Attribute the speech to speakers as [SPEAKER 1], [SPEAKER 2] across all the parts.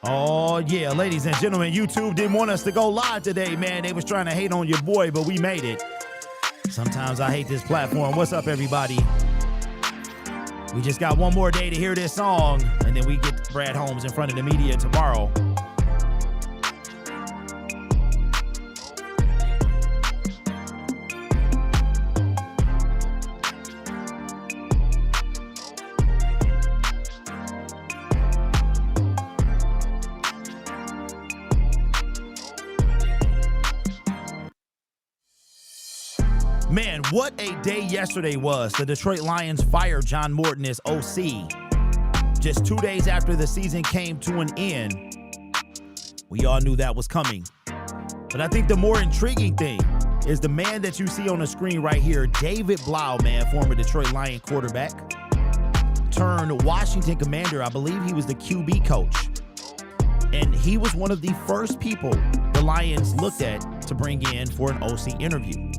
[SPEAKER 1] Oh, yeah, ladies and gentlemen, YouTube didn't want us to go live today, man. They was trying to hate on your boy, but we made it. Sometimes I hate this platform. What's up, everybody? We just got one more day to hear this song, and then we get Brad Holmes in front of the media tomorrow. Man, what a day yesterday was. The Detroit Lions fired John Morton as OC. Just 2 days after the season came to an end. We all knew that was coming. But I think the more intriguing thing is the man that you see on the screen right here, David Blough, man, former Detroit Lion quarterback, turned Washington Commander. I believe he was the QB coach. And he was one of the first people the Lions looked at to bring in for an OC interview.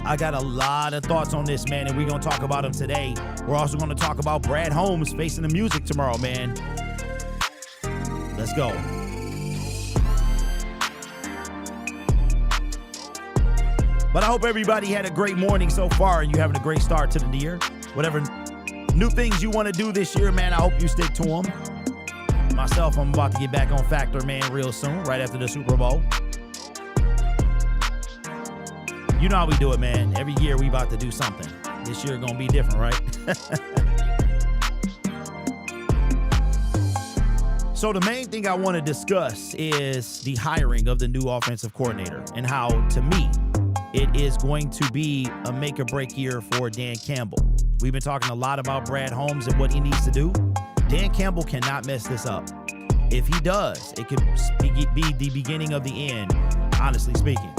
[SPEAKER 1] I got a lot of thoughts on this, man, and we're going to talk about them today. We're also going to talk about Brad Holmes facing the music tomorrow, man. Let's go. But I hope everybody had a great morning so far and you're having a great start to the year. Whatever new things you want to do this year, man, I hope you stick to them. Myself, I'm about to get back on Factor, man, real soon, right after the Super Bowl. You know how we do it, man. Every year we about to do something. This year gonna be different, right? So the main thing I want to discuss is the hiring of the new offensive coordinator and how, to me, it is going to be a make or break year for Dan Campbell. We've been talking a lot about Brad Holmes and what he needs to do. Dan Campbell cannot mess this up. If he does, it could be the beginning of the end, honestly speaking.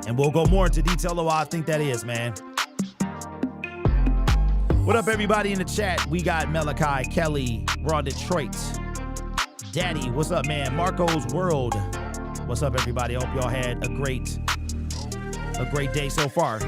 [SPEAKER 1] And we'll go more into detail of why I think that is, man. What up, everybody in the chat? We got Malachi, Kelly, Raw Detroit. Daddy, what's up, man? Marco's World. What's up, everybody? I hope y'all had a great day so far.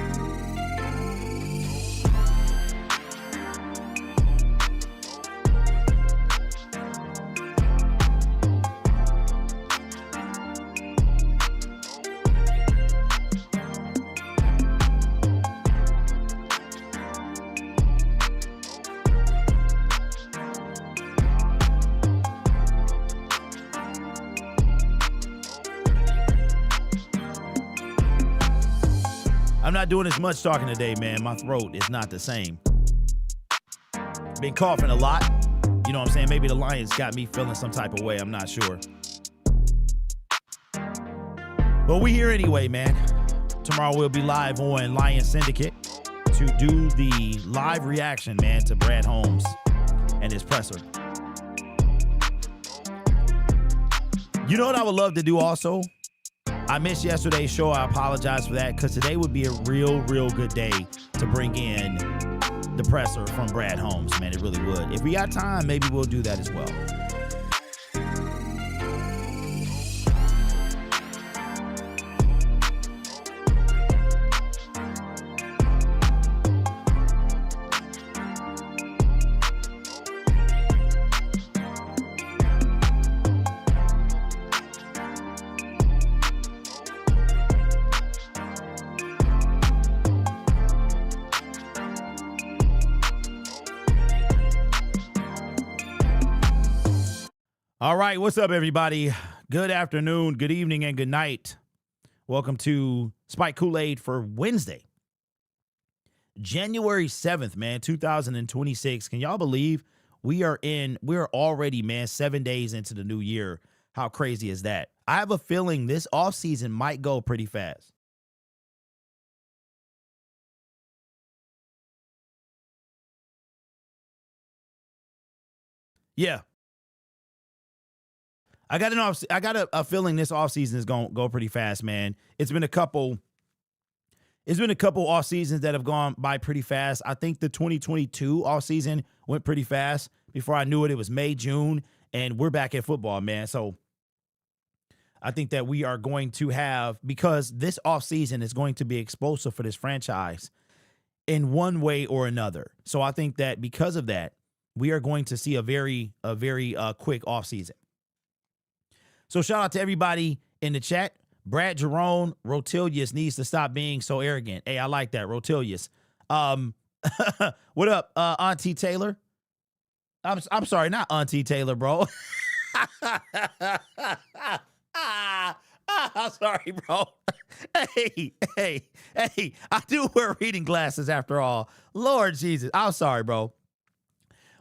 [SPEAKER 1] I'm not doing as much talking today, man. My throat is not the same. Been coughing a lot. You know what I'm saying? Maybe the Lions got me feeling some type of way. I'm not sure. But we here anyway, man. Tomorrow we'll be live on Lion Syndicate to do the live reaction, man, to Brad Holmes and his presser. You know what I would love to do also? I missed yesterday's show. I apologize for that because today would be a real good day to bring in the presser from Brad Holmes, man. It really would. If we got time, maybe we'll do that as well. All right, what's up, everybody? Good afternoon, good evening, and good night. Welcome to Spike Kool-Aid for Wednesday, January 7th, man, 2026. Can y'all believe we're already, man, 7 days into the new year? How crazy is that? I have a feeling this offseason might go pretty fast. Yeah. I got a feeling this offseason is going to go pretty fast, man. It's been a couple off seasons that have gone by pretty fast. I think the 2022 off season went pretty fast. Before I knew it, it was May, June, and we're back at football, man. So I think that we are going to have, because this off season is going to be explosive for this franchise in one way or another. So I think that because of that, we are going to see a very quick offseason. So shout out to everybody in the chat. Brad Jerome, Rotilius needs to stop being so arrogant. Hey, I like that, Rotilius. What up, Auntie Taylor? I'm sorry, not Auntie Taylor, bro. I'm sorry, bro. Hey, I do wear reading glasses after all. Lord Jesus, I'm sorry, bro.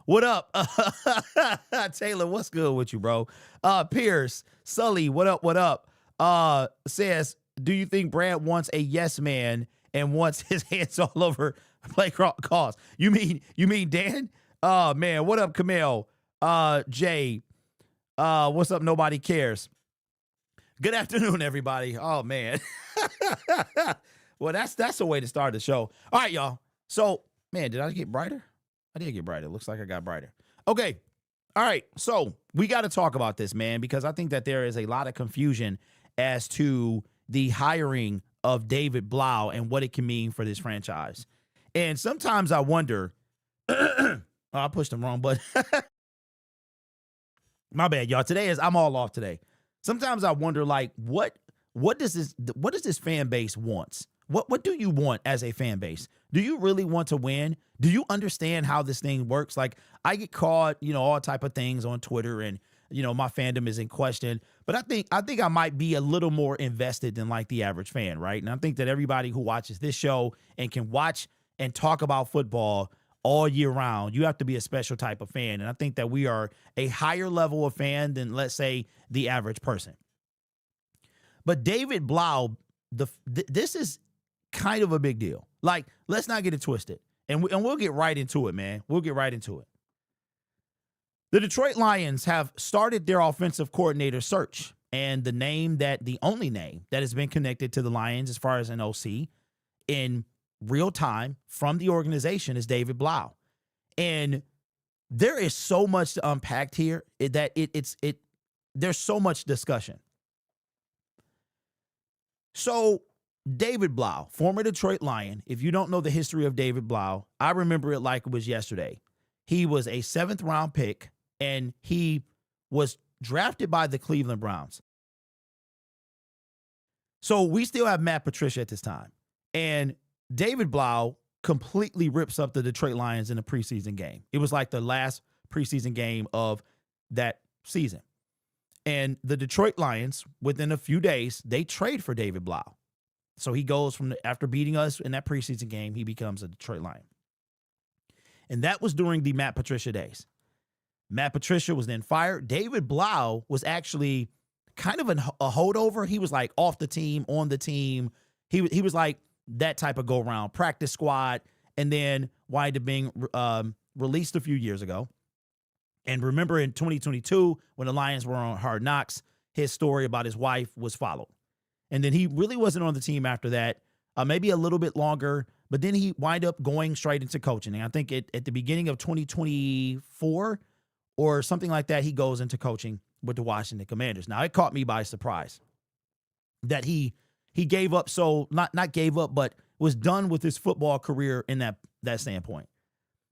[SPEAKER 1] What up? Taylor, what's good with you, bro? Pierce, Sully, what up? Says, do you think Brad wants a yes man and wants his hands all over play calls? You mean Dan? Oh man, what up, Camille? Jay, what's up? Nobody cares. Good afternoon, everybody. Oh man. Well, that's a way to start the show. All right, y'all. So, man, did I get brighter? I did get brighter. Looks like I got brighter. Okay. All right. So we got to talk about this, man, because I think that there is a lot of confusion as to the hiring of David Blough and what it can mean for this franchise. And sometimes I wonder, oh, I pushed the wrong button. My bad, y'all. I'm all off today. Sometimes I wonder, like, what does this fan base wants? What do you want as a fan base? Do you really want to win? Do you understand how this thing works? Like, I get caught, all type of things on Twitter, and my fandom is in question. But I think I might be a little more invested than like the average fan, right? And I think that everybody who watches this show and can watch and talk about football all year round, you have to be a special type of fan. And I think that we are a higher level of fan than, let's say, the average person. But David Blough, this is kind of a big deal. Like, let's not get it twisted. And we'll get right into it, man. We'll get right into it. The Detroit Lions have started their offensive coordinator search. And the only name that has been connected to the Lions as far as an OC in real time from the organization is David Blough. And there is so much to unpack here that there's so much discussion. So David Blough, former Detroit Lion. If you don't know the history of David Blough, I remember it like it was yesterday. He was a 7th round pick, and he was drafted by the Cleveland Browns. So we still have Matt Patricia at this time. And David Blough completely rips up the Detroit Lions in a preseason game. It was like the last preseason game of that season. And the Detroit Lions, within a few days, they trade for David Blough. So he goes after beating us in that preseason game, he becomes a Detroit Lion. And that was during the Matt Patricia days. Matt Patricia was then fired. David Blough was actually kind of a holdover. He was like off the team, on the team. He was like that type of go-around, practice squad, and then wind up being released a few years ago. And remember in 2022, when the Lions were on Hard Knocks, his story about his wife was followed. And then he really wasn't on the team after that, maybe a little bit longer, but then he wind up going straight into coaching. And I think at the beginning of 2024 or something like that, he goes into coaching with the Washington Commanders. Now, it caught me by surprise that he gave up, not gave up, but was done with his football career in that standpoint.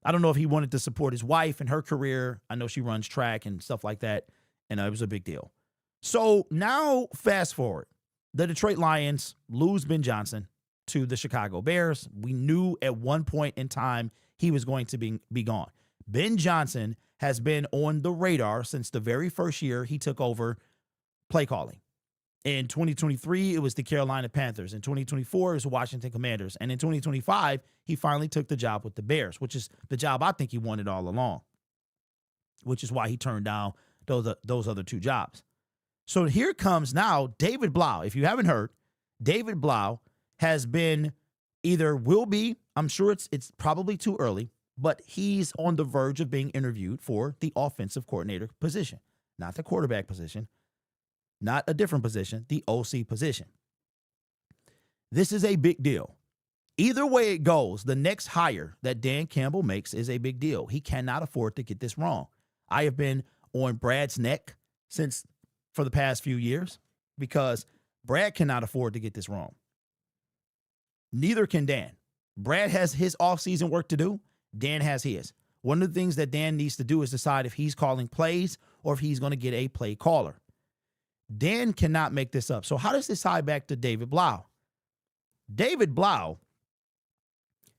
[SPEAKER 1] I don't know if he wanted to support his wife and her career. I know she runs track and stuff like that, and it was a big deal. So now, fast forward. The Detroit Lions lose Ben Johnson to the Chicago Bears. We knew at one point in time he was going to be gone. Ben Johnson has been on the radar since the very first year he took over play calling. In 2023, it was the Carolina Panthers. In 2024, it was the Washington Commanders. And in 2025, he finally took the job with the Bears, which is the job I think he wanted all along, which is why he turned down those other two jobs. So here comes now David Blough. If you haven't heard, David Blough has been will be, I'm sure it's probably too early, but he's on the verge of being interviewed for the offensive coordinator position, not the quarterback position, not a different position, the OC position. This is a big deal. Either way it goes, the next hire that Dan Campbell makes is a big deal. He cannot afford to get this wrong. I have been on Brad's neck for the past few years because Brad cannot afford to get this wrong. Neither can Dan. Brad has his offseason work to do. Dan has his. One of the things that Dan needs to do is decide if he's calling plays or if he's going to get a play caller. Dan cannot make this up. So how does this tie back to David Blough? David Blough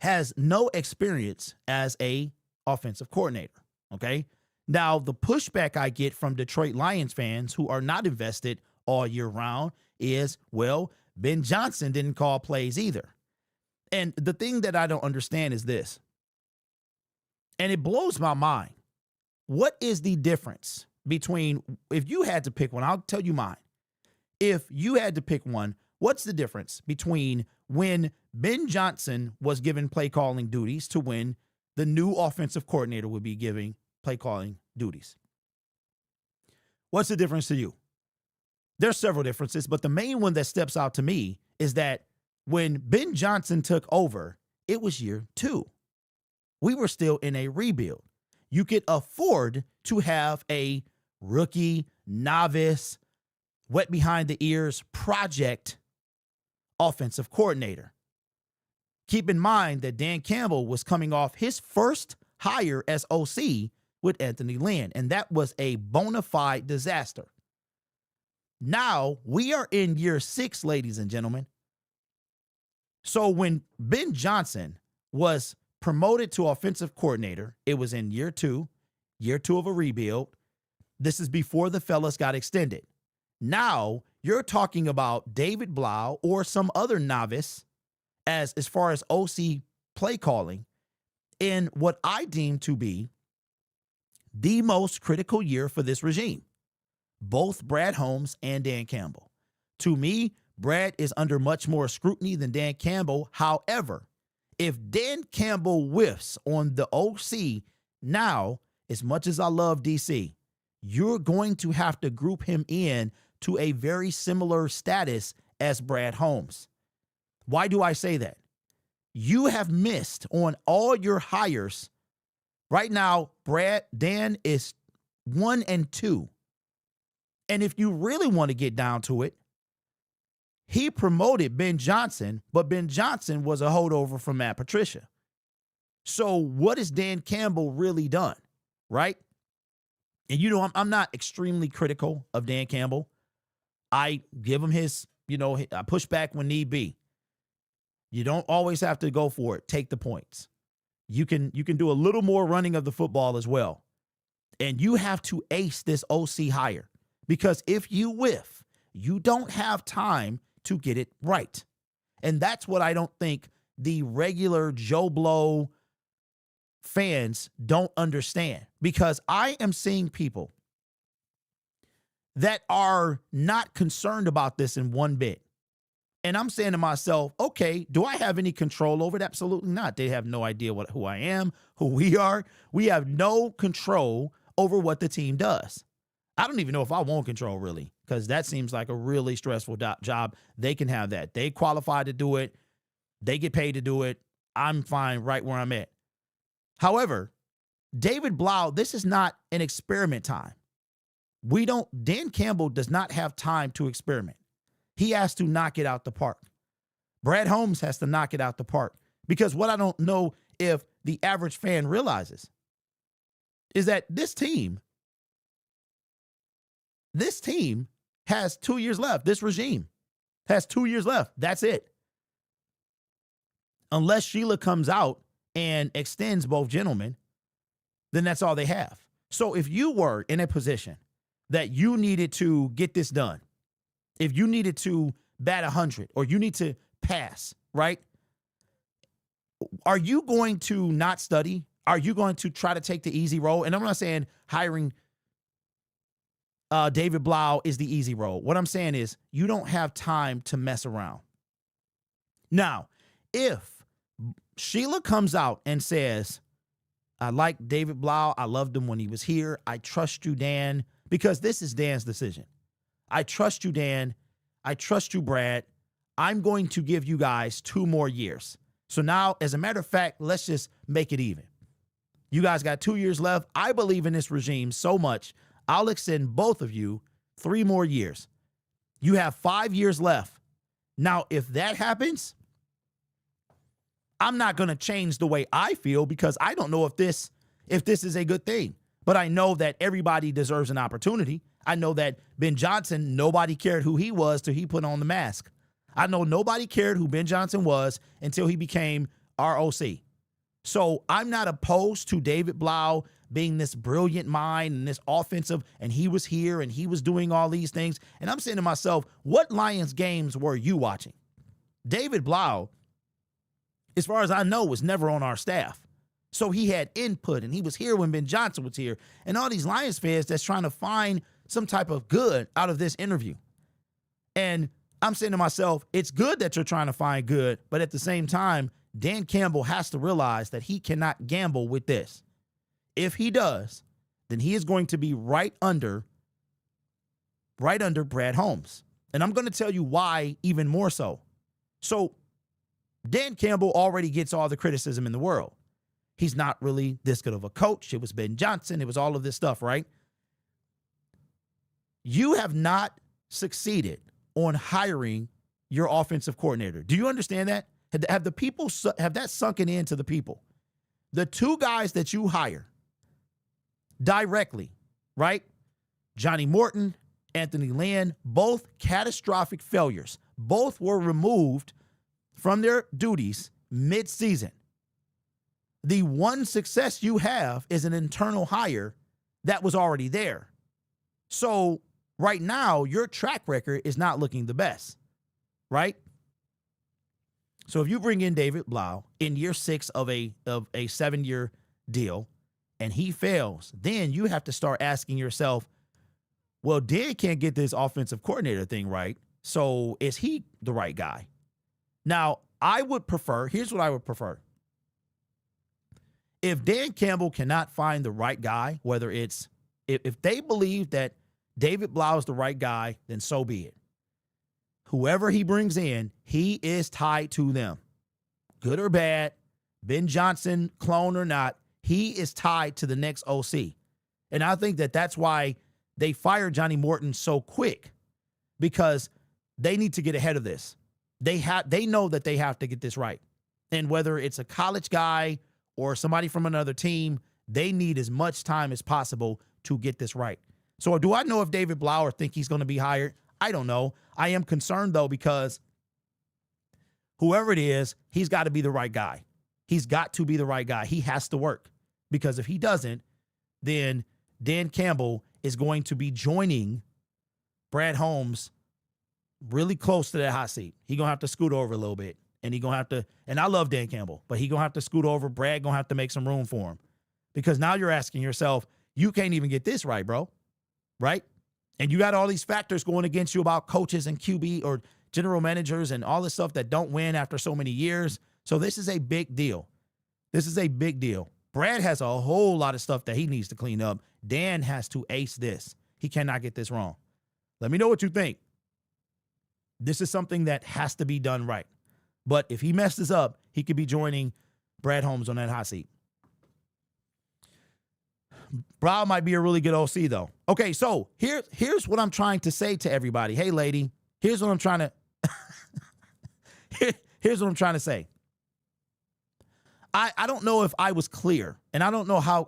[SPEAKER 1] has no experience as a offensive coordinator, okay? Now, the pushback I get from Detroit Lions fans who are not invested all year round is, well, Ben Johnson didn't call plays either. And the thing that I don't understand is this, and it blows my mind. What is the difference between, if you had to pick one, I'll tell you mine. If you had to pick one, what's the difference between when Ben Johnson was given play calling duties to when the new offensive coordinator would be giving play calling duties? What's the difference to you? There's several differences, but the main one that steps out to me is that when Ben Johnson took over, it was year 2. We were still in a rebuild. You could afford to have a rookie, novice, wet behind the ears project offensive coordinator. Keep in mind that Dan Campbell was coming off his first hire as OC with Anthony Lynn, and that was a bona fide disaster. Now we are in year 6, ladies and gentlemen. So when Ben Johnson was promoted to offensive coordinator, it was in year 2 of a rebuild. This is before the fellas got extended. Now you're talking about David Blough or some other novice as far as OC play calling in what I deem to be the most critical year for this regime. Both Brad Holmes and Dan Campbell. To me, Brad is under much more scrutiny than Dan Campbell. However, if Dan Campbell whiffs on the OC now, as much as I love DC, you're going to have to group him in to a very similar status as Brad Holmes. Why do I say that? You have missed on all your hires. Right now, Dan is 1 and 2. And if you really want to get down to it, he promoted Ben Johnson, but Ben Johnson was a holdover from Matt Patricia. So what has Dan Campbell really done, right? And I'm not extremely critical of Dan Campbell. I give him his, I push back when need be. You don't always have to go for it. Take the points. You can do a little more running of the football as well. And you have to ace this OC hire, because if you whiff, you don't have time to get it right. And that's what I don't think the regular Joe Blow fans don't understand, because I am seeing people that are not concerned about this in one bit. And I'm saying to myself, okay, do I have any control over it? Absolutely not. They have no idea who I am, who we are. We have no control over what the team does. I don't even know if I want control, really, because that seems like a really stressful job. They can have that. They qualify to do it. They get paid to do it. I'm fine right where I'm at. However, David Blough, this is not an experiment time. Dan Campbell does not have time to experiment. He has to knock it out the park. Brad Holmes has to knock it out the park, because what I don't know if the average fan realizes is that this team has 2 years left. This regime has 2 years left. That's it. Unless Sheila comes out and extends both gentlemen, then that's all they have. So if you were in a position that you needed to get this done, if you needed to bat 100 or you need to pass, right? Are you going to not study? Are you going to try to take the easy road? And I'm not saying hiring David Blough is the easy road. What I'm saying is you don't have time to mess around. Now, if Sheila comes out and says, I like David Blough, I loved him when he was here, I trust you, Dan, because this is Dan's decision. I trust you, Dan. I trust you, Brad. I'm going to give you guys 2 more years. So now, as a matter of fact, let's just make it even. You guys got 2 years left. I believe in this regime so much, I'll extend both of you 3 more years. You have 5 years left. Now, if that happens, I'm not going to change the way I feel, because I don't know if this if this is a good thing. But I know that everybody deserves an opportunity. I know that Ben Johnson, nobody cared who he was till he put on the mask. I know nobody cared who Ben Johnson was until he became our OC. So I'm not opposed to David Blough being this brilliant mind and this offensive, and he was here and he was doing all these things. And I'm saying to myself, what Lions games were you watching? David Blough, as far as I know, was never on our staff. So he had input, and he was here when Ben Johnson was here. And all these Lions fans that's trying to find some type of good out of this interview. And I'm saying to myself, it's good that you're trying to find good, but at the same time, Dan Campbell has to realize that he cannot gamble with this. If he does, then he is going to be right under Brad Holmes. And I'm going to tell you why even more so. So Dan Campbell already gets all the criticism in the world. He's not really this good of a coach. It was Ben Johnson. It was all of this stuff, right? You have not succeeded on hiring your offensive coordinator. Do you understand that? Have the people, have that sunken into the people? The two guys that you hire directly, right? Johnny Morton, Anthony Lynn, both catastrophic failures. Both were removed from their duties mid-season. The one success you have is an internal hire that was already there. So right now, your track record is not looking the best, right? So if you bring in David Blough in year 6 of a 7-year deal and he fails, then you have to start asking yourself, well, Dan can't get this offensive coordinator thing right. So is he the right guy? Now, I would prefer, here's what I would prefer. If Dan Campbell cannot find the right guy, whether it's, if they believe that David Blough is the right guy, then so be it. Whoever he brings in, he is tied to them. Good or bad, Ben Johnson, clone or not, he is tied to the next OC. And I think that that's why they fired Johnny Morton so quick, because they need to get ahead of this. They know that they have to get this right. And whether it's a college guy or somebody from another team, they need as much time as possible to get this right. So do I know if David Blough or think he's going to be hired? I don't know. I am concerned, though, because whoever it is, he's got to be the right guy. He's got to be the right guy. He has to work, because if he doesn't, then Dan Campbell is going to be joining Brad Holmes really close to that hot seat. He's going to have to scoot over a little bit, and he's going to have to, and I love Dan Campbell, but he's going to have to scoot over. Brad going to have to make some room for him, because now you're asking yourself, you can't even get this right, bro, right? And you got all these factors going against you about coaches and QB or general managers and all this stuff that don't win after so many years. So this is a big deal. This is a big deal. Brad has a whole lot of stuff that he needs to clean up. Dan has to ace this. He cannot get this wrong. Let me know what you think. This is something that has to be done right. But if he messes up, he could be joining Brad Holmes on that hot seat. Blough might be a really good OC, though. Okay, so here's what I'm trying to say to everybody. Hey, lady, here's what I'm trying to here's what I'm trying to say. I don't know if I was clear, and I don't know how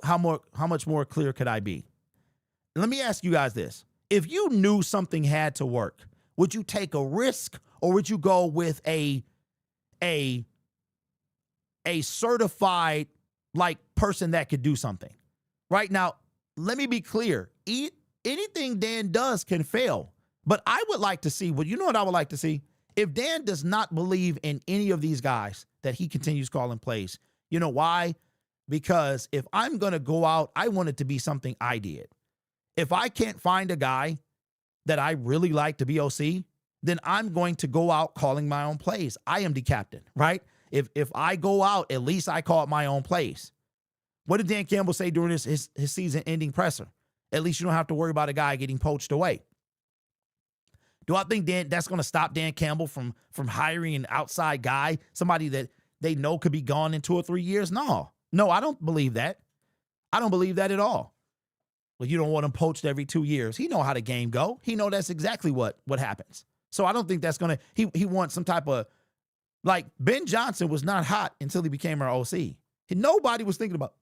[SPEAKER 1] much more clear could I be. Let me ask you guys this. If you knew something had to work, would you take a risk, or would you go with a certified person that could do something? Right now, let me be clear. Anything Dan does can fail. But I would like to see, you know what I would like to see? If Dan does not believe in any of these guys, that he continues calling plays. You know why? Because if I'm going to go out, I want it to be something I did. If I can't find a guy that I really like to be OC, then I'm going to go out calling my own plays. I am the captain, right? If I go out, at least I call my own plays. What did Dan Campbell say during his season-ending presser? At least you don't have to worry about a guy getting poached away. Do I think that's going to stop Dan Campbell from hiring an outside guy, somebody that they know could be gone in 2 or 3 years? No, I don't believe that. I don't believe that at all. Well, you don't want him poached every 2 years. He know how the game go. He know that's exactly what happens. So I don't think that's going to, he wants some type of, Ben Johnson was not hot until he became our OC. Nobody was thinking about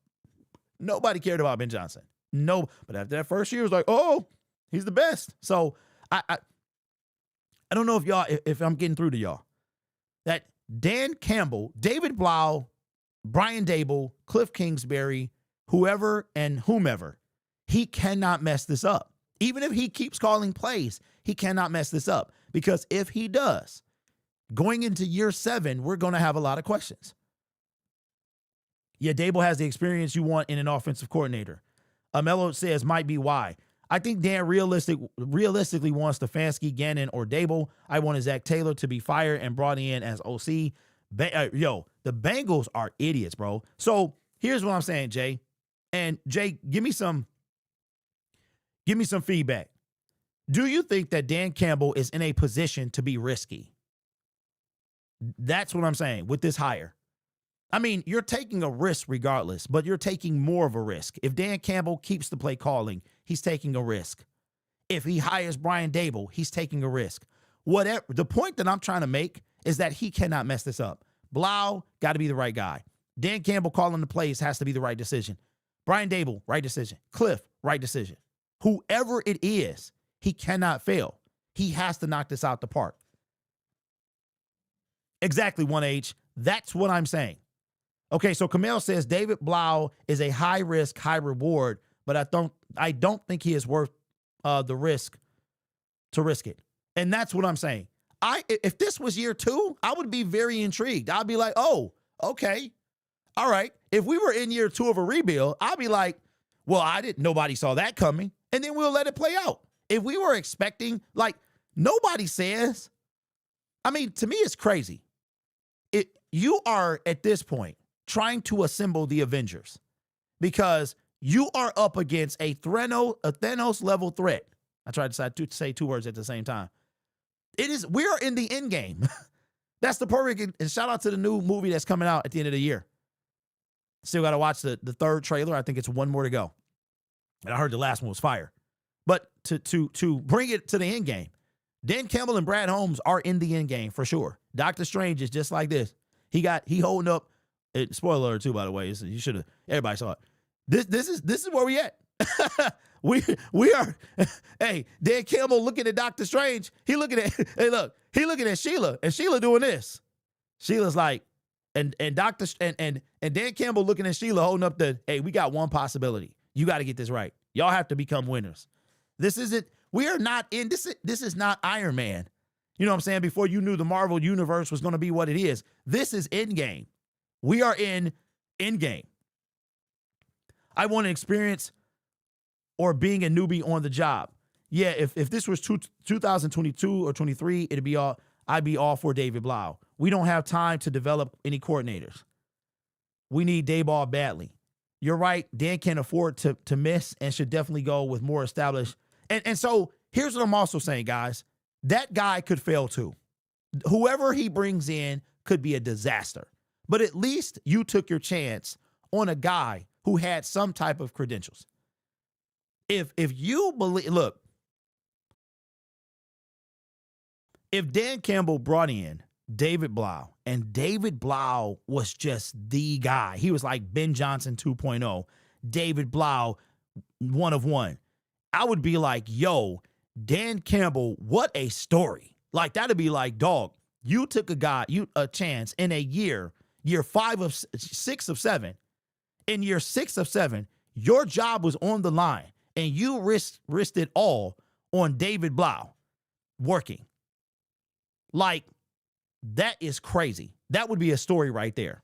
[SPEAKER 1] Nobody cared about Ben Johnson. No, but after that first year, it was like, oh, he's the best. So I don't know if I'm getting through to y'all. That Dan Campbell, David Blough, Brian Dable, Cliff Kingsbury, whoever and whomever, he cannot mess this up. Even if he keeps calling plays, he cannot mess this up. Because if he does, going into year 7, we're going to have a lot of questions. Yeah, Dable has the experience you want in an offensive coordinator. Mello says might be why. I think Dan realistically wants Stefanski, Gannon, or Dable. I wanted Zach Taylor to be fired and brought in as OC. The Bengals are idiots, bro. So here's what I'm saying, Jay. And Jay, give me some feedback. Do you think that Dan Campbell is in a position to be risky? That's what I'm saying with this hire. I mean, you're taking a risk regardless, but you're taking more of a risk. If Dan Campbell keeps the play calling, he's taking a risk. If he hires Brian Dable, he's taking a risk. Whatever. The point that I'm trying to make is that he cannot mess this up. Blough, got to be the right guy. Dan Campbell calling the plays has to be the right decision. Brian Dable, right decision. Cliff, right decision. Whoever it is, he cannot fail. He has to knock this out the park. Exactly, 1H. That's what I'm saying. Okay, so Kamel says David Blough is a high risk, high reward, but I don't think he is worth the risk to risk it. And that's what I'm saying. If this was year 2, I would be very intrigued. I'd be like, oh, okay. All right. If we were in year 2 of a rebuild, I'd be like, well, nobody saw that coming. And then we'll let it play out. If we were expecting, like, nobody says, I mean, to me, it's crazy. You are at this point trying to assemble the Avengers because you are up against a Thanos level threat. I tried to say 2 words at the same time. We are in the end game. That's the perfect, and shout out to the new movie that's coming out at the end of the year. Still got to watch the 3rd trailer. I think it's 1 more to go. And I heard the last one was fire. But to bring it to the end game, Dan Campbell and Brad Holmes are in the end game for sure. Doctor Strange is just like this. He holding up. Spoiler alert too, by the way. You should have. Everybody saw it. This is where we at. we are. Hey, Dan Campbell looking at Doctor Strange. He looking at Sheila, and Sheila doing this. Sheila's like, and Dan Campbell looking at Sheila, holding up hey, we got one possibility. You got to get this right. Y'all have to become winners. We are not in this. This is not Iron Man. You know what I'm saying? Before you knew the Marvel universe was going to be what it is. This is Endgame. We are in Endgame. I want to experience or being a newbie on the job. Yeah, if this was 2022 or 23, I'd be all for David Blough. We don't have time to develop any coordinators. We need Dayball badly. You're right. Dan can't afford to miss and should definitely go with more established. And so here's what I'm also saying, guys. That guy could fail too. Whoever he brings in could be a disaster. But at least you took your chance on a guy who had some type of credentials. If you believe, look, if Dan Campbell brought in David Blough and David Blough was just the guy, he was like Ben Johnson 2.0, David Blough 1 of 1, I would be like, yo, Dan Campbell, what a story. Like, that'd be like, dog, you took a chance in a year 5 of 6 of 7. In year 6 of 7, your job was on the line, and you risked it all on David Blough working. Like, that is crazy. That would be a story right there.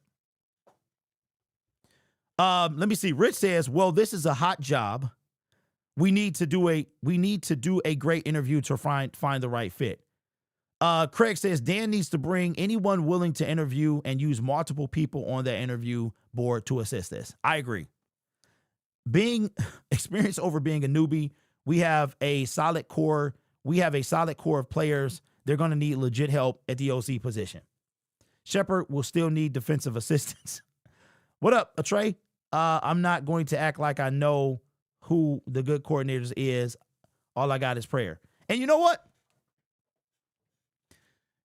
[SPEAKER 1] Let me see. Rich says, well, this is a hot job. We need to do a great interview to find the right fit. Craig says Dan needs to bring anyone willing to interview and use multiple people on that interview board to assist this. I agree. Being experienced over being a newbie, we have a solid core. We have a solid core of players. They're going to need legit help at the OC position. Shepard will still need defensive assistance. What up, Trey? I'm not going to act like I know who the good coordinators is. All I got is prayer. And you know what?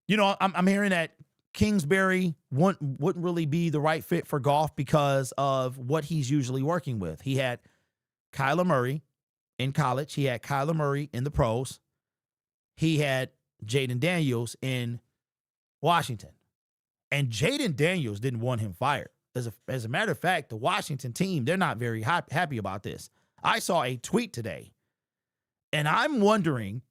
[SPEAKER 1] You know, I'm hearing that Kingsbury wouldn't really be the right fit for Goff because of what he's usually working with. He had Kyler Murray in college. He had Kyler Murray in the pros. He had Jaden Daniels in Washington. And Jaden Daniels didn't want him fired. As a matter of fact, the Washington team, they're not very happy about this. I saw a tweet today, and I'm wondering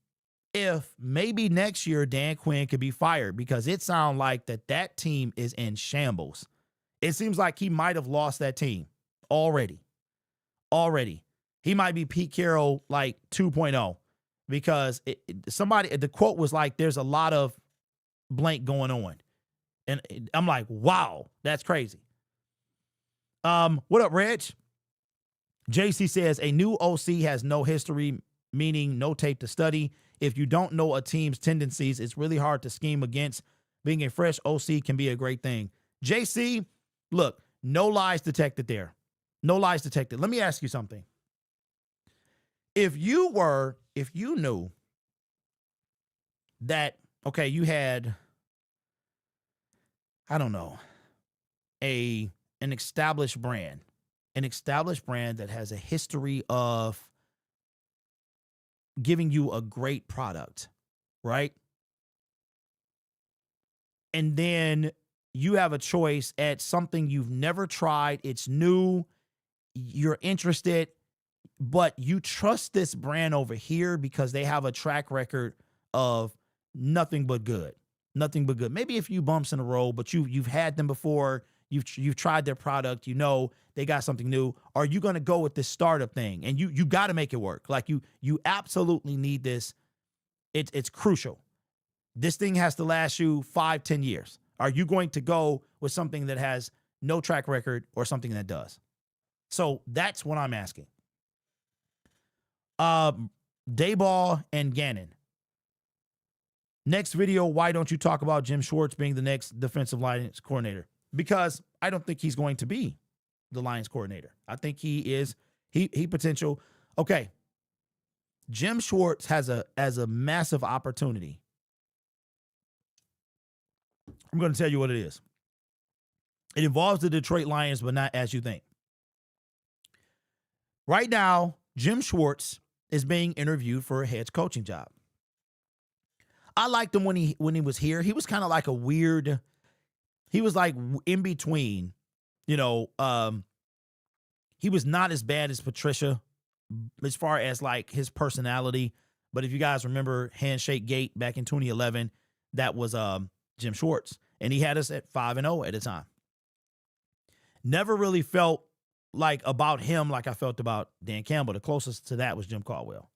[SPEAKER 1] if maybe next year Dan Quinn could be fired, because it sounds like that team is in shambles. It seems like he might have lost that team already. He might be Pete Carroll like 2.0, because the quote was like, there's a lot of blank going on. And I'm like, wow, that's crazy. What up, Reg? JC says, a new OC has no history, meaning no tape to study. If you don't know a team's tendencies, it's really hard to scheme against. Being a fresh OC can be a great thing. JC, look, no lies detected there. No lies detected. Let me ask you something. If you knew that, okay, you had, I don't know, an established brand that has a history of giving you a great product, right? And then you have a choice at something you've never tried. It's new. You're interested, but you trust this brand over here because they have a track record of nothing but good. Maybe a few bumps in the road, but you've had them before. You've tried their product. You know they got something new. Are you going to go with this startup thing? And you got to make it work. Like you absolutely need this. It's crucial. This thing has to last you 5-10 years. Are you going to go with something that has no track record or something that does? So that's what I'm asking. Dayball and Gannon. Next video, why don't you talk about Jim Schwartz being the next defensive Lions coordinator? Because I don't think he's going to be the Lions coordinator. I think he potential. Okay. Jim Schwartz has a massive opportunity. I'm going to tell you what it is. It involves the Detroit Lions, but not as you think. Right now, Jim Schwartz is being interviewed for a head coaching job. I liked him when he was here. He was kind of like a weird. He was like in between, he was not as bad as Patricia as far as like his personality. But if you guys remember Handshake Gate back in 2011, that was Jim Schwartz. And he had us at 5-0 at the time. Never really felt like about him like I felt about Dan Campbell. The closest to that was Jim Caldwell.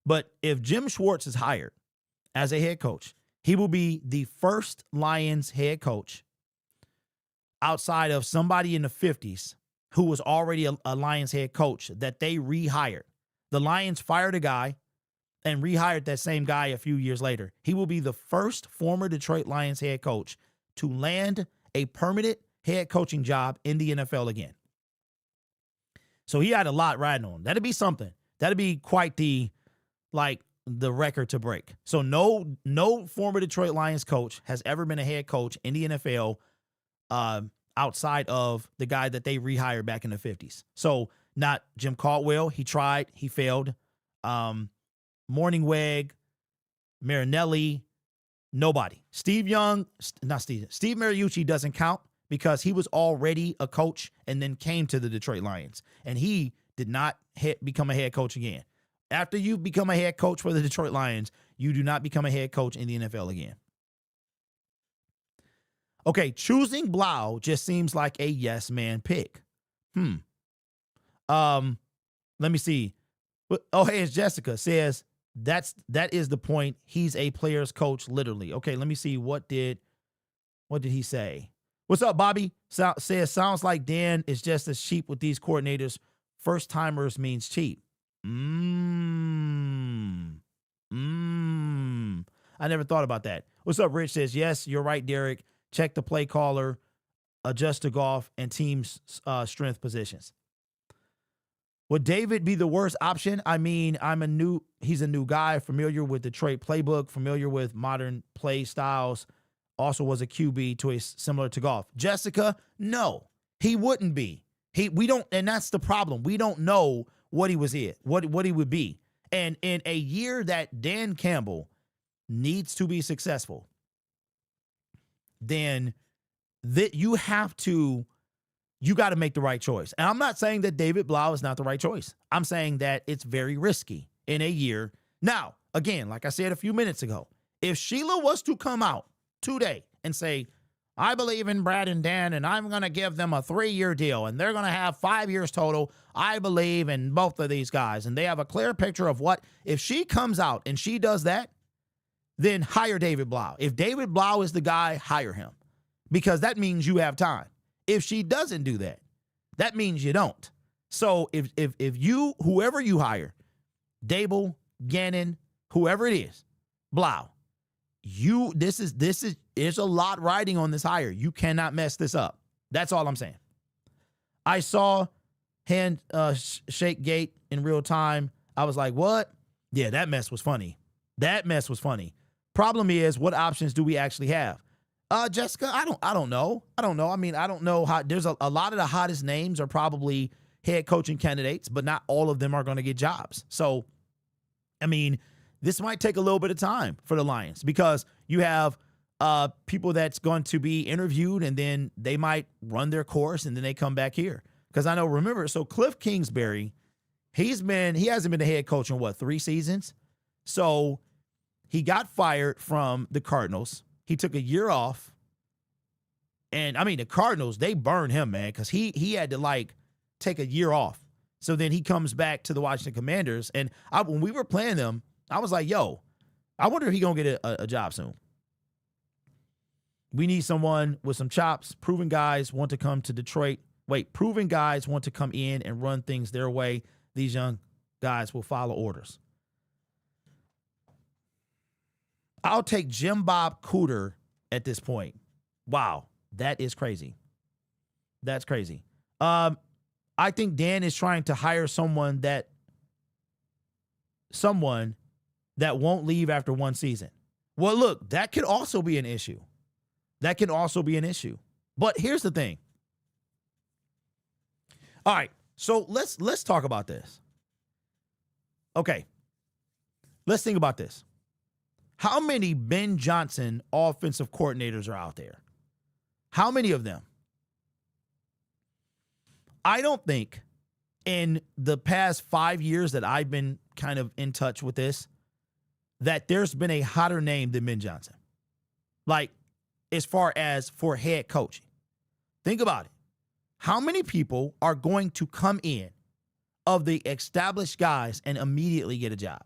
[SPEAKER 1] But if Jim Schwartz is hired as a head coach, he will be the first Lions head coach outside of somebody in the 50s who was already a Lions head coach that they rehired. The Lions fired a guy and rehired that same guy a few years later. He will be the first former Detroit Lions head coach to land a permanent head coaching job in the NFL again. So he had a lot riding on him. That'd be something. That'd be quite the record to break. So no former Detroit Lions coach has ever been a head coach in the NFL outside of the guy that they rehired back in the 50s. So not Jim Caldwell. He tried. He failed. Morningweg, Marinelli, nobody. Steve Mariucci doesn't count because he was already a coach and then came to the Detroit Lions. And he did not become a head coach again. After you become a head coach for the Detroit Lions, you do not become a head coach in the NFL again. Okay, choosing Blough just seems like a yes man pick. Let me see. Oh, hey, it's Jessica says that is the point. He's a player's coach, literally. Okay, let me see. What did he say? What's up, Bobby? Says sounds like Dan is just as cheap with these coordinators. First timers means cheap. I never thought about that. What's up, Rich? Says, yes, you're right, Derek. Check the play caller, adjust to golf and team's strength positions. Would David be the worst option? I mean, he's a new guy, familiar with Detroit playbook, familiar with modern play styles, also was a QB to a similar to Goff. Jessica, no, he wouldn't be. We don't, and that's the problem. We don't know what he was in, what he would be. And in a year that Dan Campbell needs to be successful, then that you got to make the right choice. And I'm not saying that David Blough is not the right choice. I'm saying that it's very risky in a year. Now, again, like I said a few minutes ago, if Sheila was to come out today and say, I believe in Brad and Dan, and I'm going to give them a 3-year deal, and they're going to have 5 years total. I believe in both of these guys, and they have a clear picture of what. If she comes out and she does that, then hire David Blough. If David Blough is the guy, hire him, because that means you have time. If she doesn't do that, that means you don't. So if you, whoever you hire, Dable, Gannon, whoever it is, Blough, there's a lot riding on this hire. You cannot mess this up. That's all I'm saying. I saw shake gate in real time. I was like, what? Yeah, that mess was funny. Problem is, what options do we actually have? Jessica, I don't know. I mean, I don't know how. There's a lot of the hottest names are probably head coaching candidates, but not all of them are going to get jobs. So, I mean, this might take a little bit of time for the Lions, because you have people that's going to be interviewed, and then they might run their course, and then they come back here. Because I know, remember, so Cliff Kingsbury, he hasn't been the head coach in 3 seasons. So he got fired from the Cardinals. He took a year off. And I mean, the Cardinals, they burned him, man, because he had to take a year off. So then he comes back to the Washington Commanders. And when we were playing them, I was like, yo, I wonder if he's going to get a job soon. We need someone with some chops. Proven guys want to come to Detroit. Proven guys want to come in and run things their way. These young guys will follow orders. I'll take Jim Bob Cooter at this point. Wow, that is crazy. That's crazy. I think Dan is trying to hire someone that won't leave after 1 season. Well, look, that could also be an issue. But here's the thing. All right, so let's talk about this. Okay, let's think about this. How many Ben Johnson offensive coordinators are out there? How many of them? I don't think in the past 5 years that I've been kind of in touch with this, that there's been a hotter name than Ben Johnson. As far as for head coaching. Think about it. How many people are going to come in of the established guys and immediately get a job?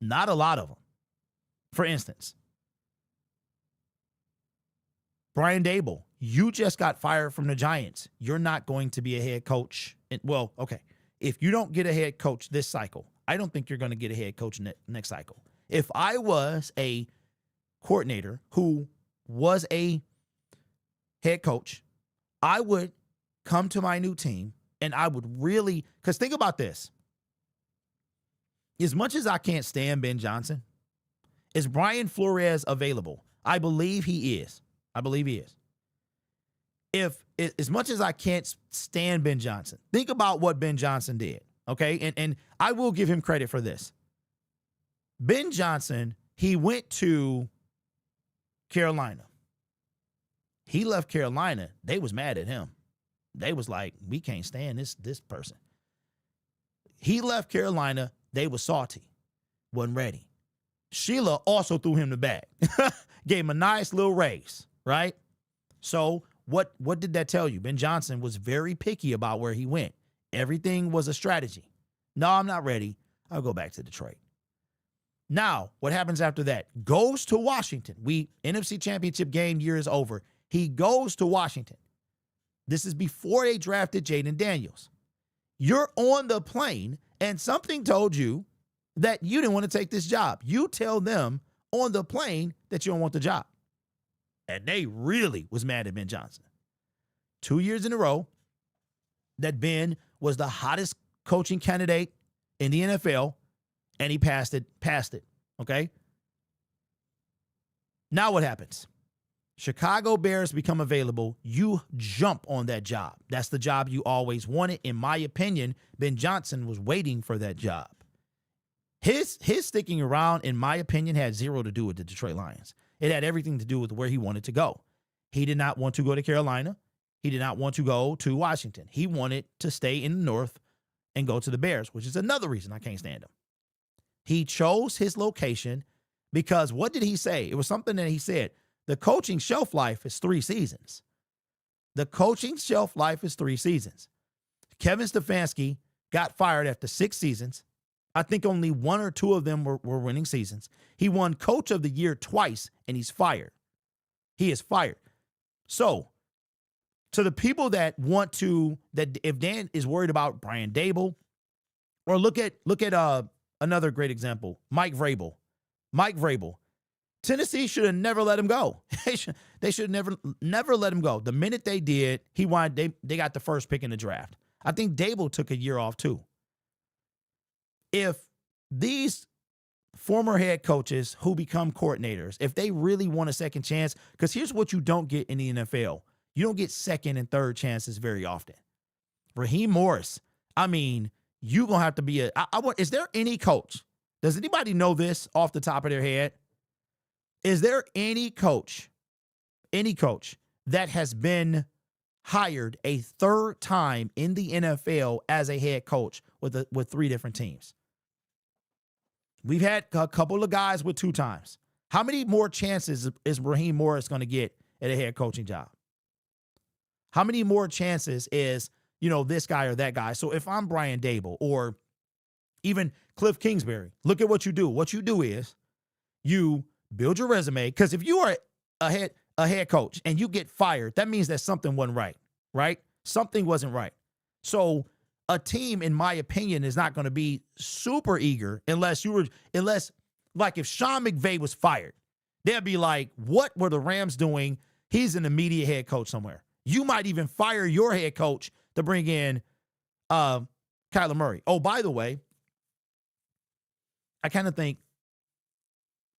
[SPEAKER 1] Not a lot of them. For instance, Brian Dable, you just got fired from the Giants. You're not going to be a head coach. Well, okay. If you don't get a head coach this cycle, I don't think you're going to get a head coach next cycle. If I was a coordinator who was a head coach, I would come to my new team and I would really, because think about this. As much as I can't stand Ben Johnson, is Brian Flores available? I believe he is. If as much as I can't stand Ben Johnson, think about what Ben Johnson did, okay? And I will give him credit for this. Ben Johnson, he went to Carolina. He left Carolina. They was mad at him. They was like, we can't stand this person. He left Carolina. They was salty. Wasn't ready. Sheila also threw him the bag. Gave him a nice little raise, right? So what did that tell you? Ben Johnson was very picky about where he went. Everything was a strategy. No, I'm not ready. I'll go back to Detroit. Now, what happens after that? Goes to Washington. NFC Championship game year is over. He goes to Washington. This is before they drafted Jaden Daniels. You're on the plane, and something told you that you didn't want to take this job. You tell them on the plane that you don't want the job. And they really was mad at Ben Johnson. 2 years in a row that Ben was the hottest coaching candidate in the NFL, and he passed it, okay? Now what happens? Chicago Bears become available, you jump on that job. That's the job you always wanted. In my opinion, Ben Johnson was waiting for that job. His sticking around, in my opinion, had zero to do with the Detroit Lions. It had everything to do with where he wanted to go. He did not want to go to Carolina. He did not want to go to Washington. He wanted to stay in the North and go to the Bears, which is another reason I can't stand him. He chose his location because what did he say? It was something that he said. The coaching shelf life is 3 seasons. The coaching shelf life is 3 seasons. Kevin Stefanski got fired after 6 seasons. I think only 1 or 2 of them were winning seasons. He won Coach of the Year twice, and he's fired. He is fired. So, to the people that want to, that if Dan is worried about Brian Daboll, or look at another great example, Mike Vrabel. Mike Vrabel. Tennessee should have never let him go. They should never let him go. The minute they did, they got the first pick in the draft. I think Daboll took a year off too. If these former head coaches who become coordinators, if they really want a second chance, because here's what you don't get in the NFL. You don't get second and third chances very often. Raheem Morris, I mean, you're going to have to be is there any coach? Does anybody know this off the top of their head? Is there any coach that has been hired a third time in the NFL as a head coach with 3 different teams? We've had a couple of guys with 2 times. How many more chances is Raheem Morris going to get at a head coaching job? How many more chances is, this guy or that guy? So if I'm Brian Daboll or even Cliff Kingsbury, look at what you do. What you do is you build your resume, because if you are a head coach and you get fired, that means that something wasn't right? Something wasn't right. So a team, in my opinion, is not going to be super eager unless like if Sean McVay was fired, they'd be like, what were the Rams doing? He's an immediate head coach somewhere. You might even fire your head coach to bring in Kyler Murray. Oh, by the way, I kind of think,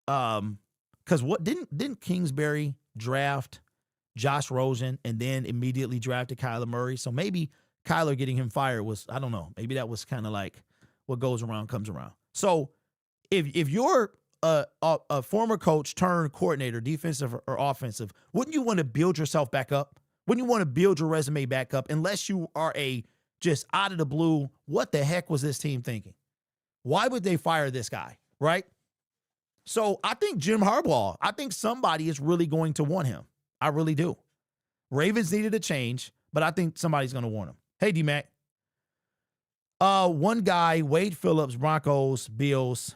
[SPEAKER 1] because what didn't Kingsbury draft Josh Rosen and then immediately drafted Kyler Murray? So maybe Kyler getting him fired was, I don't know, maybe that was kind of like what goes around comes around. So if you're a former coach turned coordinator, defensive or offensive, wouldn't you want to build yourself back up? Wouldn't you want to build your resume back up unless you are just out of the blue, what the heck was this team thinking? Why would they fire this guy, right? So I think Jim Harbaugh, I think somebody is really going to want him. I really do. Ravens needed a change, but I think somebody's going to want him. Hey, D-Mac. One guy, Wade Phillips, Broncos, Bills.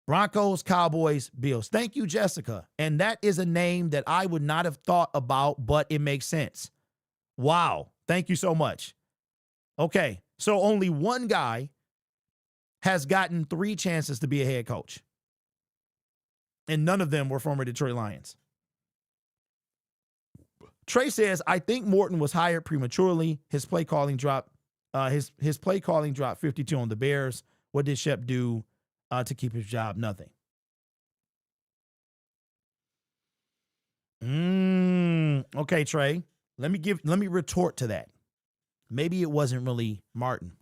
[SPEAKER 1] Broncos, Cowboys, Bills. Thank you, Jessica. And that is a name that I would not have thought about, but it makes sense. Wow. Thank you so much. Okay. So only one guy has gotten 3 chances to be a head coach. And none of them were former Detroit Lions. Trey says, I think Morton was hired prematurely. His play calling dropped. His play calling dropped 52 on the Bears. What did Shep do to keep his job? Nothing. Okay, Trey. Let me retort to that. Maybe it wasn't really Morton.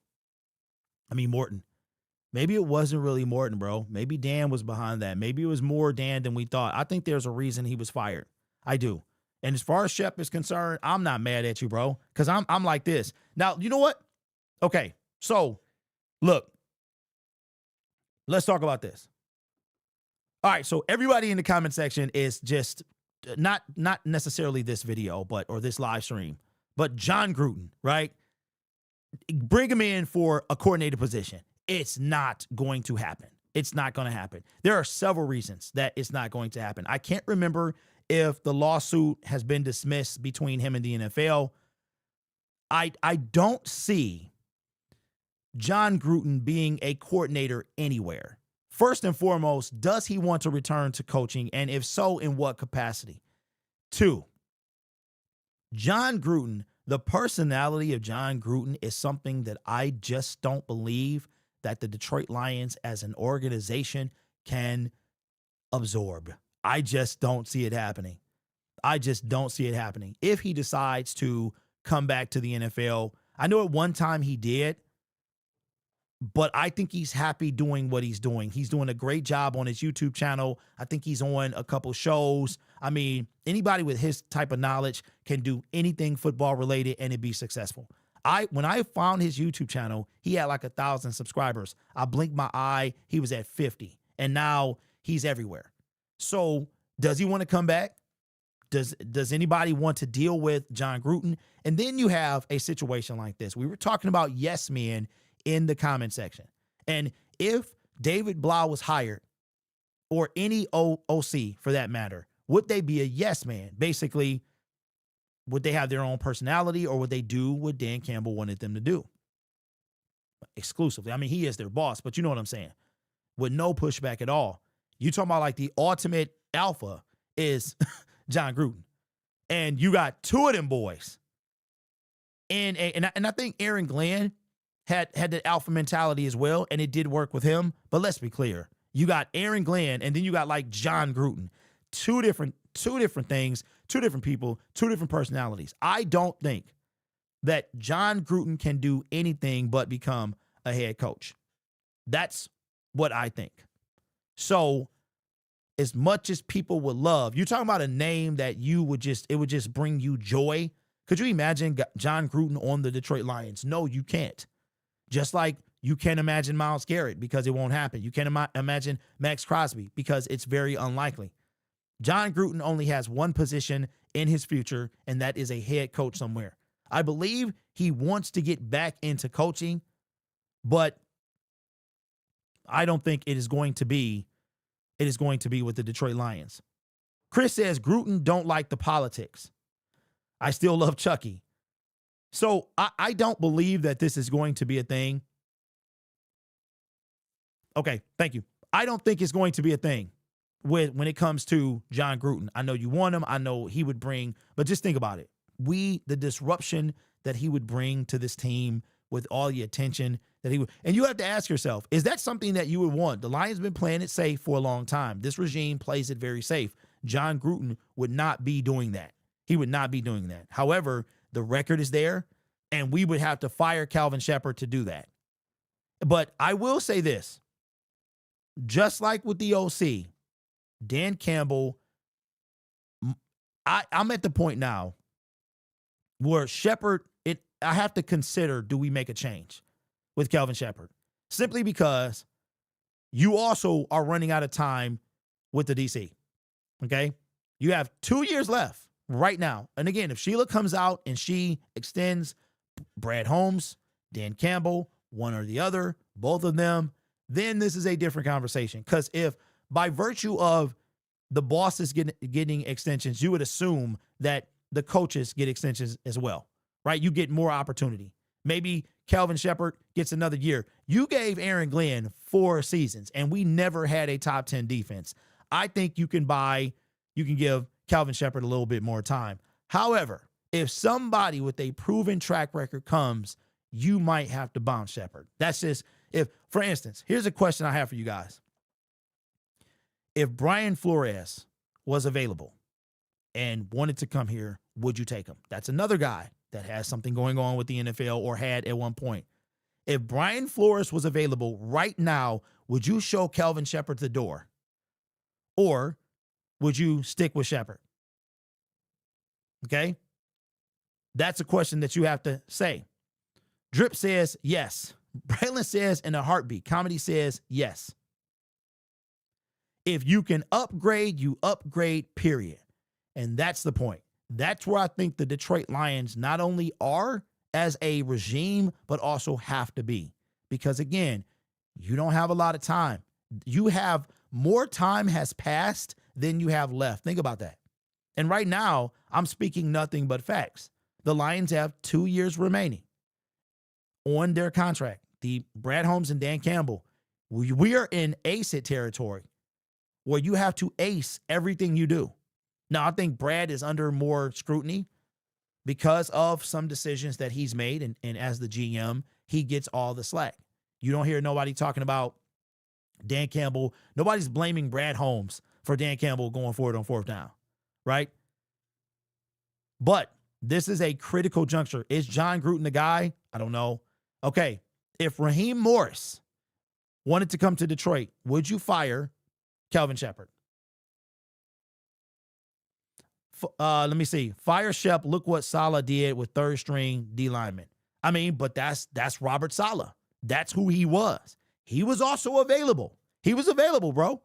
[SPEAKER 1] Maybe it wasn't really Morton, bro. Maybe Dan was behind that. Maybe it was more Dan than we thought. I think there's a reason he was fired. I do. And as far as Shep is concerned, I'm not mad at you, bro, because I'm like this. Now, you know what? Okay, so look, let's talk about this. All right, so everybody in the comment section is just not necessarily this video, or this live stream, but John Gruden, right? Bring him in for a coordinator position. It's not going to happen. It's not going to happen. There are several reasons that it's not going to happen. I can't remember if the lawsuit has been dismissed between him and the NFL. I don't see John Gruden being a coordinator anywhere. First and foremost, does he want to return to coaching? And if so, in what capacity? 2, John Gruden, the personality of John Gruden is something that I just don't believe that the Detroit Lions as an organization can absorb. I just don't see it happening. I just don't see it happening. If he decides to come back to the NFL, I know at one time he did, but I think he's happy doing what he's doing. He's doing a great job on his YouTube channel. I think he's on a couple shows. I mean, anybody with his type of knowledge can do anything football related and it be successful. When I found his YouTube channel, he had like 1,000 subscribers. I blinked my eye, he was at 50, and now he's everywhere. So does he want to come back? Does anybody want to deal with Jon Gruden? And then you have a situation like this. We were talking about yes men in the comment section. And if David Blough was hired, or any OC for that matter, would they be a yes man? Basically, would they have their own personality, or would they do what Dan Campbell wanted them to do? Exclusively. I mean, he is their boss, but you know what I'm saying. With no pushback at all. You talking about like the ultimate alpha is Jon Gruden. And you got two of them boys. And I think Aaron Glenn had the alpha mentality as well, and it did work with him. But let's be clear. You got Aaron Glenn, and then you got like Jon Gruden. Two different things, two different people, two different personalities. I don't think that Jon Gruden can do anything but become a head coach. That's what I think. So as much as people would love, you're talking about a name that it would just bring you joy. Could you imagine Jon Gruden on the Detroit Lions? No, you can't. Just like you can't imagine Myles Garrett because it won't happen. You can't imagine Max Crosby because it's very unlikely. Jon Gruden only has one position in his future, and that is a head coach somewhere. I believe he wants to get back into coaching, but I don't think it is going to be with the Detroit Lions. Chris says Gruden don't like the politics. I still love Chucky. So I don't believe that this is going to be a thing. Okay, thank you. I don't think it's going to be a thing when it comes to Jon Gruden. I know you want him. I know he would bring, but just think about it. The disruption that he would bring to this team with all the attention that he would, and you have to ask yourself, is that something that you would want? The Lions have been playing it safe for a long time. This regime plays it very safe. Jon Gruden would not be doing that. He would not be doing that. However, the record is there, and we would have to fire Calvin Shepard to do that. But I will say this, just like with the OC, Dan Campbell, I'm at the point now where Shepard, I have to consider, do we make a change with Calvin Shepard? Simply because you also are running out of time with the DC, okay? You have 2 years left right now. And again, if Sheila comes out and she extends Brad Holmes, Dan Campbell, one or the other, both of them, then this is a different conversation. Because if by virtue of the bosses getting extensions, you would assume that the coaches get extensions as well, right? You get more opportunity. Maybe Calvin Shepard gets another year. You gave Aaron Glenn 4 seasons, and we never had a top 10 defense. I think you can give Calvin Shepard a little bit more time. However, if somebody with a proven track record comes, you might have to bounce Shepard. That's just, for instance, here's a question I have for you guys. If Brian Flores was available and wanted to come here, would you take him? That's another guy that has something going on with the NFL, or had at one point. If Brian Flores was available right now, would you show Calvin Shepard the door? Or would you stick with Shepard? Okay? That's a question that you have to say. Drip says yes. Braylon says in a heartbeat. Comedy says yes. If you can upgrade, you upgrade, period. And that's the point. That's where I think the Detroit Lions not only are as a regime, but also have to be. Because again, you don't have a lot of time. You have more time has passed than you have left. Think about that. And right now, I'm speaking nothing but facts. The Lions have 2 years remaining on their contract. The Brad Holmes and Dan Campbell, we are in ace it territory where you have to ace everything you do. Now, I think Brad is under more scrutiny because of some decisions that he's made, and as the GM, he gets all the slack. You don't hear nobody talking about Dan Campbell. Nobody's blaming Brad Holmes for Dan Campbell going forward on 4th down, right? But this is a critical juncture. Is John Gruden the guy? I don't know. Okay, if Raheem Morris wanted to come to Detroit, would you fire Kelvin Shepard? Let me see. Fire Shep. Look what Saleh did with third string D lineman. I mean, but that's Robert Saleh. That's who he was. He was also available. He was available, bro.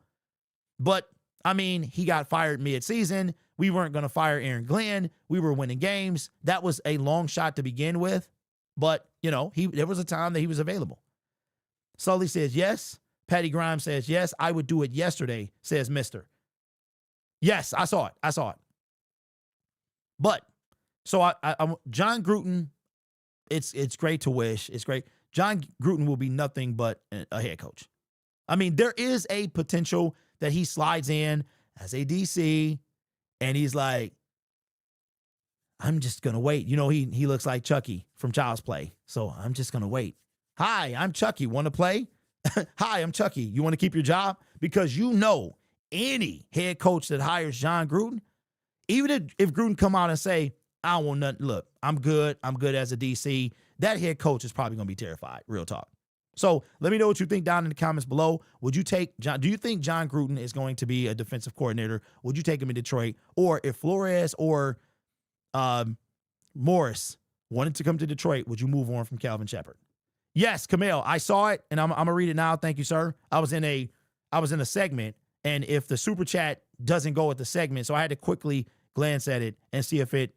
[SPEAKER 1] But I mean, he got fired mid-season. We weren't going to fire Aaron Glenn. We were winning games. That was a long shot to begin with. But, you know, there was a time that he was available. Sully says yes. Patty Grimes says yes. I would do it yesterday, says Mister. Yes, I saw it. But, so John Gruden, it's great to wish. It's great. John Gruden will be nothing but a head coach. I mean, there is a potential that he slides in as a DC, and he's like, I'm just going to wait. You know, he looks like Chucky from Child's Play, so I'm just going to wait. Hi, I'm Chucky. Want to play? Hi, I'm Chucky. You want to keep your job? Because you know any head coach that hires John Gruden, even if Gruden come out and say, I don't want nothing. Look, I'm good. I'm good as a DC. That head coach is probably going to be terrified. Real talk. So let me know what you think down in the comments below. Would you take John? Do you think John Gruden is going to be a defensive coordinator? Would you take him in Detroit? Or if Flores or Morris wanted to come to Detroit, would you move on from Kelvin Shepard? Yes, Camille, I saw it, and I'm gonna read it now. Thank you, sir. I was in a segment, and if the super chat doesn't go with the segment, so I had to quickly glance at it and see if it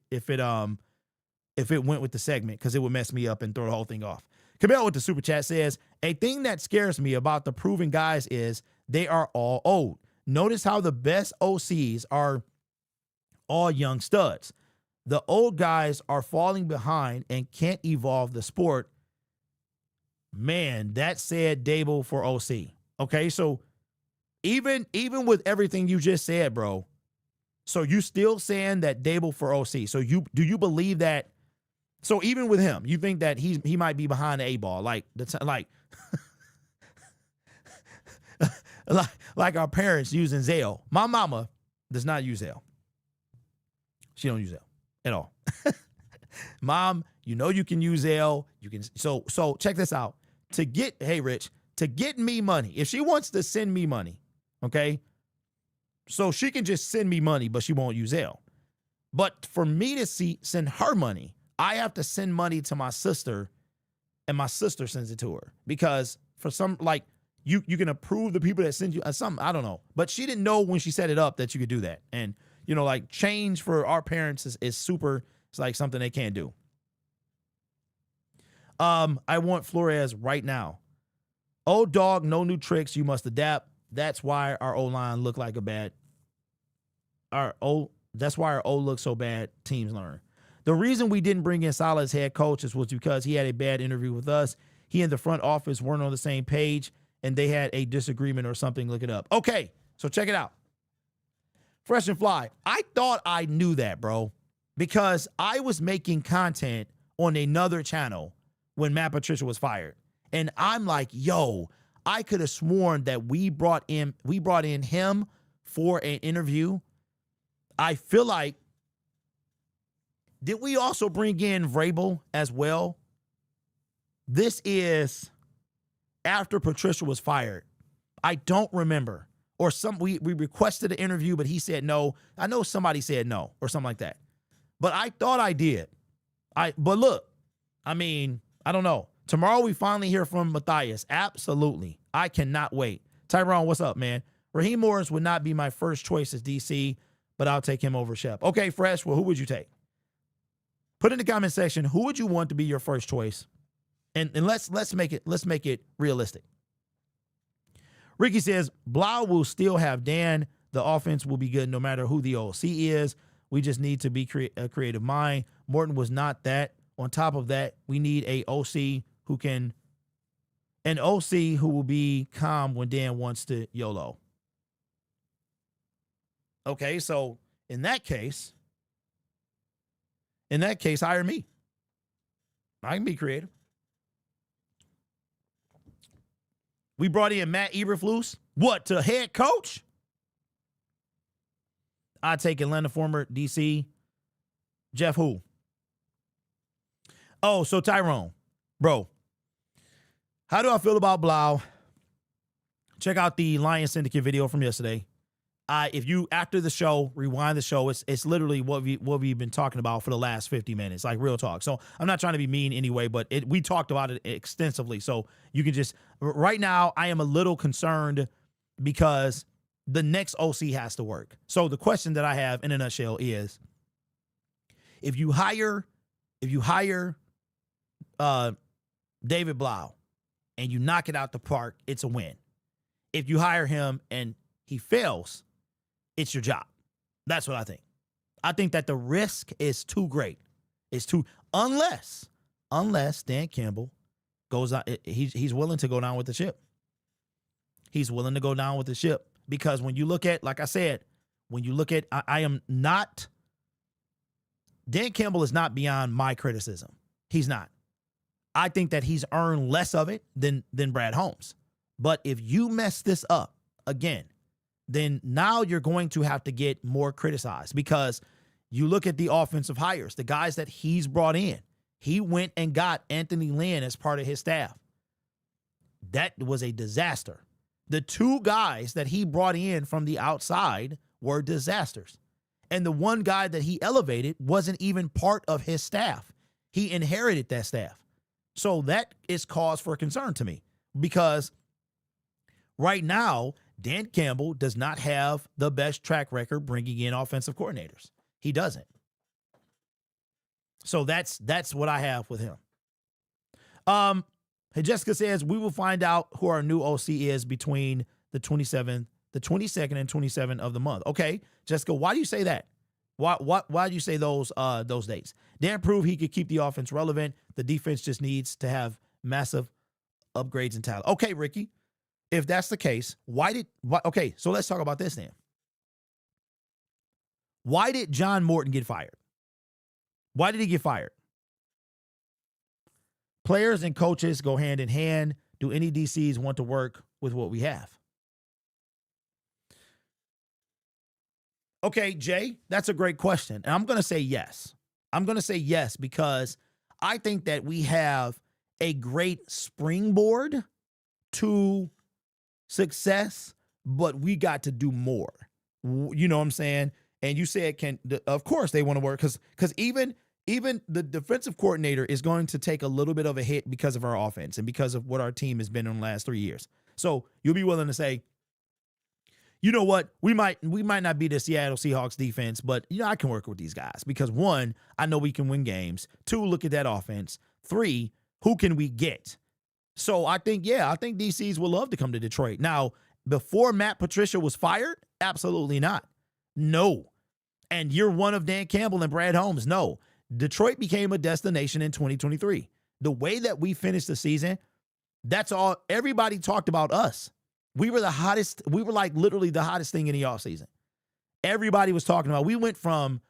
[SPEAKER 1] went with the segment, because it would mess me up and throw the whole thing off. Camille with the super chat says, a thing that scares me about the proven guys is they are all old. Notice how the best OCs are all young studs. The old guys are falling behind and can't evolve the sport. Man, that said Dable for OC. Okay, so even with everything you just said, bro, so you still saying that Dable for OC. So do you believe that? So even with him, you think that he might be behind the eight ball, like like our parents using Zelle. My mama does not use Zelle. She don't use Zelle at all. Mom, you know you can use Zelle. You can so check this out. To get me money, if she wants to send me money, okay, so she can just send me money, but she won't use Zelle. But for me to send her money, I have to send money to my sister, and my sister sends it to her, because for some, like, you can approve the people that send you something. I don't know, but she didn't know when she set it up that you could do that. And you know, like, change for our parents is super. It's like something they can't do. I want Flores right now. Old dog, no new tricks. You must adapt. That's why our O-line look like a bad. That's why our O looks so bad. Teams learn. The reason we didn't bring in Saleh as head coach was because he had a bad interview with us. He and the front office weren't on the same page, and they had a disagreement or something. Look it up. Okay, so check it out. Fresh and Fly. I thought I knew that, bro, because I was making content on another channel when Matt Patricia was fired. And I'm like, yo, I could have sworn that we brought in him for an interview. I feel like, did we also bring in Vrabel as well? This is after Patricia was fired. I don't remember. Or we requested an interview, but he said no. I know somebody said no or something like that. But I thought I did. But look, I mean, I don't know. Tomorrow we finally hear from Matthias. Absolutely. I cannot wait. Tyrone, what's up, man? Raheem Morris would not be my first choice as DC, but I'll take him over Shep. Okay, Fresh, well, who would you take? Put in the comment section, who would you want to be your first choice? And let's make it realistic. Ricky says, Blough will still have Dan. The offense will be good no matter who the OC is. We just need to be a creative mind. Morton was not that. On top of that, we need an OC who will be calm when Dan wants to YOLO. Okay, so in that case, hire me. I can be creative. We brought in Matt Eberflus. What, to head coach? I take Atlanta former DC. Jeff who? Oh, so Tyrone. Bro, how do I feel about Blough? Check out the Lion Syndicate video from yesterday. If you, after the show, rewind the show, it's literally what we've been talking about for the last 50 minutes, like real talk. So I'm not trying to be mean anyway, but we talked about it extensively. So you can just, right now, I am a little concerned because the next OC has to work. So the question that I have in a nutshell is, if you hire David Blough and you knock it out the park, it's a win. If you hire him and he fails, it's your job. That's what I think. I think that the risk is too great. It's too, unless Dan Campbell goes out, he's willing to go down with the ship. He's willing to go down with the ship because when you look at, like I said, when you look at, I am not, Dan Campbell is not beyond my criticism. He's not. I think that he's earned less of it than Brad Holmes. But if you mess this up again, then now you're going to have to get more criticized because you look at the offensive hires, the guys that he's brought in. He went and got Anthony Lynn as part of his staff. That was a disaster. The two guys that he brought in from the outside were disasters. And the one guy that he elevated wasn't even part of his staff. He inherited that staff. So that is cause for concern to me because right now, Dan Campbell does not have the best track record bringing in offensive coordinators. He doesn't. So that's what I have with him. Jessica says we will find out who our new OC is between the 22nd and 27th of the month. Okay, Jessica, why do you say that? Why do you say those dates? Dan proved he could keep the offense relevant. The defense just needs to have massive upgrades in talent. Okay, Ricky. If that's the case, okay, so let's talk about this then. Why did John Morton get fired? Why did he get fired? Players and coaches go hand in hand. Do any DCs want to work with what we have? Okay, Jay, that's a great question. And I'm going to say yes. I'm going to say yes because I think that we have a great springboard to success, but we got to do more. You know what I'm saying? And you said, of course they want to work because even the defensive coordinator is going to take a little bit of a hit because of our offense and because of what our team has been in the last 3 years. So you'll be willing to say, you know what, we might not be the Seattle Seahawks defense, but I can work with these guys because 1, I know we can win games. 2, look at that offense. 3, who can we get? So I think DCs would love to come to Detroit. Now, before Matt Patricia was fired, absolutely not. No. And year 1 of Dan Campbell and Brad Holmes, no. Detroit became a destination in 2023. The way that we finished the season, that's all. Everybody talked about us. We were the hottest. We were like literally the hottest thing in the offseason. Everybody was talking about. We went from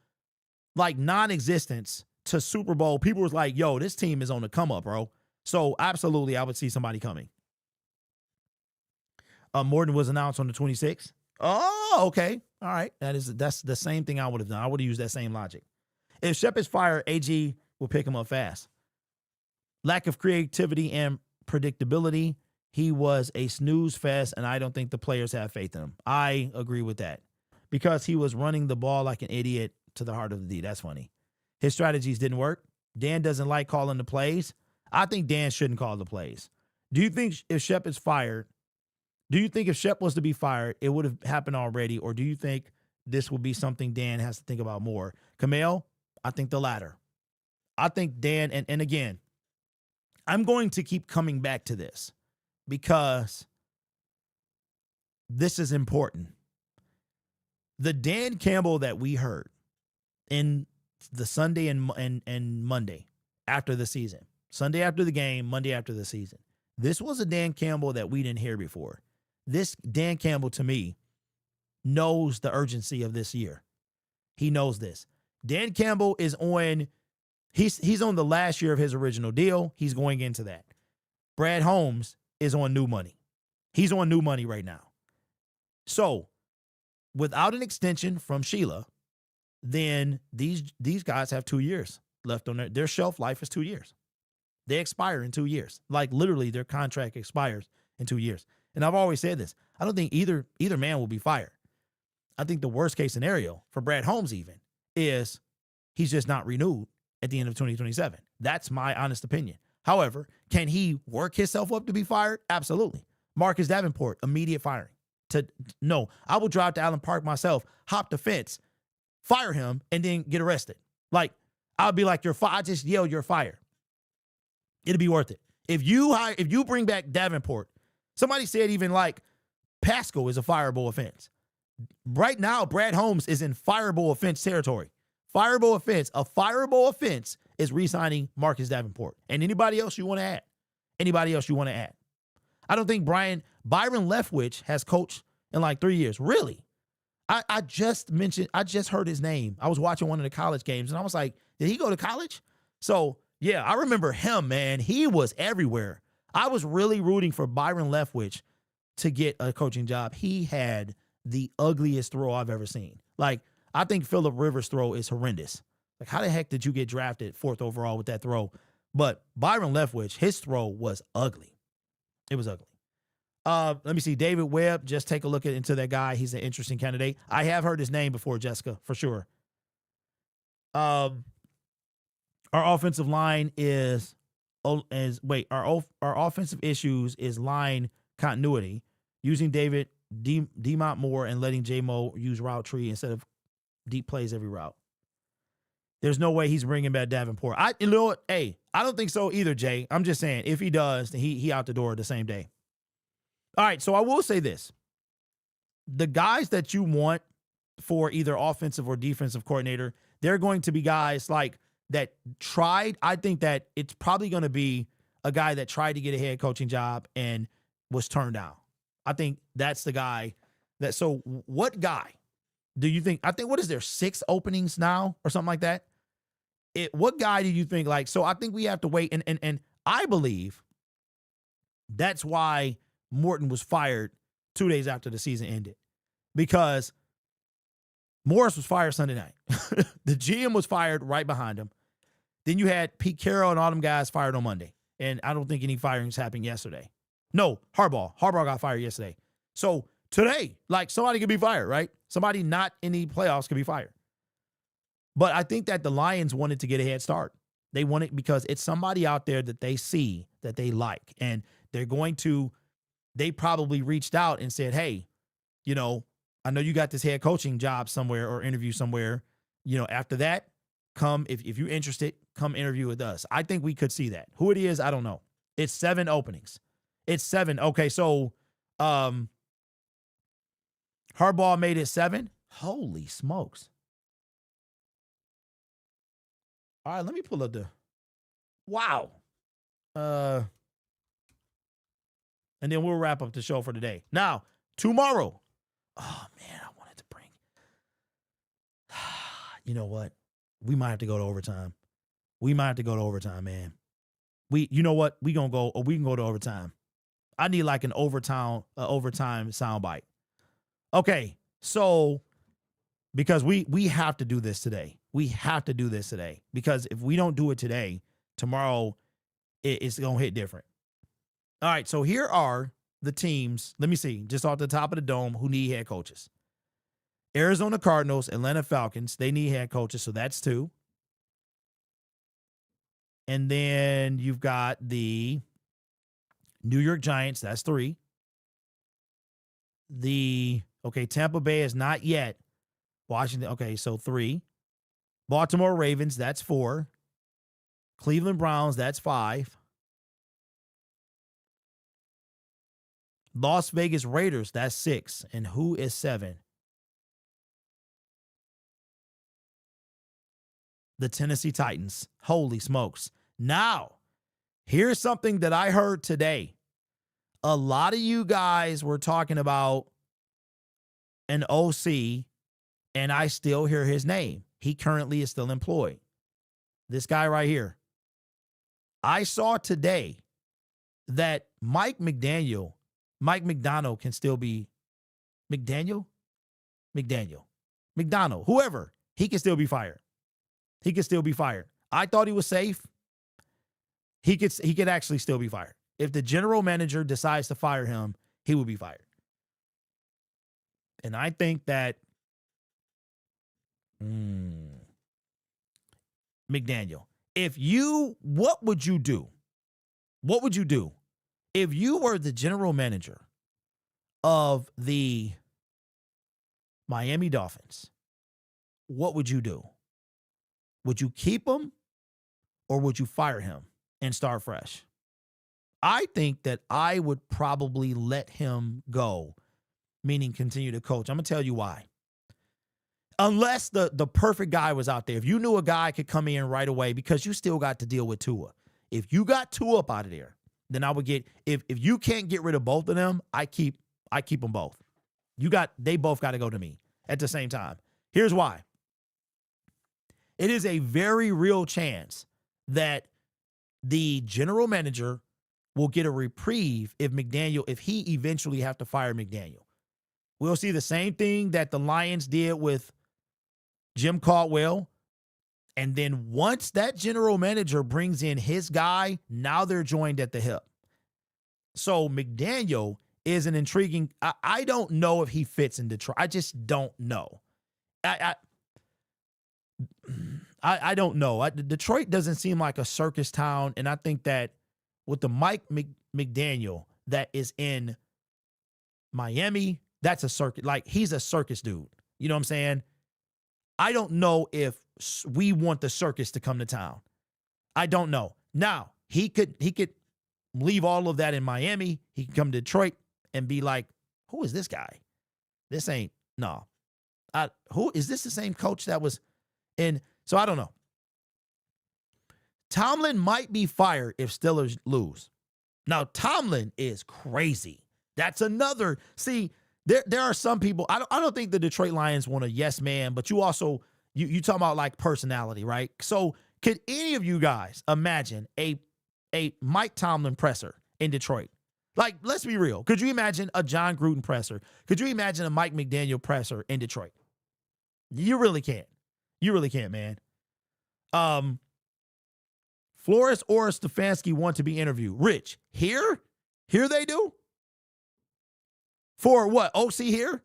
[SPEAKER 1] like non-existence to Super Bowl. People was like, yo, this team is on the come up, bro. So absolutely, I would see somebody coming. Morton was announced on the 26th. Oh, okay. All right. That's the same thing I would have done. I would have used that same logic. If Shep is fired, AG will pick him up fast. Lack of creativity and predictability. He was a snooze fest, and I don't think the players have faith in him. I agree with that because he was running the ball like an idiot to the heart of the D. That's funny. His strategies didn't work. Dan doesn't like calling the plays. I think Dan shouldn't call the plays. Do you think if Shep is fired, if Shep was to be fired, it would have happened already? Or do you think this will be something Dan has to think about more? Kamel, I think the latter. I think Dan, and again, I'm going to keep coming back to this because this is important. The Dan Campbell that we heard in the Sunday and Monday after the season, Sunday after the game, Monday after the season, this was a Dan Campbell that we didn't hear before. This Dan Campbell, to me, knows the urgency of this year. He knows this. Dan Campbell is on, he's on the last year of his original deal. He's going into that. Brad Holmes is on new money. He's on new money right now. So, without an extension from Sheila, then these guys have 2 years left on their shelf life is 2 years. They expire in 2 years. Like literally their contract expires in 2 years. And I've always said this. I don't think either man will be fired. I think the worst case scenario for Brad Holmes even is he's just not renewed at the end of 2027. That's my honest opinion. However, can he work himself up to be fired? Absolutely. Marcus Davenport, immediate firing. No, I will drive to Allen Park myself, hop the fence, fire him, and then get arrested. Like, I'll be like, I just yell, you're fired. It'll be worth it. If you bring back Davenport, somebody said even like Pascal is a fireable offense. Right now, Brad Holmes is in fireable offense territory. Fireable offense. A fireable offense is re-signing Marcus Davenport. And anybody else you want to add? Anybody else you want to add? I don't think Byron Leftwich has coached in like 3 years. Really? I just heard his name. I was watching one of the college games, and I was like, did he go to college? So, yeah, I remember him, man. He was everywhere. I was really rooting for Byron Leftwich to get a coaching job. He had the ugliest throw I've ever seen. Like, I think Phillip Rivers' throw is horrendous. Like, how the heck did you get drafted 4th overall with that throw? But Byron Leftwich, his throw was ugly. It was ugly. Let me see. David Webb, just take a look into that guy. He's an interesting candidate. I have heard his name before, Jessica, for sure. Our offensive line our offensive issues is line continuity, using David Demont Moore and letting J-Mo use route tree instead of deep plays every route. There's no way he's bringing back Davenport. You know what? Hey, I don't think so either, Jay. I'm just saying, if he does, then he out the door the same day. All right, so I will say this. The guys that you want for either offensive or defensive coordinator, they're going to be guys like that tried. I think that it's probably going to be a guy that tried to get a head coaching job and was turned down. I think that's the guy that, so what guy do you think, what is there, 6 openings now or something like that? What guy do you think, like, so I think we have to wait. And I believe that's why Morton was fired 2 days after the season ended, because Morris was fired Sunday night. The GM was fired right behind him. Then you had Pete Carroll and all them guys fired on Monday. And I don't think any firings happened yesterday. No, Harbaugh got fired yesterday. So today, like, somebody could be fired, right? Somebody not in the playoffs could be fired. But I think that the Lions wanted to get a head start. They want it because it's somebody out there that they see that they like. And they probably reached out and said, hey, you know, I know you got this head coaching job somewhere or interview somewhere. You know, after that, come, if you're interested, come interview with us. I think we could see that. Who it is, I don't know. It's 7 openings. It's 7. Okay, so Harbaugh made it 7. Holy smokes. All right, let me pull up wow. And then we'll wrap up the show for today. Now, tomorrow. Oh, man, I wanted to bring. You know what? We might have to go to overtime. Man. You know what? We can go to overtime. I need like an overtime soundbite. Okay, so because we have to do this today. Because if we don't do it today, tomorrow it's going to hit different. All right, so here are the teams. Let me see, just off the top of the dome, who need head coaches. Arizona Cardinals, Atlanta Falcons, they need head coaches, so that's 2. And then you've got the New York Giants, that's 3. Tampa Bay is not yet. Washington, okay, so 3. Baltimore Ravens, that's 4. Cleveland Browns, that's 5. Las Vegas Raiders, that's 6. And who is 7? The Tennessee Titans. Holy smokes. Now, here's something that I heard today. A lot of you guys were talking about an OC, and I still hear his name. He currently is still employed. This guy right here. I saw today that Mike McDaniel can still be McDonald, whoever. he can still be fired. He can still be fired. I thought he was safe. He could actually still be fired. If the general manager decides to fire him, he will be fired. And I think that McDaniel, what would you do? What would you do if you were the general manager of the Miami Dolphins? What would you do? Would you keep him or would you fire him and start fresh? I think that I would probably let him go, meaning continue to coach. I'm going to tell you why. Unless the perfect guy was out there. If you knew a guy could come in right away, because you still got to deal with Tua. If you got Tua up out of there, then I would get, if you can't get rid of both of them, I keep them both. They both got to go to me at the same time. Here's why. It is a very real chance that the general manager will get a reprieve if he eventually have to fire McDaniel. We'll see the same thing that the Lions did with Jim Caldwell. And then once that general manager brings in his guy, now they're joined at the hip. So McDaniel is an intriguing. I don't know if he fits in Detroit. I just don't know. I don't know. Detroit doesn't seem like a circus town, and I think that with the Mike McDaniel that is in Miami, that's a circus. Like, he's a circus dude. You know what I'm saying? I don't know if we want the circus to come to town. I don't know. Now, he could leave all of that in Miami. He can come to Detroit and be like, who is this guy? This ain't, no. Who is this, the same coach that was in? So I don't know. Tomlin might be fired if Steelers lose. Now, Tomlin is crazy. That's another, see, there are some people, I don't think the Detroit Lions want a yes man, but you also, you talking about like personality, right? So could any of you guys imagine a Mike Tomlin presser in Detroit? Like, let's be real. Could you imagine a John Gruden presser? Could you imagine a Mike McDaniel presser in Detroit? You really can't. You really can't, man. Flores or Stefanski want to be interviewed. Rich, here they do? For what? OC here?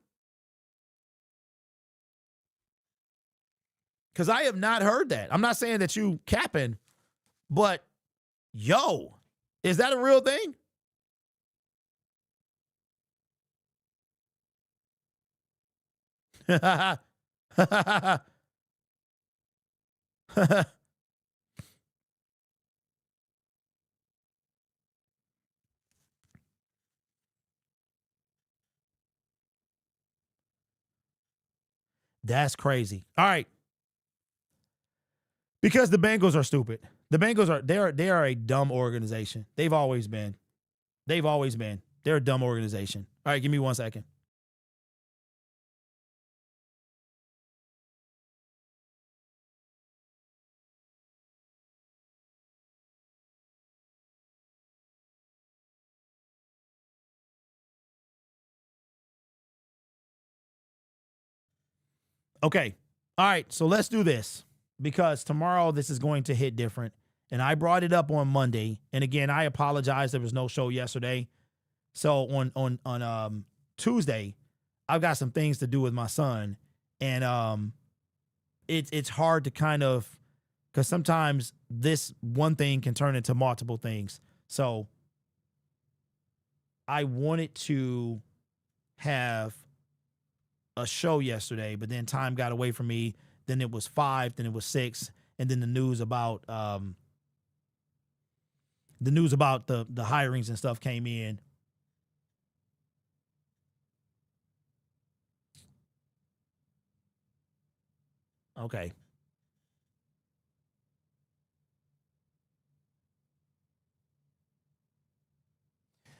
[SPEAKER 1] Because I have not heard that. I'm not saying that you capping, but yo, is that a real thing? That's crazy. All right. Because the Bengals are stupid. The Bengals they are a dumb organization. They've always been. They're a dumb organization. All right, give me 1 second. Okay. All right, so let's do this, because tomorrow this is going to hit different. And I brought it up on Monday. And again, I apologize. There was no show yesterday. So on Tuesday, I've got some things to do with my son. And it's hard to kind of, because sometimes this one thing can turn into multiple things. So I wanted to have a show yesterday, but then time got away from me. Then it was 5, then it was 6, and then the news about the hirings and stuff came in. Okay.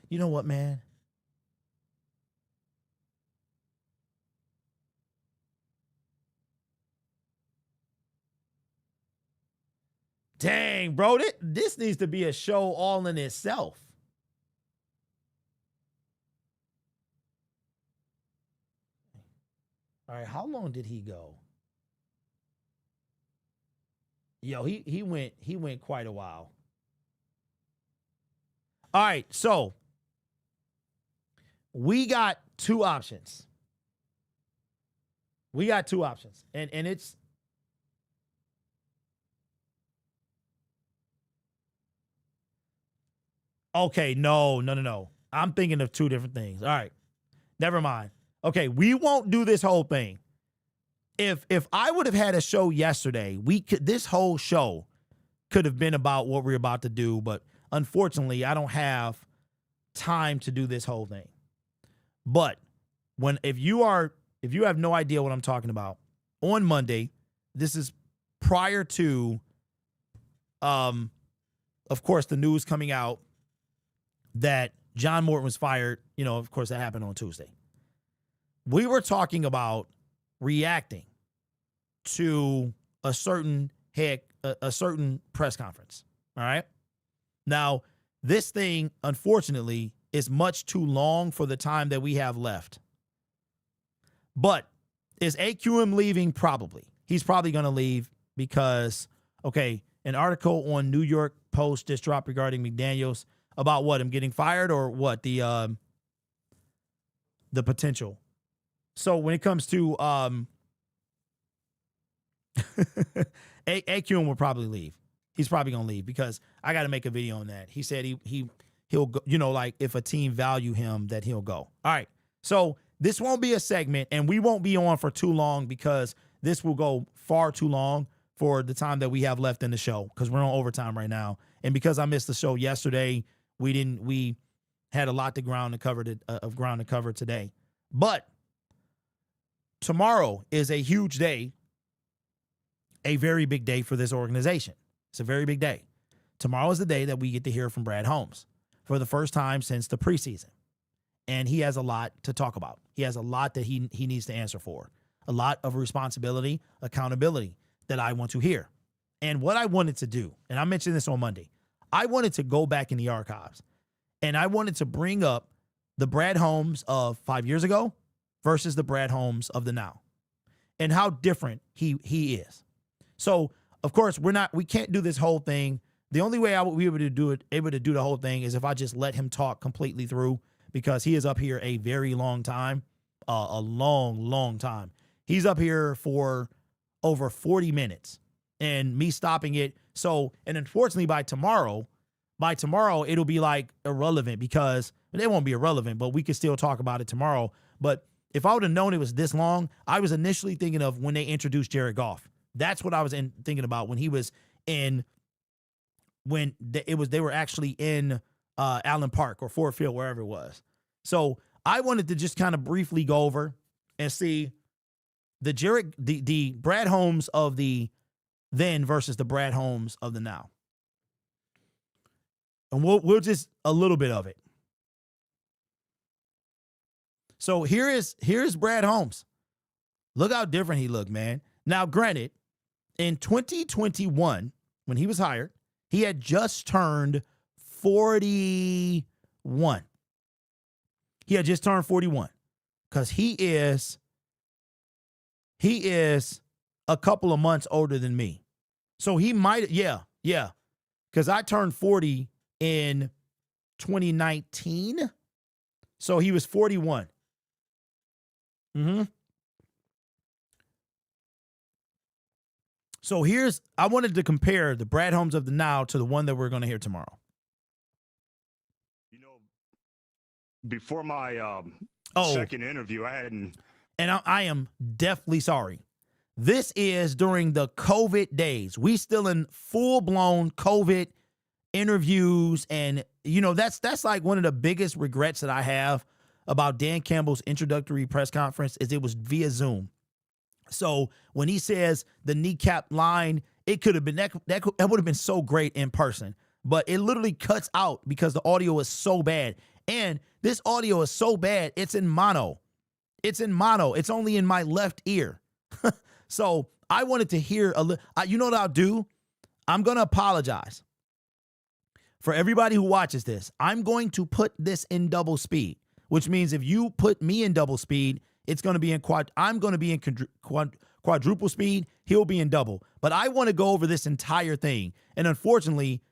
[SPEAKER 1] You know what, man? Dang, bro, this needs to be a show all in itself. All right, how long did he go? Yo, he went quite a while. All right, so we got two options. And it's okay, no. I'm thinking of two different things. All right. Never mind. Okay, we won't do this whole thing. If I would have had a show yesterday, this whole show could have been about what we're about to do, but unfortunately, I don't have time to do this whole thing. But if you have no idea what I'm talking about, on Monday, this is prior to of course the news coming out that John Morton was fired. Of course that happened on Tuesday. We were talking about reacting to a certain press conference. All right. Now, this thing, unfortunately, is much too long for the time that we have left. But is AQM leaving? Probably. He's probably going to leave because, okay, an article on New York Post just dropped regarding McDaniels about what, him getting fired or what, the potential. So when it comes to AQM will probably leave. He's probably going to leave because I got to make a video on that. He said he'll go, like if a team value him, that he'll go. All right. So this won't be a segment and we won't be on for too long because this will go far too long for the time that we have left in the show because we're on overtime right now. And because I missed the show yesterday, we had a lot of ground to cover today. But tomorrow is a huge day, a very big day for this organization. It's a very big day. Tomorrow is the day that we get to hear from Brad Holmes for the first time since the preseason. And he has a lot to talk about. He has a lot that he needs to answer for. A lot of responsibility, accountability that I want to hear. And what I wanted to do, and I mentioned this on Monday, I wanted to go back in the archives and I wanted to bring up the Brad Holmes of 5 years ago versus the Brad Holmes of the now and how different he is. So, of course, we can't do this whole thing. The only way I would be able to do the whole thing is if I just let him talk completely through because he is up here a very long time, a long time. He's up here for over 40 minutes and me stopping it. So, and unfortunately by tomorrow, it'll be like irrelevant because it won't be irrelevant, but we could still talk about it tomorrow. But if I would have known it was this long, I was initially thinking of when they introduced Jared Goff. That's what I was thinking about when he was they were actually in Allen Park or Ford Field, wherever it was. So I wanted to just kind of briefly go over and see the Brad Holmes of the then versus the Brad Holmes of the now. And we'll just a little bit of it. So here's Brad Holmes. Look how different he looked, man. Now, granted, in 2021, when he was hired, he had just turned 41. He had just turned 41 because he is a couple of months older than me. So he might, yeah. Because I turned 40 in 2019. So he was 41. So I wanted to compare the Brad Holmes of the now to the one that we're going to hear tomorrow.
[SPEAKER 2] Before my second interview, I hadn't.
[SPEAKER 1] And I am definitely sorry. This is during the COVID days. We still in full-blown COVID interviews. And, that's like one of the biggest regrets that I have about Dan Campbell's introductory press conference is it was via Zoom. So when he says the kneecap line, it could have been that would have been so great in person, but it literally cuts out because the audio is so bad. And this audio is so bad, it's in mono. It's only in my left ear. So I wanted to hear you know what I'll do? I'm going to apologize for everybody who watches this. I'm going to put this in double speed, which means if you put me in double speed, it's going to be in I'm going to be in quadruple speed. He'll be in double. But I want to go over this entire thing. And unfortunately,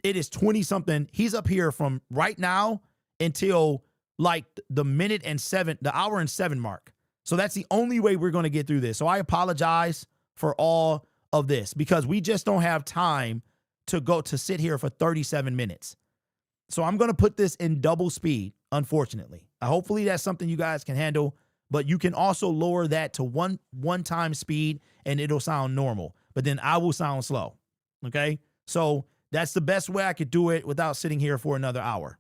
[SPEAKER 1] it is 20 something. He's up here from right now until like the hour and 7 mark. So that's the only way we're going to get through this. So I apologize for all of this because we just don't have time to sit here for 37 minutes. So I'm going to put this in double speed, unfortunately. Hopefully that's something you guys can handle, but you can also lower that to one time speed and it'll sound normal, but then I will sound slow. Okay. So that's the best way I could do it without sitting here for another hour.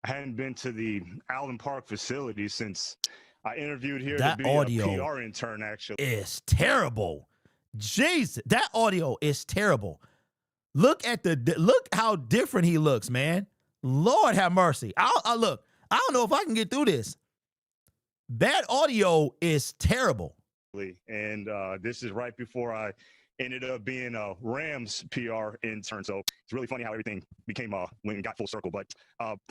[SPEAKER 2] I hadn't been to the Allen Park facility since I interviewed here
[SPEAKER 1] that
[SPEAKER 2] to be
[SPEAKER 1] audio
[SPEAKER 2] a PR intern, actually.
[SPEAKER 1] Is terrible. Jeez, that audio is terrible. Look how different he looks, man. Lord have mercy. Look, I don't know if I can get through this. That audio is terrible.
[SPEAKER 2] And this is right before I ended up being a Rams PR intern. So it's really funny how everything became when it got full circle. But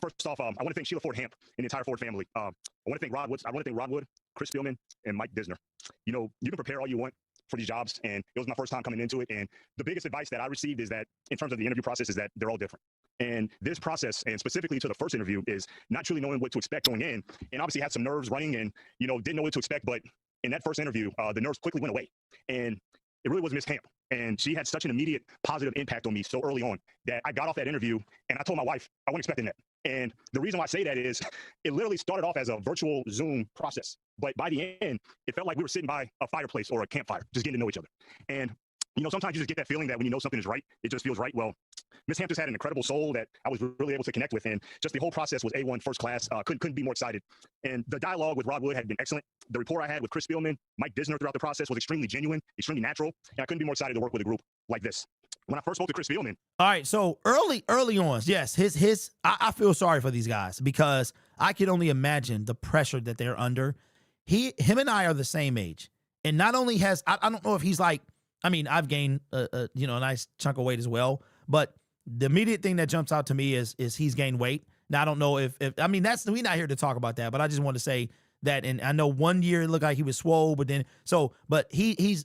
[SPEAKER 2] first off, I want to thank Sheila Ford Hamp and the entire Ford family. I want to thank Rod Wood, Chris Spielman, and Mike Disner. You know, you can prepare all you want for these jobs, and it was my first time coming into it. And the biggest advice that I received is that in terms of the interview process is that they're all different. And this process, and specifically to the first interview, is not truly knowing what to expect going in. And obviously had some nerves running and, you know, didn't know what to expect. But in that first interview, the nerves quickly went away. And it really was Miss Camp. And she had such an immediate positive impact on me so early on that I got off that interview and I told my wife, I wasn't expecting that. And the reason why I say that is it literally started off as a virtual Zoom process. But by the end, it felt like we were sitting by a fireplace or a campfire, just getting to know each other. And, you know, sometimes you just get that feeling that when you know something is right, it just feels right. Well, Miss Hampton had an incredible soul that I was really able to connect with. And just the whole process was A1 first class. Couldn't be more excited. And the dialogue with Rod Wood had been excellent. The rapport I had with Chris Spielman, Mike Disner throughout the process was extremely genuine, extremely natural. And I couldn't be more excited to work with a group like this. When I first spoke to Chris Spielman.
[SPEAKER 1] All right, so early on, yes, I feel sorry for these guys because I can only imagine the pressure that they're under. Him and I are the same age. And not only has, I don't know if he's like, I mean, I've gained a nice chunk of weight as well, but the immediate thing that jumps out to me is he's gained weight. Now, I don't know if I mean, we're not here to talk about that, but I just want to say that, and I know one year it looked like he was swole, but he's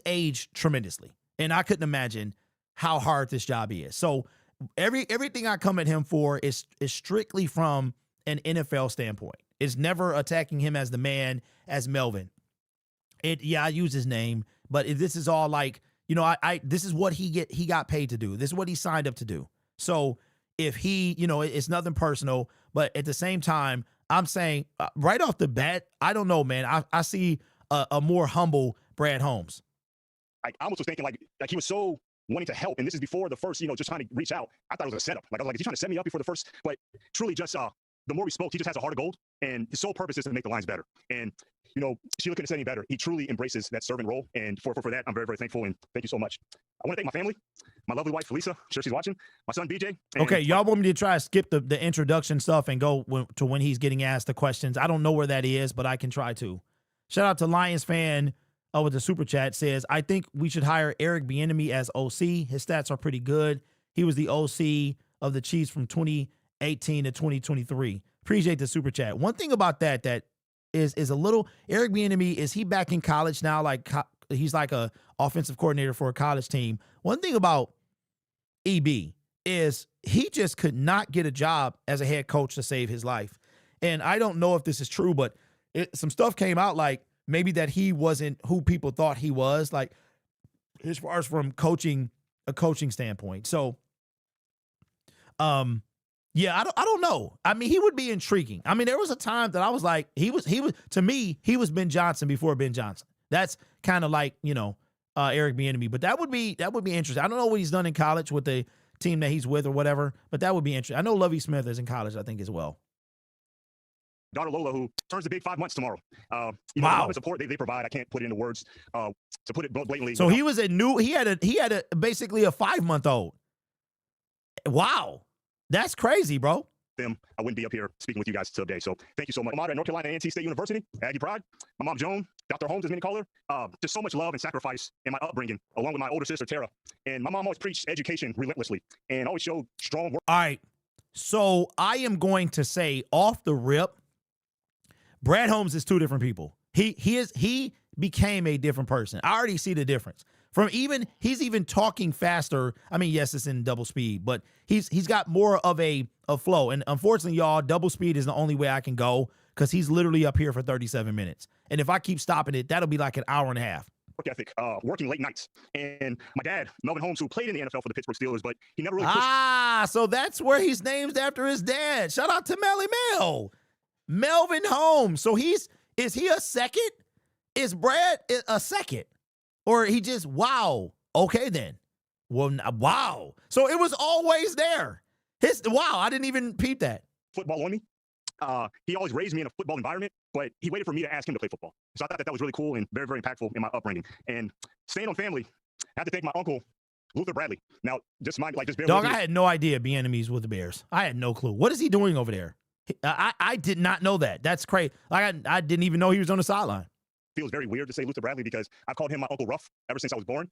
[SPEAKER 1] aged tremendously. And I couldn't imagine how hard this job is. So everything I come at him for is strictly from an NFL standpoint. It's never attacking him as the man, as Melvin. I use his name, but this is all like, you know, this is what he got paid to do. This is what he signed up to do. So if he, you know, it's nothing personal, but at the same time, I'm saying right off the bat, I don't know, man. I see a more humble Brad Holmes.
[SPEAKER 2] I almost was thinking like he was so wanting to help. And this is before the first, you know, just trying to reach out. I thought it was a setup. Like, I was like, is he trying to set me up before the first? But truly just the more we spoke, he just has a heart of gold. And his sole purpose is to make the Lions better. And, you know, Sheila couldn't say any better. He truly embraces that servant role. And for that, I'm very, very thankful. And thank you so much. I want to thank my family, my lovely wife, Felisa. I'm sure she's watching. My son, BJ.
[SPEAKER 1] Okay, y'all want me to try to skip the introduction stuff and go to when he's getting asked the questions. I don't know where that is, but I can try to. Shout out to Lions fan with the super chat says, I think we should hire Eric Bieniemy as OC. His stats are pretty good. He was the OC of the Chiefs from 2018 to 2023. Appreciate the super chat. One thing about that is a little, Eric Bieniemy, is he back in college now? Like he's like a offensive coordinator for a college team. One thing about EB is he just could not get a job as a head coach to save his life. And I don't know if this is true, but some stuff came out like maybe that he wasn't who people thought he was, like as far as from a coaching standpoint. So, yeah, I don't know. I mean, he would be intriguing. I mean, there was a time that I was like, he was to me, he was Ben Johnson before Ben Johnson. That's kind of like, you know, Eric Bieniemy, but that would be interesting. I don't know what he's done in college with the team that he's with or whatever, but that would be interesting. I know Lovie Smith is in college, I think, as well.
[SPEAKER 2] Daughter Lola, who turns the big 5 months tomorrow.
[SPEAKER 1] Wow.
[SPEAKER 2] The love and support they provide, I can't put it into words. To put it blatantly.
[SPEAKER 1] So he was he had a basically a 5-month-old. Wow. That's crazy, bro.
[SPEAKER 2] I wouldn't be up here speaking with you guys today. So thank you so much. I'm out at North Carolina A&T State University, Aggie Pride. My mom, Joan, Dr. Holmes, as many call her. Just so much love and sacrifice in my upbringing, along with my older sister, Tara. And my mom always preached education relentlessly and always showed strong work.
[SPEAKER 1] All right. So I am going to say off the rip, Brad Holmes is two different people. He became a different person. I already see the difference. He's even talking faster. I mean, yes, it's in double speed, but he's got more of a flow. And unfortunately, y'all, double speed is the only way I can go because he's literally up here for 37 minutes. And if I keep stopping it, that'll be like an hour and a half.
[SPEAKER 2] Work ethic, working late nights. And my dad, Melvin Holmes, who played in the NFL for the Pittsburgh Steelers, but he never really pushed.
[SPEAKER 1] So that's where he's named after his dad. Shout out to Melly Mel. Melvin Holmes. So is he a second? Is Brad a second? Or he just, wow. Okay, then. Well, wow. So it was always there. Wow, I didn't even peep that.
[SPEAKER 2] Football on me. He always raised me in a football environment, but he waited for me to ask him to play football. So I thought that was really cool and very, very impactful in my upbringing. And staying on family, I have to thank my uncle, Luther Bradley. Now, just bear
[SPEAKER 1] Dog,
[SPEAKER 2] with me.
[SPEAKER 1] I had no idea being enemies with the Bears. I had no clue. What is he doing over there? I did not know that. That's crazy. I didn't even know he was on the sideline.
[SPEAKER 2] Feels very weird to say Luther Bradley because I've called him my Uncle Rough ever since I was born.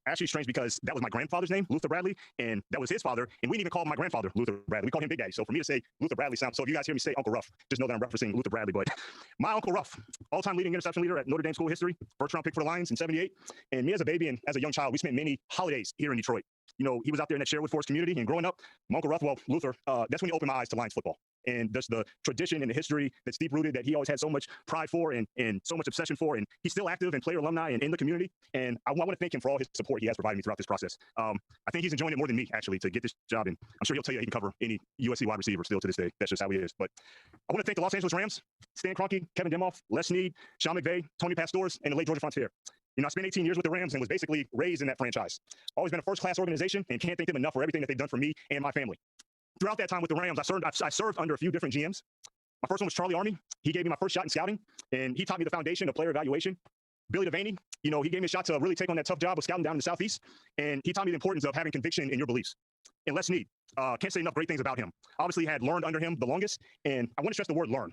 [SPEAKER 2] Actually strange because that was my grandfather's name, Luther Bradley, and that was his father. And we didn't even call my grandfather Luther Bradley. We called him Big Daddy. So for me to say Luther Bradley sounds, so if you guys hear me say Uncle Rough, just know that I'm referencing Luther Bradley. But my Uncle Rough, all-time leading interception leader at Notre Dame school history, first-round pick for the Lions in '78. And me as a baby and as a young child, we spent many holidays here in Detroit. You know, he was out there in that Sherwood Forest community, and growing up, my Uncle Rough, well, Luther, that's when he opened my eyes to Lions football. And just the tradition and the history that's deep-rooted that he always had so much pride for and so much obsession for. And he's still active and player alumni and in the community. And I want to thank him for all his support he has provided me throughout this process. I think he's enjoying it more than me, actually, to get this job. And I'm sure he'll tell you he can cover any USC wide receiver still to this day. That's just how he is. But I want to thank the Los Angeles Rams, Stan Kroenke, Kevin Demoff, Les Snead, Sean McVay, Tony Pastores, and the late Georgia Frontier. You know, I spent 18 years with the Rams and was basically raised in that franchise. Always been a first-class organization and can't thank them enough for everything that they've done for me and my family. Throughout that time with the Rams, I served under a few different GMs. My first one was Charlie Army. He gave me my first shot in scouting, and he taught me the foundation of player evaluation. Billy Devaney, you know, he gave me a shot to really take on that tough job of scouting down in the Southeast, and he taught me the importance of having conviction in your beliefs. And Les Snead, can't say enough great things about him. Obviously had learned under him the longest, and I want to stress the word learn.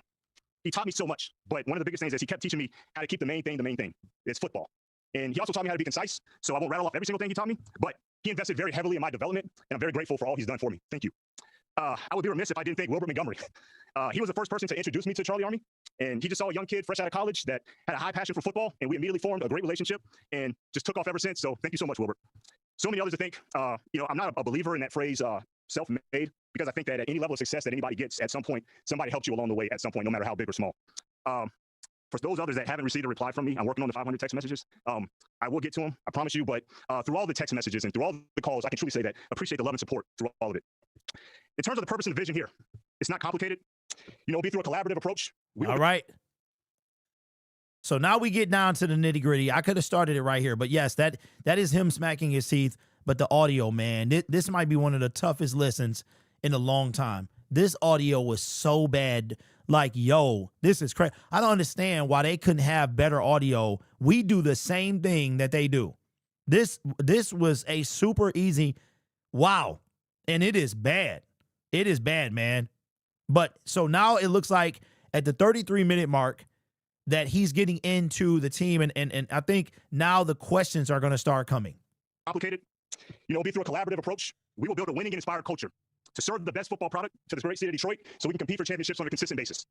[SPEAKER 2] He taught me so much, but one of the biggest things is he kept teaching me how to keep the main thing. It's football. And he also taught me how to be concise, so I won't rattle off every single thing he taught me, but he invested very heavily in my development, and I'm very grateful for all he's done for me. Thank you. I would be remiss if I didn't thank Wilbert Montgomery. He was the first person to introduce me to Charlie Army, and he just saw a young kid fresh out of college that had a high passion for football, and we immediately formed a great relationship and just took off ever since. So thank you so much, Wilbert. So many others to thank. You know, I'm not a believer in that phrase self-made, because I think that at any level of success that anybody gets, at some point, somebody helps you along the way at some point, no matter how big or small. For those others that haven't received a reply from me, I'm working on the 500 text messages. I will get to them, I promise you. But through all the text messages and through all the calls, I can truly say that I appreciate the love and support through all of it. In terms of the purpose and the vision here, it's not complicated. You know, it'll be through a collaborative approach.
[SPEAKER 1] All right. So now we get down to the nitty gritty. I could have started it right here, but yes, that is him smacking his teeth. But the audio, man, this might be one of the toughest listens in a long time. This audio was so bad. Like, yo, this is crazy. I don't understand why they couldn't have better audio. We do the same thing that they do. This was a super easy. Wow. And it is bad. It is bad, man. But so now it looks like at the 33-minute mark that he's getting into the team. And I think now the questions are going to start coming.
[SPEAKER 2] Complicated. You know, it'll be through a collaborative approach. We will build a winning and inspired culture to serve the best football product to this great city of Detroit so we can compete for championships on a consistent basis.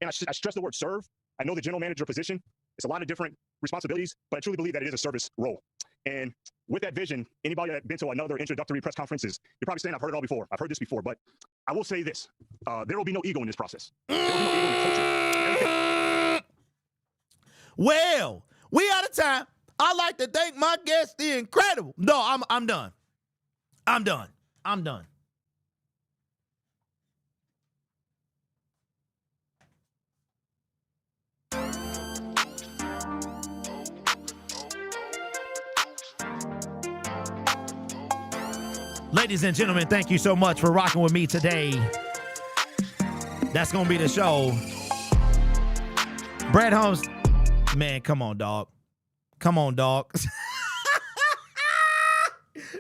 [SPEAKER 2] And I stress the word serve. I know the general manager position. It's a lot of different responsibilities, but I truly believe that it is a service role. And with that vision, anybody that's been to another introductory press conferences, you're probably saying, I've heard it all before. I've heard this before, but I will say this. There will be no ego in this process. There will be no ego in the culture.
[SPEAKER 1] Well, we out of time. I'd like to thank my guest, the incredible. No, I'm done. I'm done. Ladies and gentlemen, thank you so much for rocking with me today. That's going to be the show. Brad Holmes, man, come on, dog. Come on, dog.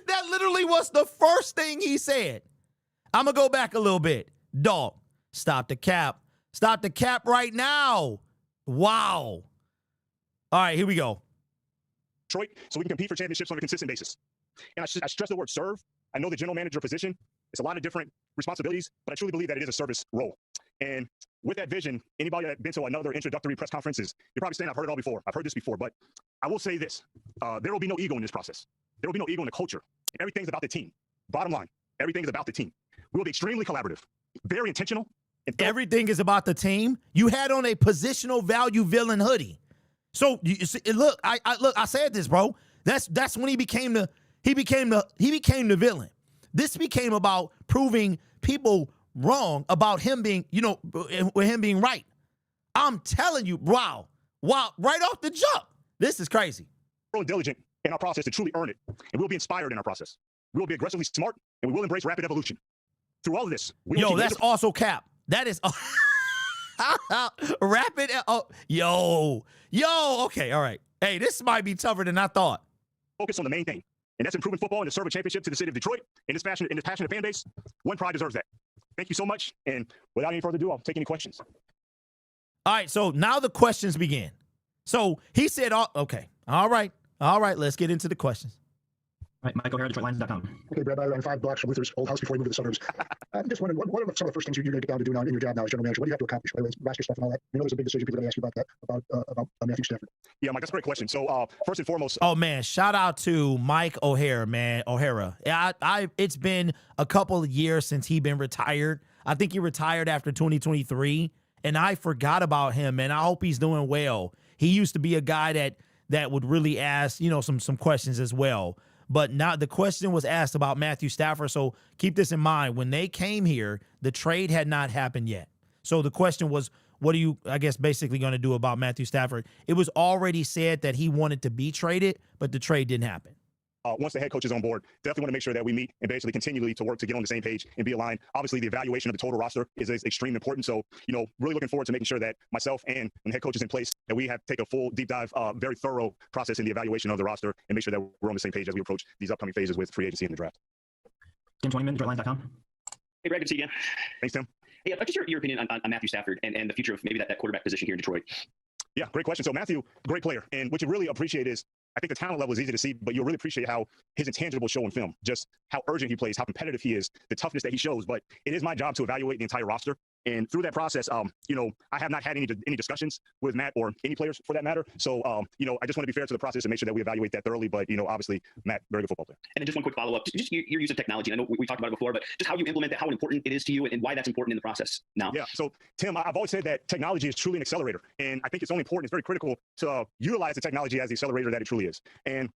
[SPEAKER 1] That literally was the first thing he said. I'm going to go back a little bit. Dog, stop the cap. Stop the cap right now. Wow. All right, here we go.
[SPEAKER 2] Detroit, so we can compete for championships on a consistent basis. And I stress the word serve. I know the general manager position. It's a lot of different responsibilities, but I truly believe that it is a service role. And with that vision, anybody that's been to another introductory press conferences, you're probably saying, I've heard it all before. I've heard this before, but I will say this. There will be no ego in this process. There will be no ego in the culture. Everything's about the team. Bottom line, everything is about the team. We will be extremely collaborative, very intentional.
[SPEAKER 1] Everything is about the team. You had on a positional value villain hoodie. So you see, look, I said this, bro. That's when he became the villain. This became about proving people wrong about him being, with him being right. I'm telling you, wow, right off the jump. This is crazy.
[SPEAKER 2] We're diligent in our process to truly earn it, and we'll be inspired in our process. We will be aggressively smart, and we will embrace rapid evolution. Through all of this,
[SPEAKER 1] that's also cap. That is rapid. Okay, all right. Hey, this might be tougher than I thought.
[SPEAKER 2] Focus on the main thing, and that's improving football and to serve a championship to the city of Detroit and this passionate fan base. One pride deserves that. Thank you so much, and without any further ado, I'll take any questions.
[SPEAKER 1] All right, so now the questions begin. So he said, okay, all right, let's get into the questions.
[SPEAKER 3] All right, Mike O'Hara, DetroitLions.com.
[SPEAKER 4] Okay, Brad, I ran 5 blocks from Luther's old house before he moved to the suburbs. I'm just wondering, what are some of the first things you're going to get down to do now in your job now as general manager? What do you have to accomplish? Whether it's roster stuff and all that. There's a big decision. People are going to ask you about that, about Matthew Stafford.
[SPEAKER 2] Yeah, Mike, that's a great question. So first and foremost.
[SPEAKER 1] Oh, man, shout out to Mike O'Hara, man. O'Hara. It's been a couple of years since he been retired. I think he retired after 2023, and I forgot about him, and I hope he's doing well. He used to be a guy that would really ask, some questions as well. But now the question was asked about Matthew Stafford. So keep this in mind. When they came here, the trade had not happened yet. So the question was, what are you, basically going to do about Matthew Stafford? It was already said that he wanted to be traded, but the trade didn't happen.
[SPEAKER 2] Once the head coach is on board, definitely want to make sure that we meet and basically continually to work to get on the same page and be aligned. Obviously, the evaluation of the total roster is extremely important. So, really looking forward to making sure that myself and when the head coach is in place, that we have take a full deep dive, very thorough process in the evaluation of the roster and make sure that we're on the same page as we approach these upcoming phases with free agency and the draft.
[SPEAKER 3] Tim Twentyman, DetroitLions.com.
[SPEAKER 5] Hey, Brad, good to see you again.
[SPEAKER 2] Thanks, Tim.
[SPEAKER 5] Hey, just your opinion on Matthew Stafford and the future of maybe that quarterback position here in Detroit.
[SPEAKER 2] Yeah, great question. So Matthew, great player. And what you really appreciate is, I think the talent level is easy to see, but you'll really appreciate how his intangibles show in film, just how urgent he plays, how competitive he is, the toughness that he shows. But it is my job to evaluate the entire roster. And through that process, I have not had any discussions with Matt or any players for that matter. So, I just want to be fair to the process and make sure that we evaluate that thoroughly. But, obviously, Matt, very good football player.
[SPEAKER 5] And then just one quick follow-up, just your use of technology. I know we talked about it before, but just how you implement that, how important it is to you and why that's important in the process now.
[SPEAKER 2] Yeah, so, Tim, I've always said that technology is truly an accelerator. And I think it's only important, it's very critical to utilize the technology as the accelerator that it truly is. And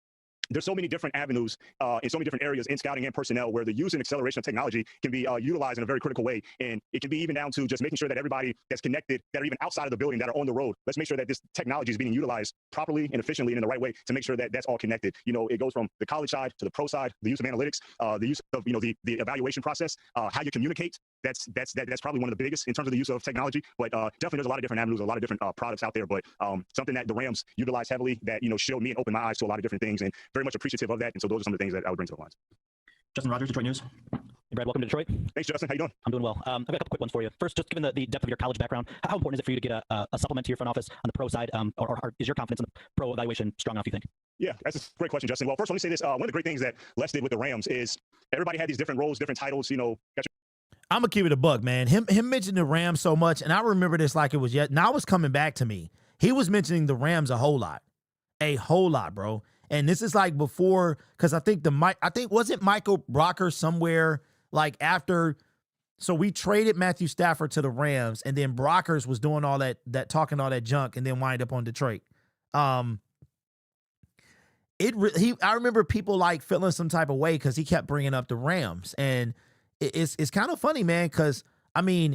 [SPEAKER 2] there's so many different avenues in so many different areas in scouting and personnel where the use and acceleration of technology can be utilized in a very critical way. And it can be even down to just making sure that everybody that's connected, that are even outside of the building, that are on the road, let's make sure that this technology is being utilized properly and efficiently and in the right way to make sure that that's all connected. It goes from the college side to the pro side, the use of analytics, the use of, the evaluation process, how you communicate. That's probably one of the biggest in terms of the use of technology. But definitely there's a lot of different avenues, a lot of different products out there. But something that the Rams utilize heavily that, showed me and opened my eyes to a lot of different things, and very much appreciative of that. And so those are some of the things that I would bring to the lines.
[SPEAKER 3] Justin Rogers, Detroit News.
[SPEAKER 6] Hey, Brad, welcome to Detroit.
[SPEAKER 2] Thanks, Justin. How you doing?
[SPEAKER 6] I'm doing well. I've got a couple quick ones for you. First, just given the depth of your college background, how important is it for you to get a supplement to your front office on the pro side, or is your confidence in the pro evaluation strong enough, you think?
[SPEAKER 2] Yeah, that's a great question, Justin. Well, first, let me say this. One of the great things that Les did with the Rams is everybody had these different roles, different titles,
[SPEAKER 1] I'm going to keep it a buck, man. Him mentioning the Rams so much, and I remember this like it was yet. Now it's coming back to me. He was mentioning the Rams a whole lot, bro. And this is like before, because I think wasn't Michael Brocker somewhere like after. So we traded Matthew Stafford to the Rams, and then Brockers was doing all that talking all that junk, and then wind up on Detroit. I remember people like feeling some type of way because he kept bringing up the Rams, and it's kind of funny, man, because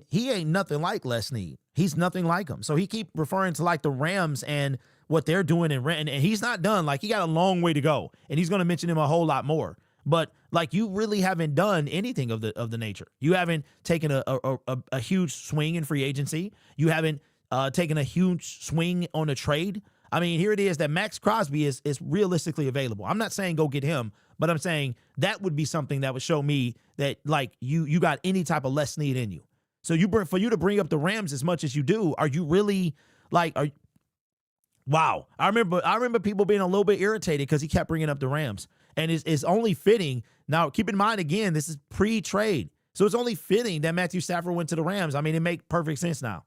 [SPEAKER 1] he ain't nothing like Les Snead. He's nothing like him. So he keep referring to like the Rams and what they're doing and he's not done. Like he got a long way to go, and he's going to mention him a whole lot more. But like you really haven't done anything of the nature. You haven't taken a huge swing in free agency. You haven't taken a huge swing on a trade. Here it is that Max Crosby is realistically available. I'm not saying go get him, but I'm saying that would be something that would show me that like you got any type of Les Snead in you. So for you to bring up the Rams as much as you do, are you really like wow. I remember people being a little bit irritated because he kept bringing up the Rams. And it's only fitting. Now, keep in mind, again, this is pre-trade. So it's only fitting that Matthew Stafford went to the Rams. I mean, it makes perfect sense now.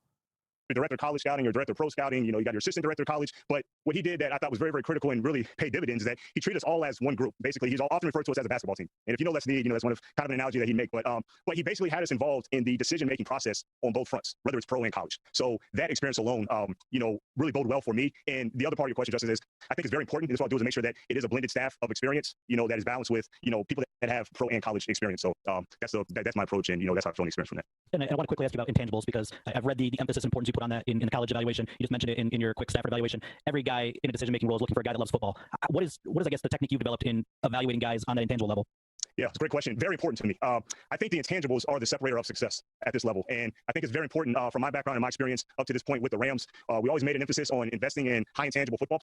[SPEAKER 2] Your director of college scouting, your director of pro scouting, you got your assistant director of college. But what he did that I thought was very, very critical and really paid dividends is that he treated us all as one group. Basically, he's often referred to us as a basketball team. And if you know Les Snead, that's one of kind of an analogy that he'd make. But he basically had us involved in the decision-making process on both fronts, whether it's pro and college. So that experience alone, really boded well for me. And the other part of your question, Justin, is I think it's very important. This is what I'll do is make sure that it is a blended staff of experience, that is balanced with, people that have pro and college experience. So that's my approach, and that's how I've shown experience from that.
[SPEAKER 6] And I want to quickly ask you about intangibles, because I've read the emphasis and importance you put on that in the college evaluation. You just mentioned it in your quick Stafford evaluation. Every guy in a decision-making role is looking for a guy that loves football. What is I guess, the technique you've developed in evaluating guys on that intangible level?
[SPEAKER 2] Yeah, it's a great question. Very important to me. I think the intangibles are the separator of success at this level. And I think it's very important from my background and my experience up to this point with the Rams. We always made an emphasis on investing in high intangible football.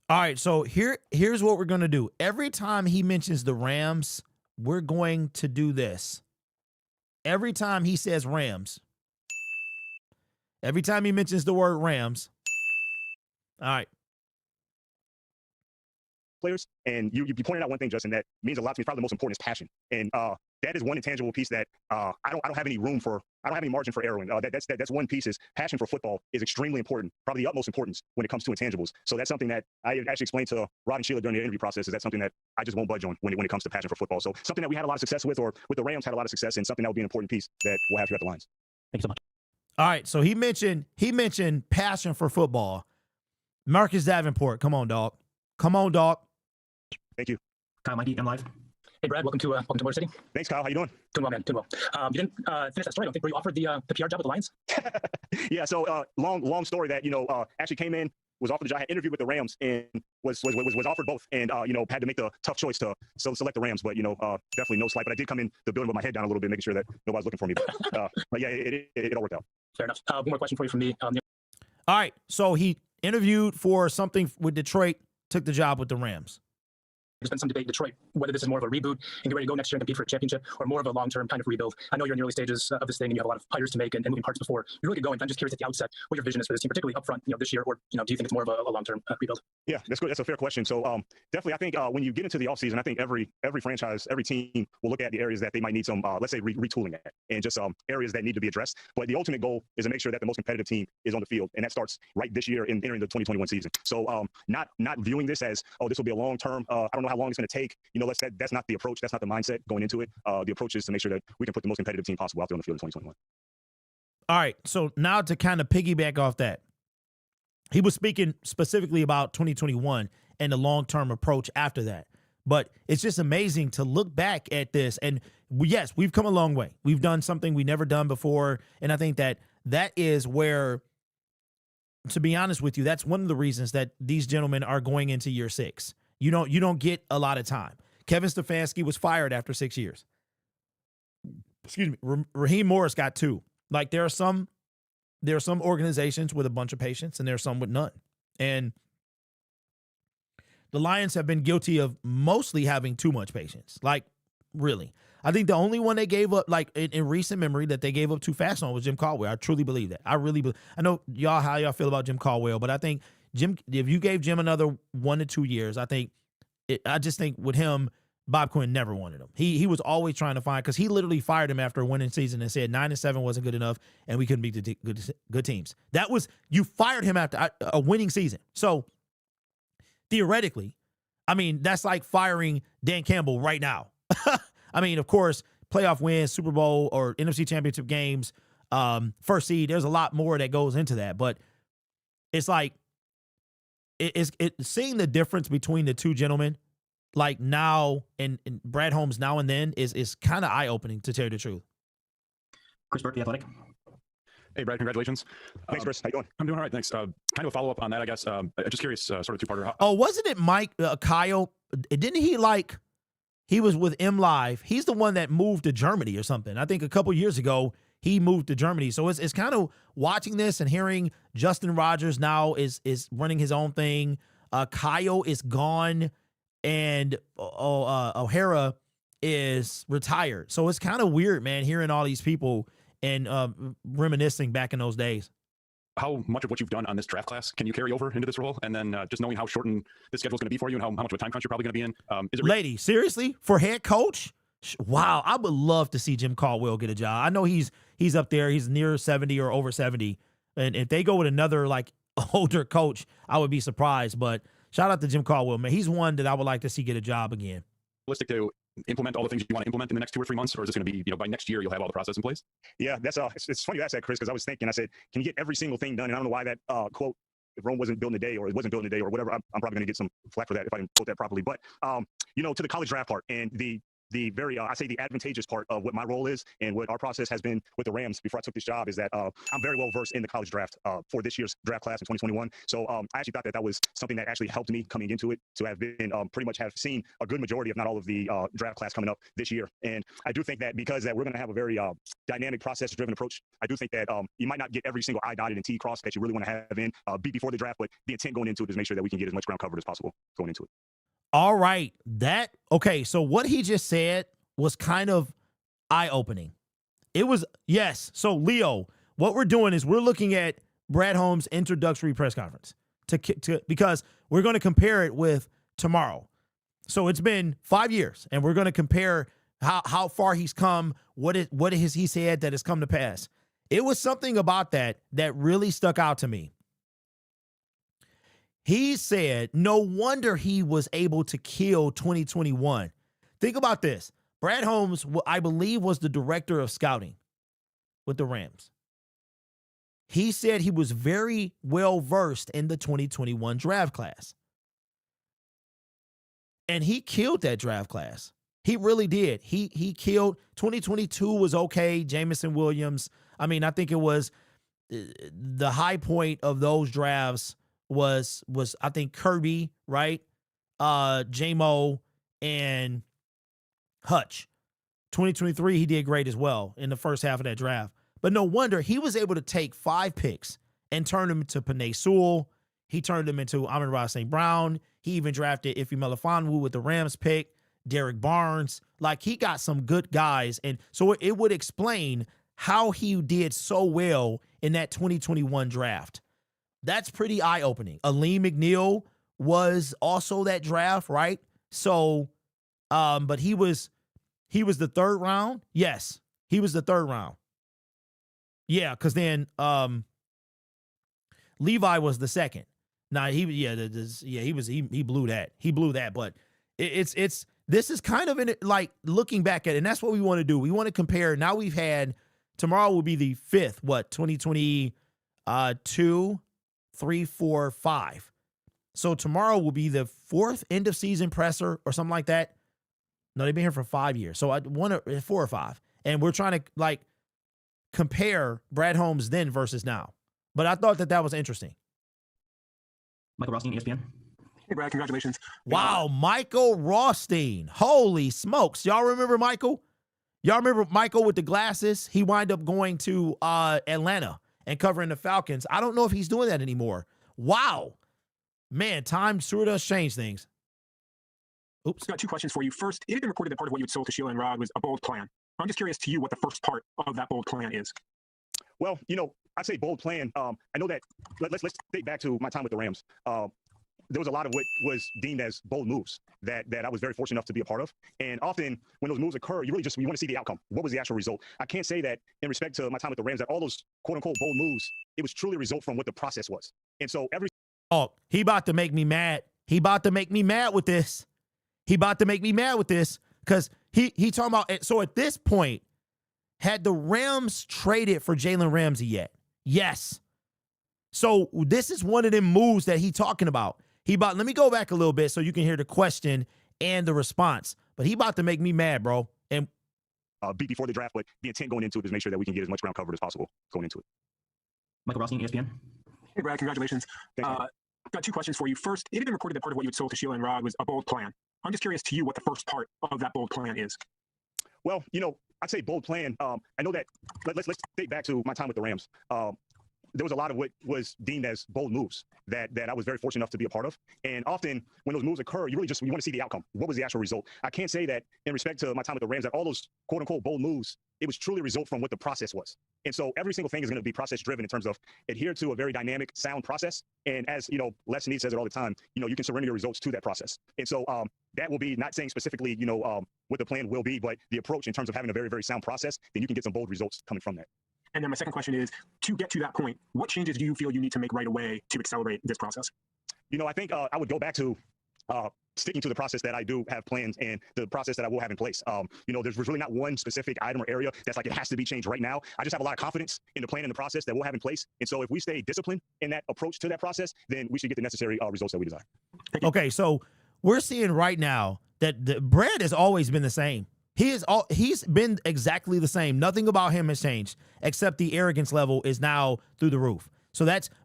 [SPEAKER 1] All right, so here's what we're going to do. Every time he mentions the Rams, we're going to do this. Every time he says Rams, every time he mentions the word Rams, all right.
[SPEAKER 2] Players, and you pointed out one thing, Justin, that means a lot to me. Probably the most important is passion, and that is one intangible piece that I don't have any room for. I don't have any margin for error in. That's one piece. Is passion for football is extremely important, probably the utmost importance when it comes to intangibles. So that's something that I actually explained to Rod and Sheila during the interview process. Is that something that I just won't budge on when it comes to passion for football? So something that we had a lot of success with, or with the Rams had a lot of success, and something that would be an important piece that we'll have here at the Lions.
[SPEAKER 6] Thanks so much.
[SPEAKER 1] All right, so he mentioned passion for football. Marcus Davenport, come on, dog. Come on, dog.
[SPEAKER 2] Thank you.
[SPEAKER 3] Kyle Mikey, I'm live. Hey, Brad, welcome to Motor City.
[SPEAKER 2] Thanks, Kyle. How you doing?
[SPEAKER 3] Doing well, man. Doing well. You didn't finish that story, I don't think, where you offered the PR job with the Lions?
[SPEAKER 2] Yeah, so long story that, actually came in, was offered the job. I had interviewed with the Rams and was offered both, and had to make the tough choice to select the Rams. But definitely no slight. But I did come in the building with my head down a little bit, making sure that nobody was looking for me. But yeah, it all worked out.
[SPEAKER 3] Fair enough. One more question for you from me.
[SPEAKER 1] All right, so he interviewed for something with Detroit, took the job with the Rams.
[SPEAKER 3] There's been some debate in Detroit whether this is more of a reboot and get ready to go next year and compete for a championship, or more of a long-term kind of rebuild. I know you're in the early stages of this thing, and you have a lot of hires to make and moving parts before you really get going. I'm just curious at the outset what your vision is for this team, particularly up front, this year, or do you think it's more of a long-term rebuild?
[SPEAKER 2] Yeah, that's good. That's a fair question. So definitely, I think when you get into the offseason, I think every franchise, every team will look at the areas that they might need some, let's say, retooling at, and just areas that need to be addressed. But the ultimate goal is to make sure that the most competitive team is on the field, and that starts right this year in entering the 2021 season. So not viewing this as, this will be a long-term. I don't know how long it's going to take. That's not the approach. That's not the mindset going into it. The approach is to make sure that we can put the most competitive team possible out there on the field in 2021.
[SPEAKER 1] All right, so now to kind of piggyback off that, he was speaking specifically about 2021 and the long-term approach after that. But it's just amazing to look back at this. And yes, we've come a long way. We've done something we never done before. And I think that is where, to be honest with you, that's one of the reasons that these gentlemen are going into year 6. You don't get a lot of time. Kevin Stefanski was fired after 6 years. Excuse me. Raheem Morris got 2. Like there are some organizations with a bunch of patience, and there are some with none. And the Lions have been guilty of mostly having too much patience. Like really, I think the only one they gave up, like in recent memory, that they gave up too fast on was Jim Caldwell. I truly believe that. I know how y'all feel about Jim Caldwell, but I think if you gave Jim another 1 to 2 years, I just think with him, Bob Quinn never wanted him. He was always trying to find, because he literally fired him after a winning season and said 9-7 wasn't good enough and we couldn't beat the good teams. You fired him after a winning season. So theoretically, I mean, that's like firing Dan Campbell right now. I mean, of course, playoff wins, Super Bowl or NFC Championship games, first seed, there's a lot more that goes into that. But it's like, seeing the difference between the two gentlemen, like now and Brad Holmes now and then, is kind of eye-opening, to tell you the truth.
[SPEAKER 3] Chris Burke, The Athletic.
[SPEAKER 7] Hey, Brad, congratulations.
[SPEAKER 2] Thanks, Chris. How you doing?
[SPEAKER 7] I'm doing all right, thanks. Kind of a follow-up on that, I guess. Just curious, sort of two-parter.
[SPEAKER 1] Oh, wasn't it Mike Kyle? Didn't he was with M Live? He's the one that moved to Germany or something. I think a couple years ago, he moved to Germany. So it's kind of watching this and hearing Justin Rogers now is running his own thing. Kyle is gone, and O'Hara is retired. So it's kind of weird, man, hearing all these people and reminiscing back in those days.
[SPEAKER 7] How much of what you've done on this draft class can you carry over into this role? And then just knowing how shortened this schedule is going to be for you and how much of a time crunch you're probably going to be in. Lady,
[SPEAKER 1] seriously? For head coach? Wow, I would love to see Jim Caldwell get a job. I know he's up there. He's near 70 or over 70. And if they go with another like older coach, I would be surprised. But shout out to Jim Caldwell, man. He's one that I would like to see get a job again.
[SPEAKER 7] Realistic to implement all the things you want to implement in the next 2 or 3 months, or is this going to be, by next year you'll have all the process in place?
[SPEAKER 2] Yeah, that's it's funny you asked that, Chris, because I was thinking, I said, can you get every single thing done? And I don't know why that quote, if Rome wasn't built in a day, or it wasn't built in a day, or whatever, I'm probably going to get some flack for that if I didn't quote that properly. But to the college draft part and the very, I say the advantageous part of what my role is and what our process has been with the Rams before I took this job is that I'm very well versed in the college draft for this year's draft class in 2021. So I actually thought that was something that actually helped me coming into it to have been pretty much have seen a good majority, if not all of the draft class coming up this year. And I do think that because that we're going to have a very dynamic process-driven approach, I do think that you might not get every single I dotted and T crossed that you really want to have in before the draft, but the intent going into it is make sure that we can get as much ground covered as possible going into it.
[SPEAKER 1] All right. Okay. So what he just said was kind of eye-opening. It was, yes. So Leo, what we're doing is we're looking at Brad Holmes' introductory press conference because we're going to compare it with tomorrow. So it's been 5 years and we're going to compare how far he's come, what has he said that has come to pass. It was something about that really stuck out to me. He said, no wonder he was able to kill 2021. Think about this. Brad Holmes, I believe, was the director of scouting with the Rams. He said he was very well versed in the 2021 draft class. And he killed that draft class. He really did. He killed. 2022 was okay. Jamison Williams. I mean, I think it was the high point of those drafts was I think Kirby, right? J-Mo and Hutch. 2023, he did great as well in the first half of that draft. But no wonder he was able to take 5 picks and turn them into Penei Sewell. He turned them into Amon-Ra St. Brown. He even drafted Ife Melifonwu with the Rams pick, Derek Barnes. Like, he got some good guys. And so it would explain how he did so well in that 2021 draft. That's pretty eye-opening. Aleem McNeil was also that draft, right? So, but he was the 3rd round. Yes, he was the 3rd round. Yeah, because then Levi was the 2nd. Now he blew that. He blew that. But this is kind of like looking back at it, and that's what we want to do. We want to compare. Now tomorrow will be the 5th. 2022. 3, 4, 5. So tomorrow will be the 4th end of season presser or something like that. No, they've been here for 5 years. So 4 or 5. And we're trying to like compare Brad Holmes then versus now. But I thought that was interesting.
[SPEAKER 6] Michael Rothstein, ESPN.
[SPEAKER 3] Hey, Brad, congratulations.
[SPEAKER 1] Wow, Michael Rothstein. Holy smokes. Y'all remember Michael? Y'all remember Michael with the glasses? He wound up going to Atlanta and covering the Falcons. I don't know if he's doing that anymore. Wow. Man, time sure does change things. Oops.
[SPEAKER 3] I've got 2 questions for you. First, it had been reported that part of what you had sold to Sheila and Rod was a bold plan. I'm just curious to you what the first part of that bold plan is.
[SPEAKER 2] Well, I say bold plan. I know that, let's think back to my time with the Rams. There was a lot of what was deemed as bold moves that I was very fortunate enough to be a part of. And often when those moves occur, you want to see the outcome. What was the actual result? I can't say that in respect to my time with the Rams that all those quote unquote bold moves, it was truly a result from what the process was. And so
[SPEAKER 1] he about to make me mad. He about to make me mad with this. Because he talking about, so at this point, had the Rams traded for Jalen Ramsey yet? Yes. So this is one of them moves that he talking about. Let me go back a little bit so you can hear the question and the response. But he about to make me mad, bro. And
[SPEAKER 2] beat before the draft, but the intent going into it is make sure that we can get as much ground covered as possible going into it.
[SPEAKER 6] Michael Rothstein, ESPN.
[SPEAKER 3] Hey, Brad, congratulations. I've got 2 questions for you. First, it had been reported that part of what you had sold to Sheila and Rod was a bold plan. I'm just curious to you what the first part of that bold plan is.
[SPEAKER 2] Well, I'd say bold plan. I know that, let's think back to my time with the Rams. there was a lot of what was deemed as bold moves that I was very fortunate enough to be a part of. And often when those moves occur, you want to see the outcome. What was the actual result? I can't say that in respect to my time with the Rams that all those quote unquote bold moves, it was truly a result from what the process was. And so every single thing is going to be process driven in terms of adhere to a very dynamic, sound process. And as Les Snead says it all the time, you can surrender your results to that process. And so that will be not saying specifically, what the plan will be, but the approach in terms of having a very, very sound process, then you can get some bold results coming from that.
[SPEAKER 8] And then my second question is, to get to that point, what changes do you feel you need to make right away to accelerate this process?
[SPEAKER 2] I think I would go back to sticking to the process that I do have plans and the process that I will have in place. There's really not one specific item or area that's like it has to be changed right now. I just have a lot of confidence in the plan and the process that we'll have in place. And so if we stay disciplined in that approach to that process, then we should get the necessary results that we desire.
[SPEAKER 1] Okay, so we're seeing right now that the Brad has always been the same. He's been exactly the same. Nothing about him has changed, except the arrogance level is now through the roof.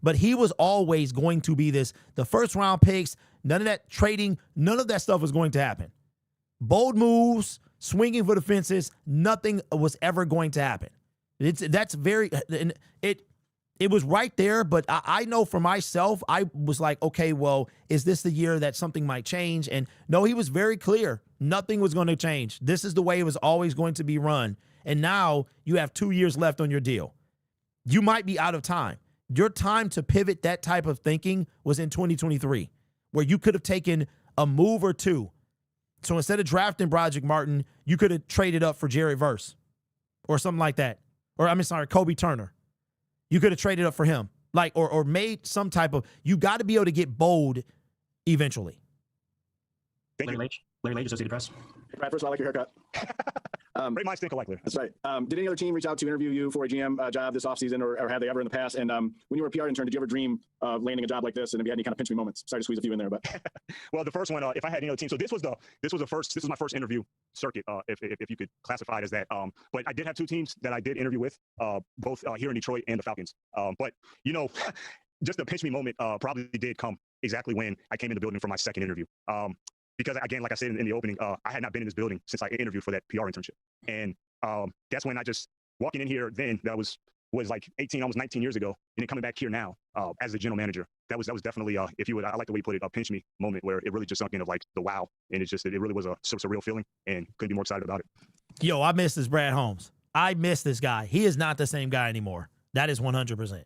[SPEAKER 1] But he was always going to be the first round picks, none of that trading, none of that stuff was going to happen. Bold moves, swinging for the fences, nothing was ever going to happen. It was right there, but I know for myself, I was like, okay, well, is this the year that something might change? And no, he was very clear. Nothing was going to change. This is the way it was always going to be run. And now you have 2 years left on your deal. You might be out of time. Your time to pivot that type of thinking was in 2023, where you could have taken a move or two. So instead of drafting Broderick Martin, you could have traded up for Jared Verse or something like that. Kobe Turner. You could have traded up for him, or made some type of. You got to be able to get bold eventually.
[SPEAKER 3] Larry Lage, Associated Press.
[SPEAKER 8] Brad, first of all, I like your haircut.
[SPEAKER 2] Great minds think alike, Larry.
[SPEAKER 8] That's right. Did any other team reach out to interview you for a GM job this offseason, or have they ever in the past? And when you were a PR intern, did you ever dream of landing a job like this? And have you had any kind of pinch me moments? Sorry to squeeze a few in there, but.
[SPEAKER 2] Well, the first one, if I had any other team, so this was my first interview circuit, if you could classify it as that. But I did have two teams that I did interview with, both here in Detroit and the Falcons. But just the pinch me moment probably did come exactly when I came in the building for my second interview. Because again, like I said in the opening, I had not been in this building since I interviewed for that PR internship. And that's when I just walking in here then, that was like 18, almost 19 years ago, and then coming back here now as the general manager. That was definitely, I like the way you put it, a pinch me moment where it really just sunk in of like the wow. And it really was a surreal feeling and couldn't be more excited about it.
[SPEAKER 1] Yo, I miss this Brad Holmes. I miss this guy. He is not the same guy anymore. That is 100%.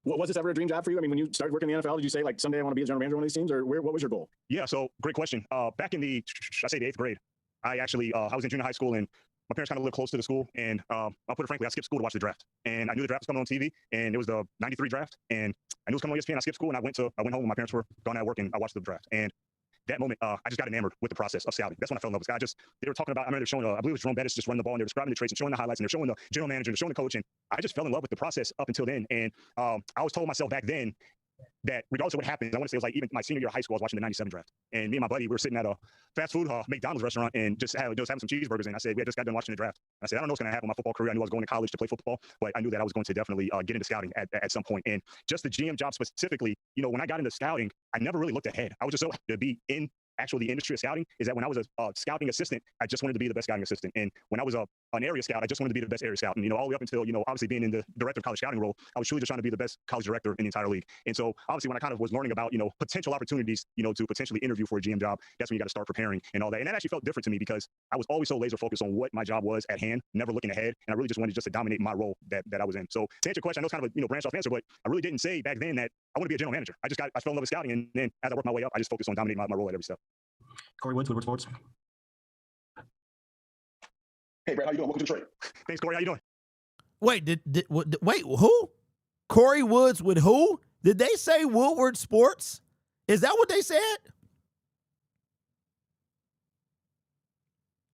[SPEAKER 8] Was this ever a dream job for you? I mean, when you started working in the NFL, did you say, like, someday I want to be a general manager of one of these teams, or what was your goal?
[SPEAKER 2] Yeah, so great question. Back in the 8th grade, I actually, I was in junior high school, and my parents kind of lived close to the school, and I'll put it frankly, I skipped school to watch the draft. And I knew the draft was coming on TV, and it was the 93 draft, and I knew it was coming on ESPN. I skipped school, and I went home when my parents were gone at work, and I watched the draft. And that moment, I just got enamored with the process of scouting. That's when I fell in love with scouting. They were talking about, I remember they were showing, I believe it was Jerome Bettis just running the ball, and they were describing the traits and showing the highlights, and they're showing the general manager, and they're showing the coach, and I just fell in love with the process up until then. And I was told myself back then that regardless of what happens, I want to say it was like even my senior year of high school, I was watching the 97 draft. And me and my buddy, we were sitting at a fast food McDonald's restaurant and just having some cheeseburgers. And I said, we had just got done watching the draft. I said, I don't know what's going to happen with my football career. I knew I was going to college to play football, but I knew that I was going to definitely get into scouting at some point. And just the GM job specifically, when I got into scouting, I never really looked ahead. I was just so happy to be in actually the industry of scouting. Is that when I was a scouting assistant, I just wanted to be the best scouting assistant. And when I was an area scout, I just wanted to be the best area scout. And all the way up until obviously being in the director of college scouting role, I was truly just trying to be the best college director in the entire league. And so obviously when I kind of was learning about potential opportunities to potentially interview for a GM job, that's when you got to start preparing and all that. And that actually felt different to me because I was always so laser focused on what my job was at hand, never looking ahead, and I really just wanted to dominate my role that I was in. So to answer your question, I know it's kind of a branched off answer, but I really didn't say back then that I want to be a general manager. I fell in love with scouting, and then as I worked my way up, I just focused on dominating my role at every step.
[SPEAKER 3] Corey Woods, Woodward Sports.
[SPEAKER 4] Hey, Brad, how you doing? Welcome to Detroit.
[SPEAKER 2] Thanks, Corey. How you doing?
[SPEAKER 1] Wait, wait, who? Corey Woods with who? Did they say Woodward Sports? Is that what they said?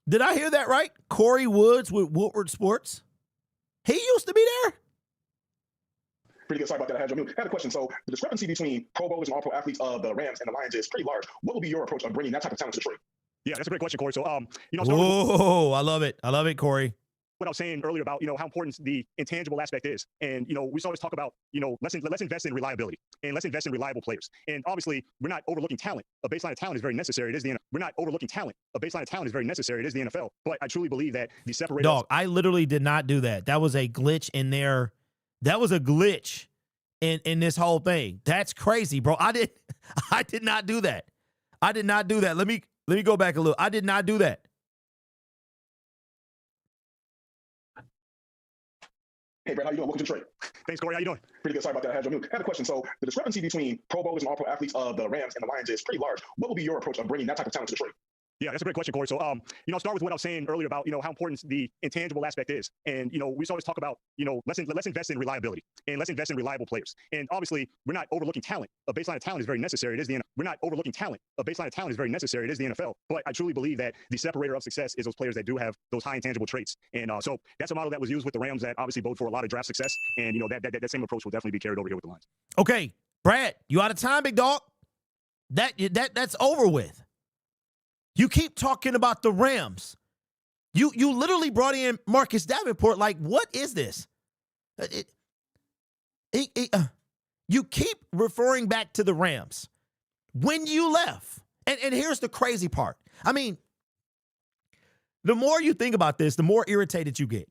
[SPEAKER 1] Did I hear that right? Corey Woods with Woodward Sports? He used to be there?
[SPEAKER 4] Pretty good. Sorry about that. I had a question. So the discrepancy between Pro Bowlers and All-Pro athletes of the Rams and the Lions is pretty large. What will be your approach of bringing that type of talent to Detroit?
[SPEAKER 2] Yeah, that's a great question, Corey. So,
[SPEAKER 1] whoa, I love it. I love it, Corey.
[SPEAKER 2] What I was saying earlier about, how important the intangible aspect is. And, we always talk about, let's invest in reliability and let's invest in reliable players. And obviously we're not overlooking talent. A baseline of talent is very necessary. We're not overlooking talent. A baseline of talent is very necessary. It is the NFL. But I truly believe that the separators.
[SPEAKER 1] Dog, I literally did not do that. That was a glitch in there. That was a glitch in this whole thing. That's crazy, bro. I did not do that. I did not do that. Let me go back a little. I did not do that.
[SPEAKER 9] Hey, Brad, how you doing? Welcome to Detroit.
[SPEAKER 2] Thanks, Corey. How you doing?
[SPEAKER 9] Pretty good. Sorry about that. I had you on mute. I have a question. So the discrepancy between Pro Bowlers and All-Pro athletes of the Rams and the Lions is pretty large. What will be your approach of bringing that type of talent to Detroit?
[SPEAKER 2] Yeah, that's a great question, Corey. So, I'll start with what I was saying earlier about, how important the intangible aspect is. And, we always talk about, let's invest in reliability and let's invest in reliable players. And obviously, we're not overlooking talent. A baseline of talent is very necessary. It is the NFL. We're not overlooking talent. A baseline of talent is very necessary. It is the NFL. But I truly believe that the separator of success is those players that do have those high intangible traits. And so that's a model that was used with the Rams that obviously bode for a lot of draft success. And, that same approach will definitely be carried over here with the Lions.
[SPEAKER 1] Okay, Brad, you out of time, big dog? That's over with. You keep talking about the Rams. You literally brought in Marcus Davenport. Like, what is this? You keep referring back to the Rams. When you left, and here's the crazy part. I mean, the more you think about this, the more irritated you get.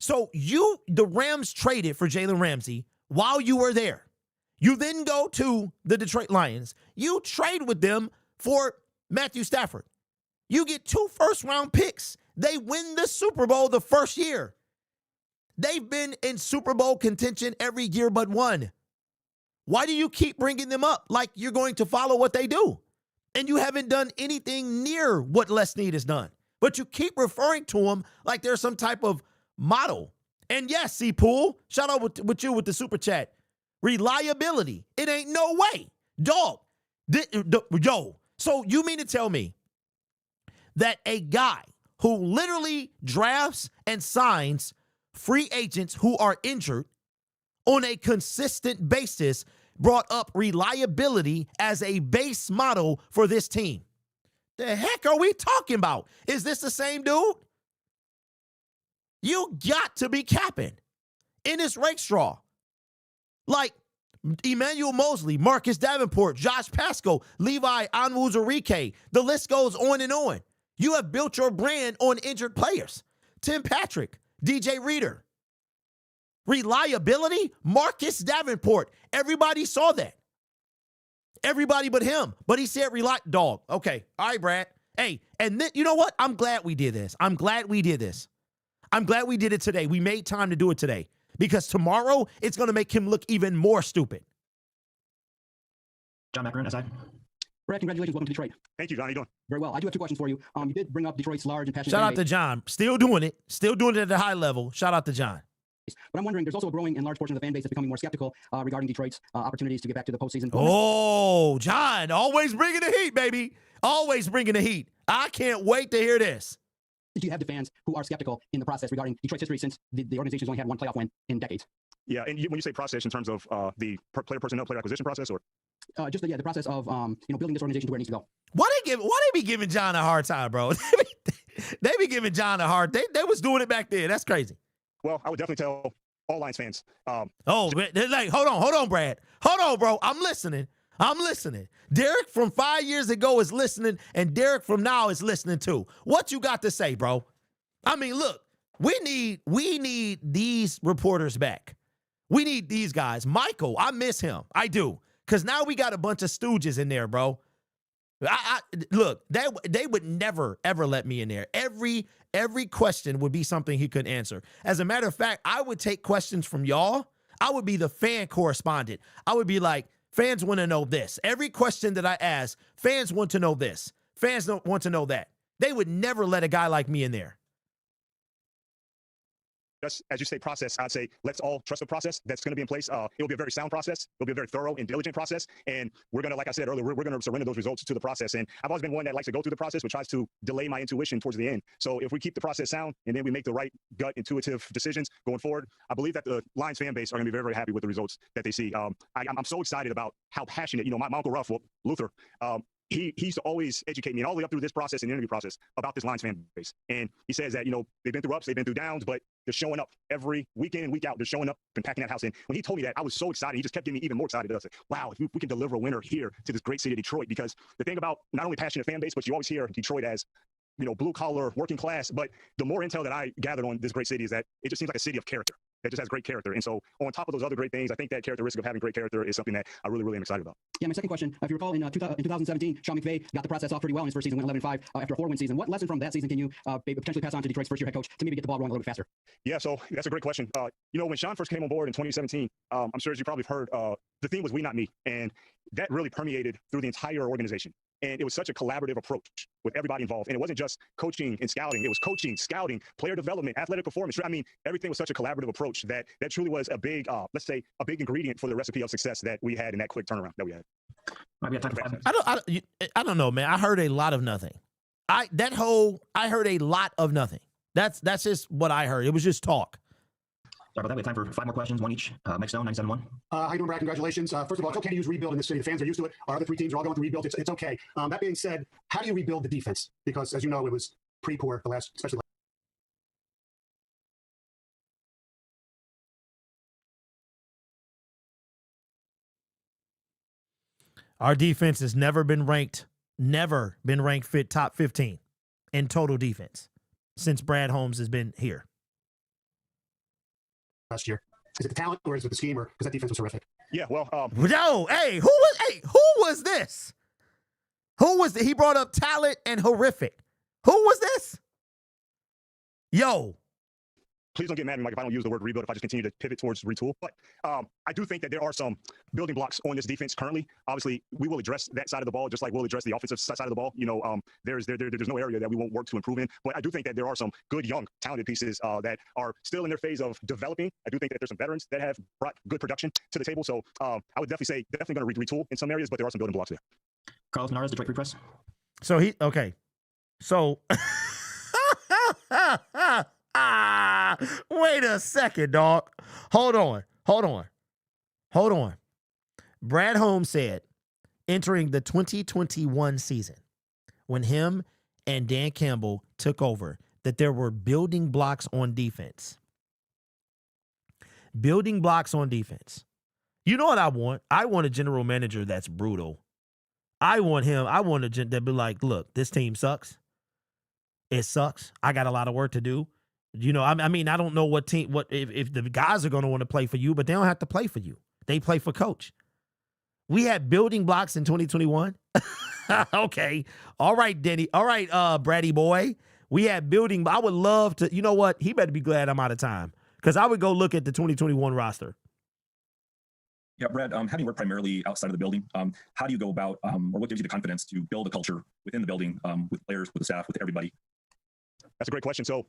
[SPEAKER 1] So the Rams traded for Jalen Ramsey while you were there. You then go to the Detroit Lions. You trade with them for Matthew Stafford. You get 2 first-round picks. They win the Super Bowl the first year. They've been in Super Bowl contention every year but one. Why do you keep bringing them up like you're going to follow what they do? And you haven't done anything near what Les Snead has done. But you keep referring to them like they're some type of model. And yes, C-Pool, shout out with you with the super chat. Reliability. It ain't no way. Dog. Yo, so you mean to tell me that a guy who literally drafts and signs free agents who are injured on a consistent basis brought up reliability as a base model for this team? The heck are we talking about? Is this the same dude? You got to be capping. Ennis Rakestraw. Like Emmanuel Mosley, Marcus Davenport, Josh Pascal, Levi Onwuzurike. The list goes on and on. You have built your brand on injured players. Tim Patrick, DJ Reader. Reliability, Marcus Davenport. Everybody saw that. Everybody but him. But he said dog. Okay. All right, Brad. Hey, and then, you know what? I'm glad we did this. I'm glad we did it today. We made time to do it today. Because tomorrow, it's going to make him look even more stupid.
[SPEAKER 3] John Macron, SI.
[SPEAKER 6] Brad, congratulations. Welcome to Detroit.
[SPEAKER 2] Thank you, John. How you doing?
[SPEAKER 6] Very well. I do have 2 questions for you. You did bring up Detroit's large and passionate
[SPEAKER 1] Shout
[SPEAKER 6] fan
[SPEAKER 1] out to
[SPEAKER 6] base.
[SPEAKER 1] John. Still doing it at a high level. Shout out to John.
[SPEAKER 6] But I'm wondering, there's also a growing and large portion of the fan base that's becoming more skeptical regarding Detroit's opportunities to get back to the postseason.
[SPEAKER 1] Oh, John, always bringing the heat, baby. Always bringing the heat. I can't wait to hear this.
[SPEAKER 6] Do you have the fans who are skeptical in the process regarding Detroit's history since the organization's only had 1 playoff win in decades?
[SPEAKER 2] Yeah, and when you say process in terms of the player personnel, player acquisition process, or
[SPEAKER 6] just the process of building this organization to where it needs to go.
[SPEAKER 1] Why they be giving John a hard time, bro? They be giving John a hard. They was doing it back then. That's crazy.
[SPEAKER 2] Well, I would definitely tell all Lions fans.
[SPEAKER 1] They're like, hold on, Brad. Hold on, bro. I'm listening. Derek from 5 years ago is listening, and Derek from now is listening too. What you got to say, bro? I mean, look, we need these reporters back. We need these guys. Michael, I miss him. I do. Because now we got a bunch of stooges in there, bro. Look, they would never, ever let me in there. Every question would be something he couldn't answer. As a matter of fact, I would take questions from y'all. I would be the fan correspondent. I would be like, fans want to know this. Every question that I ask, fans want to know this. Fans don't want to know that. They would never let a guy like me in there.
[SPEAKER 2] Just as you say process, I'd say let's all trust the process that's going to be in place. It'll be a very sound process. It'll be a very thorough and diligent process. And we're going to, like I said earlier, we're going to surrender those results to the process. And I've always been one that likes to go through the process, but tries to delay my intuition towards the end. So if we keep the process sound and then we make the right gut intuitive decisions going forward, I believe that the Lions fan base are going to be very, very happy with the results that they see. I'm so excited about how passionate, my Uncle Ruff, Luther, he used to always educate me and all the way up through this process and the interview process about this Lions fan base. And he says that, they've been through ups, they've been through downs, but they're showing up every week in and week out. They're showing up and packing that house in. When he told me that, I was so excited. He just kept getting me even more excited. I was like, wow, if we can deliver a winner here to this great city of Detroit, because the thing about not only passionate fan base, but you always hear Detroit as, blue collar, working class. But the more intel that I gathered on this great city is that it just seems like a city of character. that just has great character. And so on top of those other great things, I think that characteristic of having great character is something that I really, really am excited about.
[SPEAKER 10] Yeah, my second question, if you recall, in 2017, Sean McVay got the process off pretty well in his first season, went 11-5 after a 4-win season. What lesson from that season can you potentially pass on to Detroit's first-year head coach to maybe get the ball rolling a little bit faster?
[SPEAKER 2] Yeah, so that's a great question. When Sean first came on board in 2017, I'm sure as you probably heard, the theme was "We Not Me," and that really permeated through the entire organization. And it was such a collaborative approach with everybody involved. And it wasn't just coaching and scouting. It was coaching, scouting, player development, athletic performance. I mean, everything was such a collaborative approach that truly was a big, let's say, a big ingredient for the recipe of success that we had in that quick turnaround that we had.
[SPEAKER 1] I don't know, man. I heard a lot of nothing. I heard a lot of nothing. That's just what I heard. It was just talk.
[SPEAKER 10] Sorry about that. We have time for 5 more questions. One each. Mike Stone, 97.1.
[SPEAKER 4] How you doing, Brad? Congratulations. First of all, it's okay to use rebuild in this city. The fans are used to it. Our other 3 teams are all going through rebuilds. It's okay. That being said, how do you rebuild the defense? Because, as you know, it was pretty poor the last, especially.
[SPEAKER 1] Our defense has never been ranked top 15 in total defense since Brad Holmes has been here.
[SPEAKER 4] Last year. Is it the talent or is it the scheme? Or because that defense was horrific?
[SPEAKER 2] Yeah, well,
[SPEAKER 1] who was this? He brought up talent and horrific. Who was this? Yo.
[SPEAKER 2] Please don't get mad at me, Mike, if I don't use the word rebuild, if I just continue to pivot towards retool. But I do think that there are some building blocks on this defense currently. Obviously, we will address that side of the ball just like we'll address the offensive side of the ball. There's no area that we won't work to improve in. But I do think that there are some good, young, talented pieces that are still in their phase of developing. I do think that there's some veterans that have brought good production to the table. So I would definitely say going to retool in some areas, but there are some building blocks there.
[SPEAKER 10] Carlos Naras, Detroit Free Press.
[SPEAKER 1] Wait a second, dog. Hold on. Brad Holmes said, entering the 2021 season, when him and Dan Campbell took over, that there were building blocks on defense. Building blocks on defense. You know what I want? I want a general manager that's brutal. I want a gent that be like, look, this team sucks. It sucks. I got a lot of work to do. I mean, I don't know if the guys are going to want to play for you, but they don't have to play for you. They play for coach. We had building blocks in 2021. Okay. All right, Denny. All right, Braddy boy. We had building. I would love to, you know what? He better be glad I'm out of time because I would go look at the 2021 roster.
[SPEAKER 11] Yeah, Brad, having worked primarily outside of the building, how do you go about, or what gives you the confidence to build a culture within the building, with players, with the staff, with everybody?
[SPEAKER 2] That's a great question. So,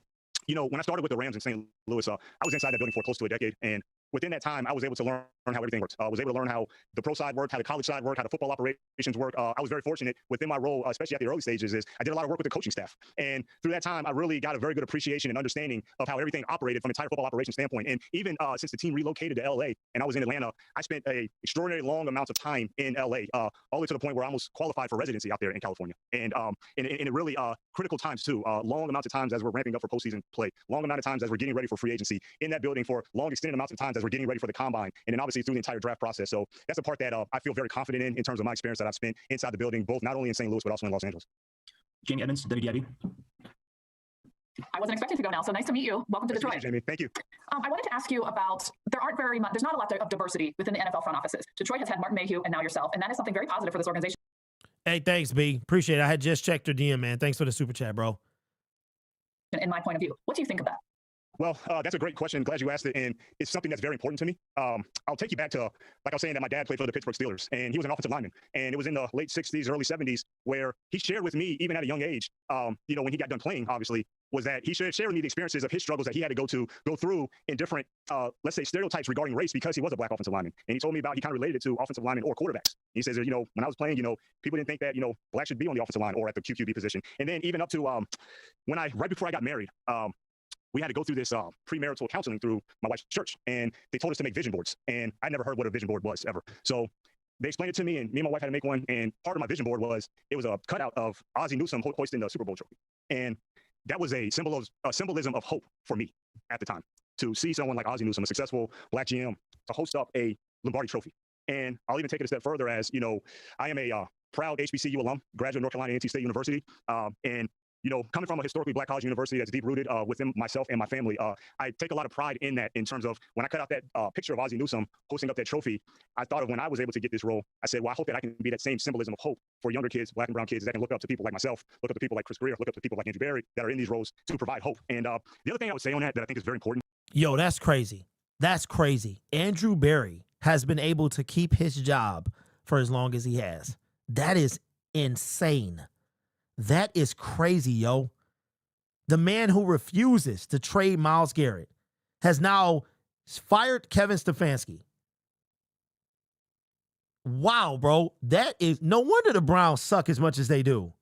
[SPEAKER 2] when I started with the Rams in St. Louis, I was inside that building for close to a decade. And within that time, I was able to learn how everything works. I was able to learn how the pro side worked, how the college side worked, how the football operations work. I was very fortunate within my role, especially at the early stages, is I did a lot of work with the coaching staff. And through that time, I really got a very good appreciation and understanding of how everything operated from an entire football operation standpoint. And even since the team relocated to LA and I was in Atlanta, I spent a extraordinarily long amount of time in LA, all the way to the point where I almost qualified for residency out there in California. And in a really critical times too, long amounts of times as we're ramping up for postseason play, long amount of times as we're getting ready for free agency in that building for long extended amounts of times as we're getting ready for the combine. And then obviously through the entire draft process. So that's a part that I feel very confident in terms of my experience that I've spent inside the building, both not only in St. Louis, but also in Los Angeles.
[SPEAKER 10] Jamie Edmonds, WDIB.
[SPEAKER 12] I wasn't expecting to go now, so nice to meet you. Welcome to Detroit.
[SPEAKER 2] Jamie, thank you.
[SPEAKER 12] I wanted to ask you about, there's not a lot of diversity within the NFL front offices. Detroit has had Martin Mayhew and now yourself, and that is something very positive for this organization.
[SPEAKER 1] Hey, thanks, B. Appreciate it. I had just checked your DM, man. Thanks for the super chat, bro.
[SPEAKER 12] In my point of view, what do you think of that?
[SPEAKER 2] Well, that's a great question. Glad you asked it. And it's something that's very important to me. I'll take you back to, like I was saying, that my dad played for the Pittsburgh Steelers and he was an offensive lineman. And it was in the late 60s, early 70s where he shared with me, even at a young age, when he got done playing, obviously, was that he shared with me the experiences of his struggles that he had to go through in different, let's say, stereotypes regarding race because he was a black offensive lineman. And he told me he kind of related it to offensive linemen or quarterbacks. He says, when I was playing, people didn't think that, black should be on the offensive line or at the QB position. And then even up to right before I got married, we had to go through this premarital counseling through my wife's church. And they told us to make vision boards. And I never heard what a vision board was ever. So they explained it to me, and me and my wife had to make one. And part of my vision board was a cutout of Ozzie Newsome hoisting the Super Bowl trophy. And that was a symbolism of hope for me at the time, to see someone like Ozzie Newsome, a successful black GM, to host up a Lombardi trophy. And I'll even take it a step further as, I am a proud HBCU alum, graduate of North Carolina A&T State University. And coming from a historically black college university that's deep rooted within myself and my family, I take a lot of pride in that in terms of when I cut out that picture of Ozzie Newsome hosting up that trophy, I thought of when I was able to get this role, I said, well, I hope that I can be that same symbolism of hope for younger kids, black and brown kids that can look up to people like myself, look up to people like Chris Greer, look up to people like Andrew Barry that are in these roles to provide hope. And the other thing I would say on that I think is very important.
[SPEAKER 1] Yo, that's crazy. That's crazy. Andrew Barry has been able to keep his job for as long as he has. That is insane. That is crazy, yo. The man who refuses to trade Myles Garrett has now fired Kevin Stefanski. Wow, bro. That is no wonder the Browns suck as much as they do.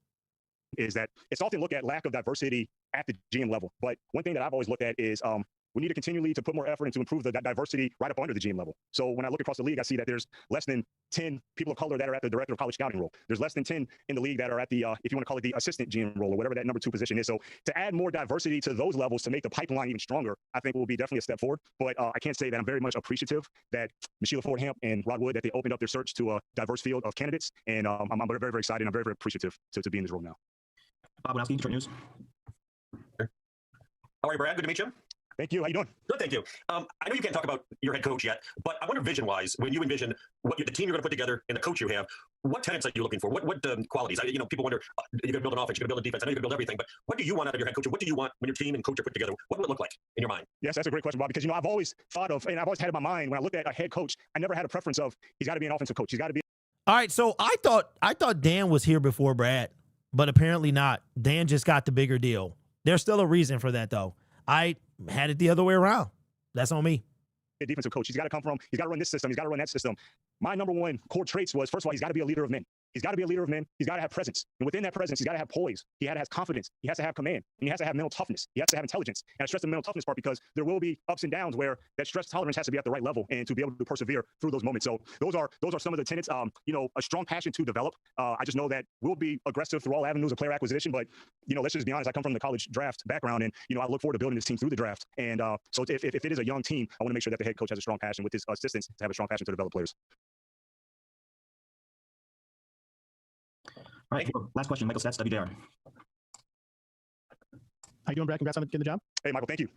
[SPEAKER 2] Is that it's often looked at lack of diversity at the GM level. But one thing that I've always looked at is we need to continually to put more effort into improve the diversity right up under the GM level. So when I look across the league, I see that there's less than 10 people of color that are at the director of college scouting role. There's less than 10 in the league that are at the, if you want to call it the assistant GM role or whatever that number 2 position is. So to add more diversity to those levels to make the pipeline even stronger, I think will be definitely a step forward. But I can't say that I'm very much appreciative that Sheila Ford Hamp and Rod Wood, that they opened up their search to a diverse field of candidates. And I'm very, very excited. I'm very, very appreciative to be in this role now.
[SPEAKER 8] Bob Winowski, Detroit News.
[SPEAKER 13] How are you, Brad? Good to meet you.
[SPEAKER 2] Thank you. How you doing?
[SPEAKER 13] Good, thank you. I know you can't talk about your head coach yet, but I wonder vision-wise, when you envision what the team you're going to put together and the coach you have, what tenets are you looking for? What qualities? People wonder, you're going to build an offense, you're going to build a defense. I know you're going to build everything, but what do you want out of your head coach? What do you want when your team and coach are put together? What will it look like in your mind?
[SPEAKER 2] Yes, that's a great question, Bob, because, I've always thought of, and I've always had in my mind, when I looked at a head coach, I never had a preference of, he's got to be an offensive coach. He's got to be.
[SPEAKER 1] All right, so I thought Dan was here before Brad, but apparently not. Dan just got the bigger deal. There's still a reason for that, though. I had it the other way around. That's on me.
[SPEAKER 2] A defensive coach. He's got to run this system. He's got to run that system. My number one core traits was, first of all, he's got to be a leader of men. He's got to be a leader of men. He's got to have presence. And within that presence, he's got to have poise. He has to have confidence. He has to have command. And he has to have mental toughness. He has to have intelligence. And I stress the mental toughness part because there will be ups and downs where that stress tolerance has to be at the right level and to be able to persevere through those moments. So those are some of the tenets. A strong passion to develop. I just know that we'll be aggressive through all avenues of player acquisition. But, let's just be honest. I come from the college draft background, and, I look forward to building this team through the draft. And so if it is a young team, I want to make sure that the head coach has a strong passion with his assistants to have a strong passion to develop players.
[SPEAKER 8] All right, last question, Michael Stats, WJR.
[SPEAKER 4] How you doing, Brad? Congrats on getting the job.
[SPEAKER 2] Hey, Michael, thank you.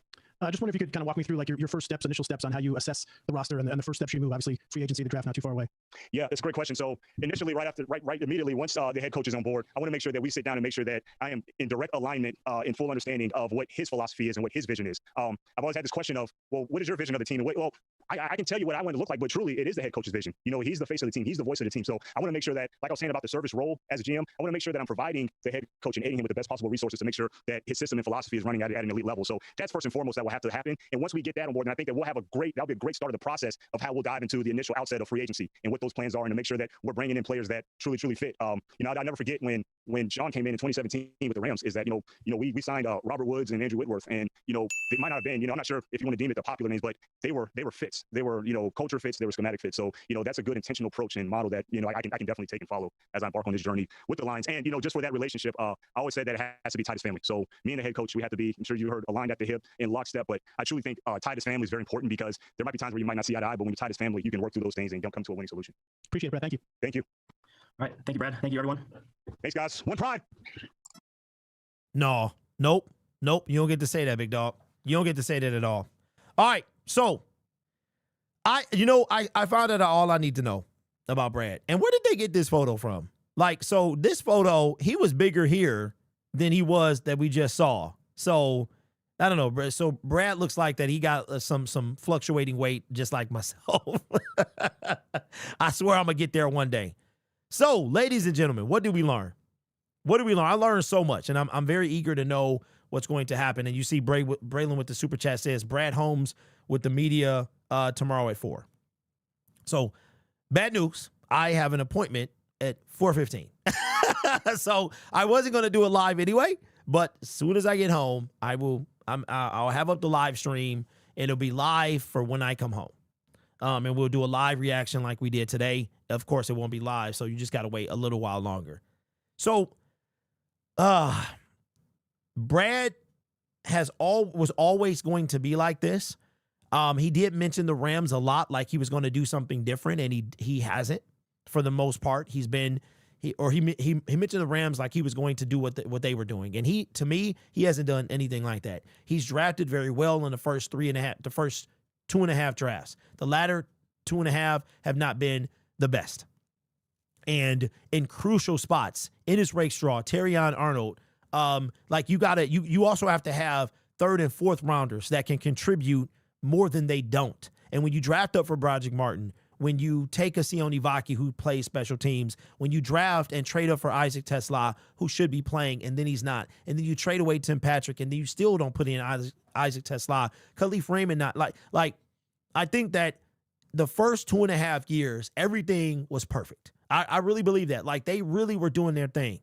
[SPEAKER 4] I just wonder if you could kind of walk me through your first steps, initial steps on how you assess the roster and the first steps you move. Obviously, free agency, the draft not too far away.
[SPEAKER 2] Yeah, that's a great question. So initially, right immediately, once the head coach is on board, I want to make sure that we sit down and make sure that I am in direct alignment, in full understanding of what his philosophy is and what his vision is. I've always had this question of, well, what is your vision of the team? And I can tell you what I want to look like, but truly, it is the head coach's vision. He's the face of the team. He's the voice of the team. So I want to make sure that, like I was saying about the service role as a GM, I want to make sure that I'm providing the head coach and aiding him with the best possible resources to make sure that his system and philosophy is running at an elite level. So that's first and foremost that will have to happen. And once we get that on board, and I think that that'll be a great start of the process of how we'll dive into the initial outset of free agency and what those plans are, and to make sure that we're bringing in players that truly fit. I'll never forget when John came in 2017 with the Rams, is that, we signed Robert Woods and Andrew Whitworth, and, they might not have been, I'm not sure if you want to deem it the popular names, but they were fits. They were, culture fits, they were schematic fits. So, that's a good intentional approach and model that, I can definitely take and follow as I embark on this journey with the Lions. And, just for that relationship, I always said that it has to be Titus family. So me and the head coach, we have to be, I'm sure you heard, aligned at the hip in lockstep, but I truly think Titus family is very important, because there might be times where you might not see eye to eye, but when you're Titus family, you can work through those things and come to a winning solution.
[SPEAKER 4] Appreciate it, Brad. Thank you.
[SPEAKER 2] Thank you.
[SPEAKER 8] All right. Thank you, Brad. Thank you, everyone.
[SPEAKER 2] Thanks, guys. One pride.
[SPEAKER 1] No. Nope. You don't get to say that, big dog. You don't get to say that at all. All right. So I found out all I need to know about Brad. And where did they get this photo from? So this photo, he was bigger here than he was that we just saw. So I don't know. So Brad looks like that he got some fluctuating weight, just like myself. I swear I'm going to get there one day. So, ladies and gentlemen, what did we learn? I learned so much, and I'm very eager to know what's going to happen. And you see Braylon with the super chat says, Brad Holmes with the media tomorrow at 4. So, bad news. I have an appointment at 4:15. So, I wasn't going to do it live anyway, but as soon as I get home, I'll have up the live stream. It'll be live for when I come home. And we'll do a live reaction like we did today. Of course, it won't be live, so you just got to wait a little while longer. So, Brad was always going to be like this. He did mention the Rams a lot, like he was going to do something different, and he hasn't for the most part. He's been
[SPEAKER 14] He mentioned the Rams like he was going to do what they were doing, and to me he hasn't done anything like that. He's drafted very well in the first 2.5 drafts. The latter 2.5 have not been the best, and in crucial spots in his rake straw, Terrion Arnold. Like you also have to have third and fourth rounders that can contribute more than they don't. And when you draft up for Broderick Martin, when you take a Sione Vaki who plays special teams, when you draft and trade up for Isaac Tesla, who should be playing, and then he's not, and then you trade away Tim Patrick, and then you still don't put in Isaac Tesla, Khalif Raymond not, like I think that the first 2.5 years, everything was perfect. I really believe that. Like, they really were doing their thing.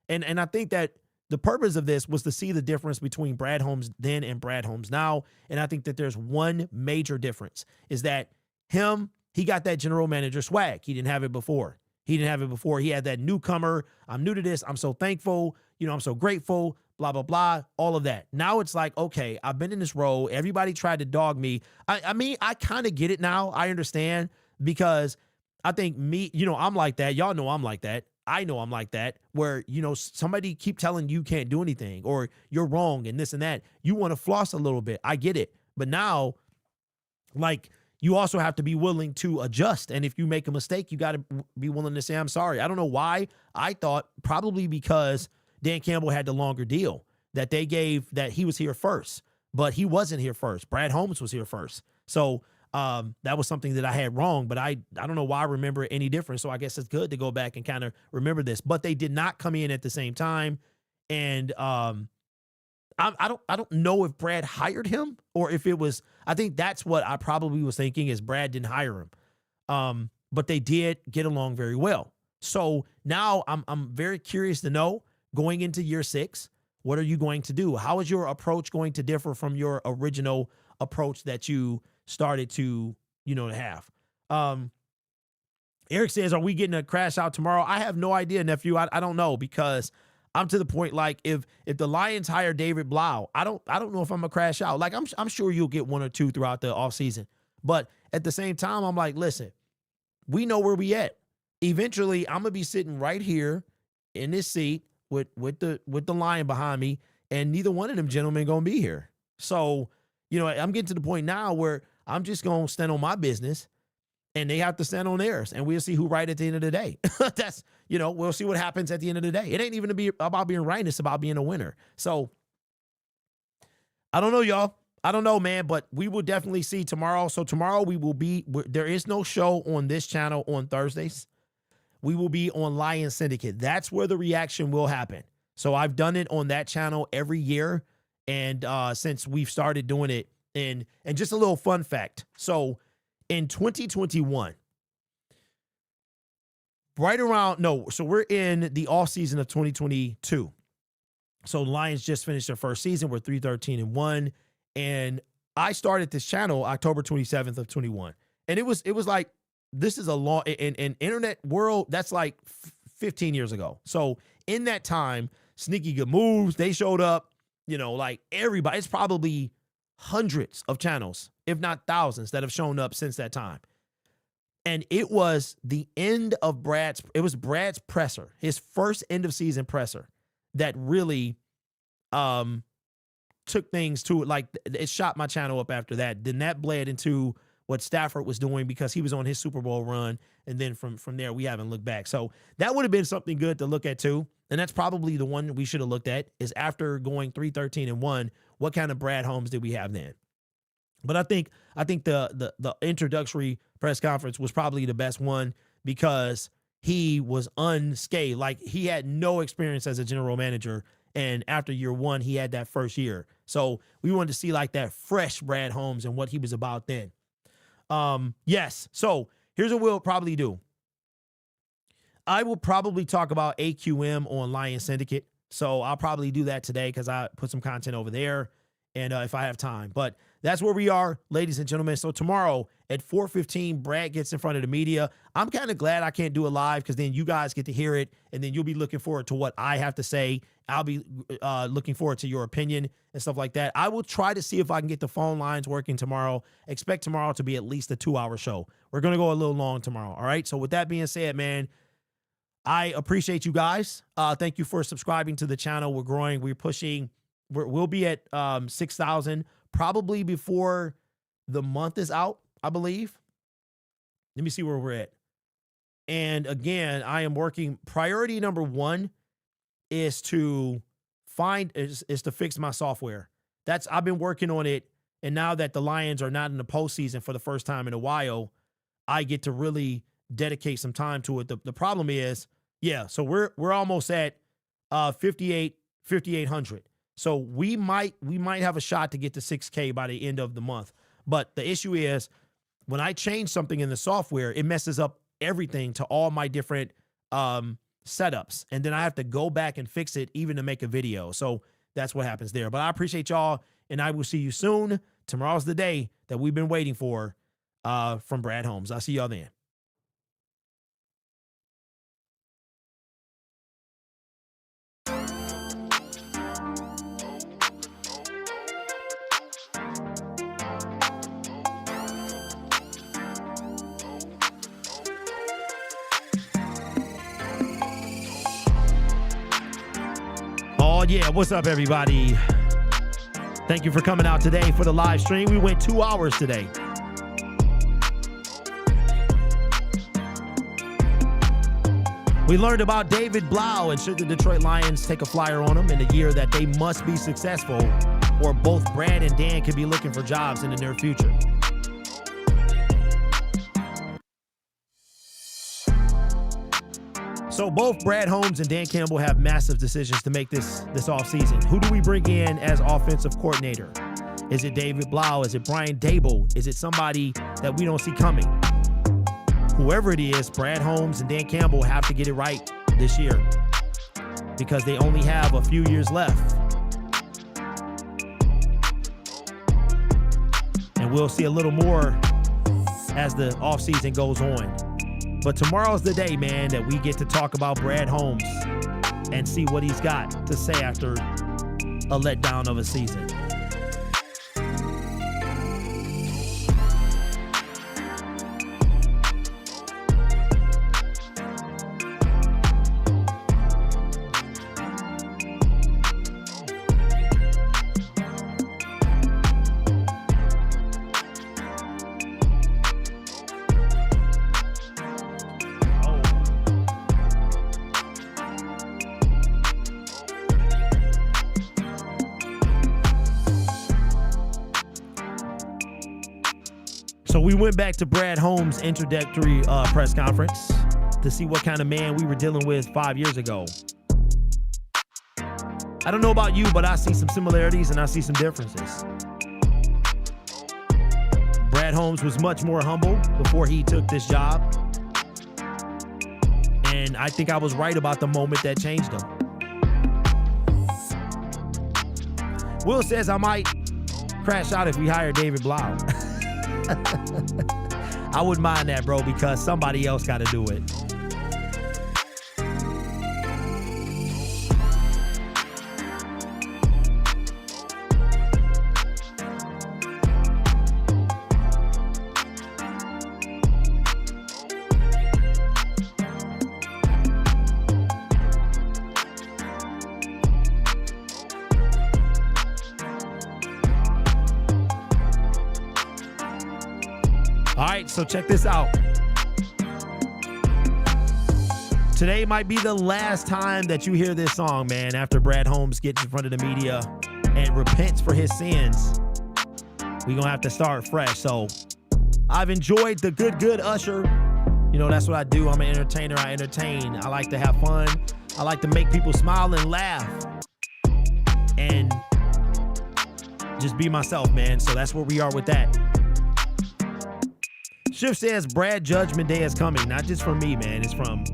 [SPEAKER 14] And I think that the purpose of this was to see the difference between Brad Holmes then and Brad Holmes now. And I think that there's one major difference, is that he got that general manager swag. He didn't have it before. He had that newcomer. I'm new to this. I'm so thankful. I'm so grateful, blah, blah, blah, all of that. Now it's like, okay, I've been in this role. Everybody tried to dog me. I mean, I kind of get it now. I understand, because I think I'm like that. Y'all know I'm like that. I know I'm like that, where, somebody keep telling you can't do anything or you're wrong and this and that. You want to floss a little bit. I get it. But now, like, you also have to be willing to adjust. And if you make a mistake, you got to be willing to say, I'm sorry. I don't know why. I thought probably because Dan Campbell had the longer deal that they gave, that he was here first, but he wasn't here first. Brad Holmes was here first. So that was something that I had wrong, but I don't know why I remember it any different. So I guess it's good to go back and kind of remember this, but they did not come in at the same time. And I don't know if Brad hired him or if it was, I think that's what I probably was thinking, is Brad didn't hire him. But they did get along very well. So now I'm very curious to know, going into year 6, what are you going to do? How is your approach going to differ from your original approach that you started to have? Eric says, are we getting a crash out tomorrow? I have no idea, nephew. I don't know, because I'm to the point, like, if the Lions hire David Blough, I don't know if I'm gonna crash out. Like, I'm sure you'll get 1 or 2 throughout the offseason. But at the same time, I'm like, listen, we know where we at. Eventually, I'm gonna be sitting right here in this seat with the Lion behind me, and neither one of them gentlemen gonna be here. So, I'm getting to the point now where I'm just going to stand on my business, and they have to stand on theirs, and we'll see who right at the end of the day. That's, we'll see what happens at the end of the day. It ain't even about being right. It's about being a winner. So I don't know, y'all. I don't know, man, but we will definitely see tomorrow. So tomorrow there is no show on this channel on Thursdays. We will be on Lion Syndicate. That's where the reaction will happen. So I've done it on that channel every year. And since we've started doing it, and just a little fun fact. So in 2021, so we're in the off season of 2022. So Lions just finished their first season. We're 3-13-1. And I started this channel October 27th of 21. And it was like, this is a long, in internet world, that's like 15 years ago. So in that time, Sneaky Good Moves, they showed up. Like everybody, it's probably hundreds of channels, if not thousands, that have shown up since that time. And it was the end of Brad's presser, his first end of season presser, that really took things to it. Like, it shot my channel up after that. Then that bled into what Stafford was doing, because he was on his Super Bowl run. And then from there, we haven't looked back. So that would have been something good to look at too. And that's probably the one we should have looked at, is after going 3-13-1, what kind of Brad Holmes did we have then? But I think the introductory press conference was probably the best one, because he was unscathed. Like, he had no experience as a general manager. And after year 1, he had that first year. So we wanted to see like that fresh Brad Holmes and what he was about then. Yes. So here's what we'll probably do. I will probably talk about AQM on Lion Syndicate. So I'll probably do that today, because I put some content over there, and if I have time. But that's where we are, ladies and gentlemen. So tomorrow at 4:15, Brad gets in front of the media. I'm kind of glad I can't do it live, because then you guys get to hear it, and then you'll be looking forward to what I have to say. I'll be looking forward to your opinion and stuff like that. I will try to see if I can get the phone lines working tomorrow. Expect tomorrow to be at least a 2-hour show. We're going to go a little long tomorrow, all right? So with that being said, man, I appreciate you guys. Thank you for subscribing to the channel. We're growing. We're pushing. We'll be at 6,000 probably before the month is out, I believe. Let me see where we're at. And again, I am working. Priority number one is to to fix my software. I've been working on it. And now that the Lions are not in the postseason for the first time in a while, I get to really dedicate some time to it. The problem is, so we're almost at 5,800. So we might have a shot to get to 6K by the end of the month. But the issue is when I change something in the software, it messes up everything to all my different setups. And then I have to go back and fix it even to make a video. So that's what happens there. But I appreciate y'all, and I will see you soon. Tomorrow's the day that we've been waiting for from Brad Holmes. I'll see y'all then. Oh, yeah. What's up, everybody? Thank you for coming out today for the live stream. We went 2 hours today. We learned about David Blough and should the Detroit Lions take a flyer on him in a year that they must be successful, or both Brad and Dan could be looking for jobs in the near future. So both Brad Holmes and Dan Campbell have massive decisions to make this offseason. Who do we bring in as offensive coordinator? Is it David Blough? Is it Brian Dable? Is it somebody that we don't see coming? Whoever it is, Brad Holmes and Dan Campbell have to get it right this year because they only have a few years left. And we'll see a little more as the offseason goes on. But tomorrow's the day, man, that we get to talk about Brad Holmes and see what he's got to say after a letdown of a season. So we went back to Brad Holmes' introductory press conference to see what kind of man we were dealing with 5 years ago. I don't know about you, but I see some similarities and I see some differences. Brad Holmes was much more humble before he took this job. And I think I was right about the moment that changed him. Will says I might crash out if we hire David Blough. I wouldn't mind that, bro, because somebody else got to do it. All right, so check this out. Today might be the last time that you hear this song, man, after Brad Holmes gets in front of the media and repents for his sins. We're going to have to start fresh. So I've enjoyed the good Usher. You know, that's what I do. I'm an entertainer. I entertain. I like to have fun. I like to make people smile and laugh and just be myself, man. So that's where we are with that. Shift says Brad Judgment Day is coming. Not just from me, man. It's from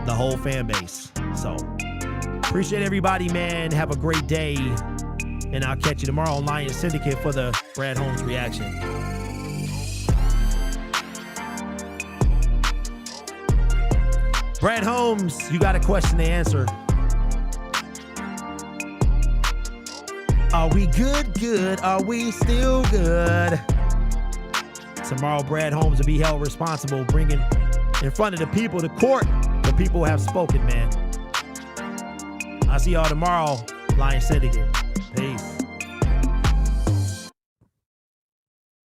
[SPEAKER 14] the whole fan base. So appreciate everybody, man. Have a great day. And I'll catch you tomorrow on Lions Syndicate for the Brad Holmes reaction. Brad Holmes, you got a question to answer. Are we good? Are we still good? Tomorrow, Brad Holmes will be held responsible, bringing in front of the people, the court, the people have spoken, man. I'll see y'all tomorrow, Lion Syndicate.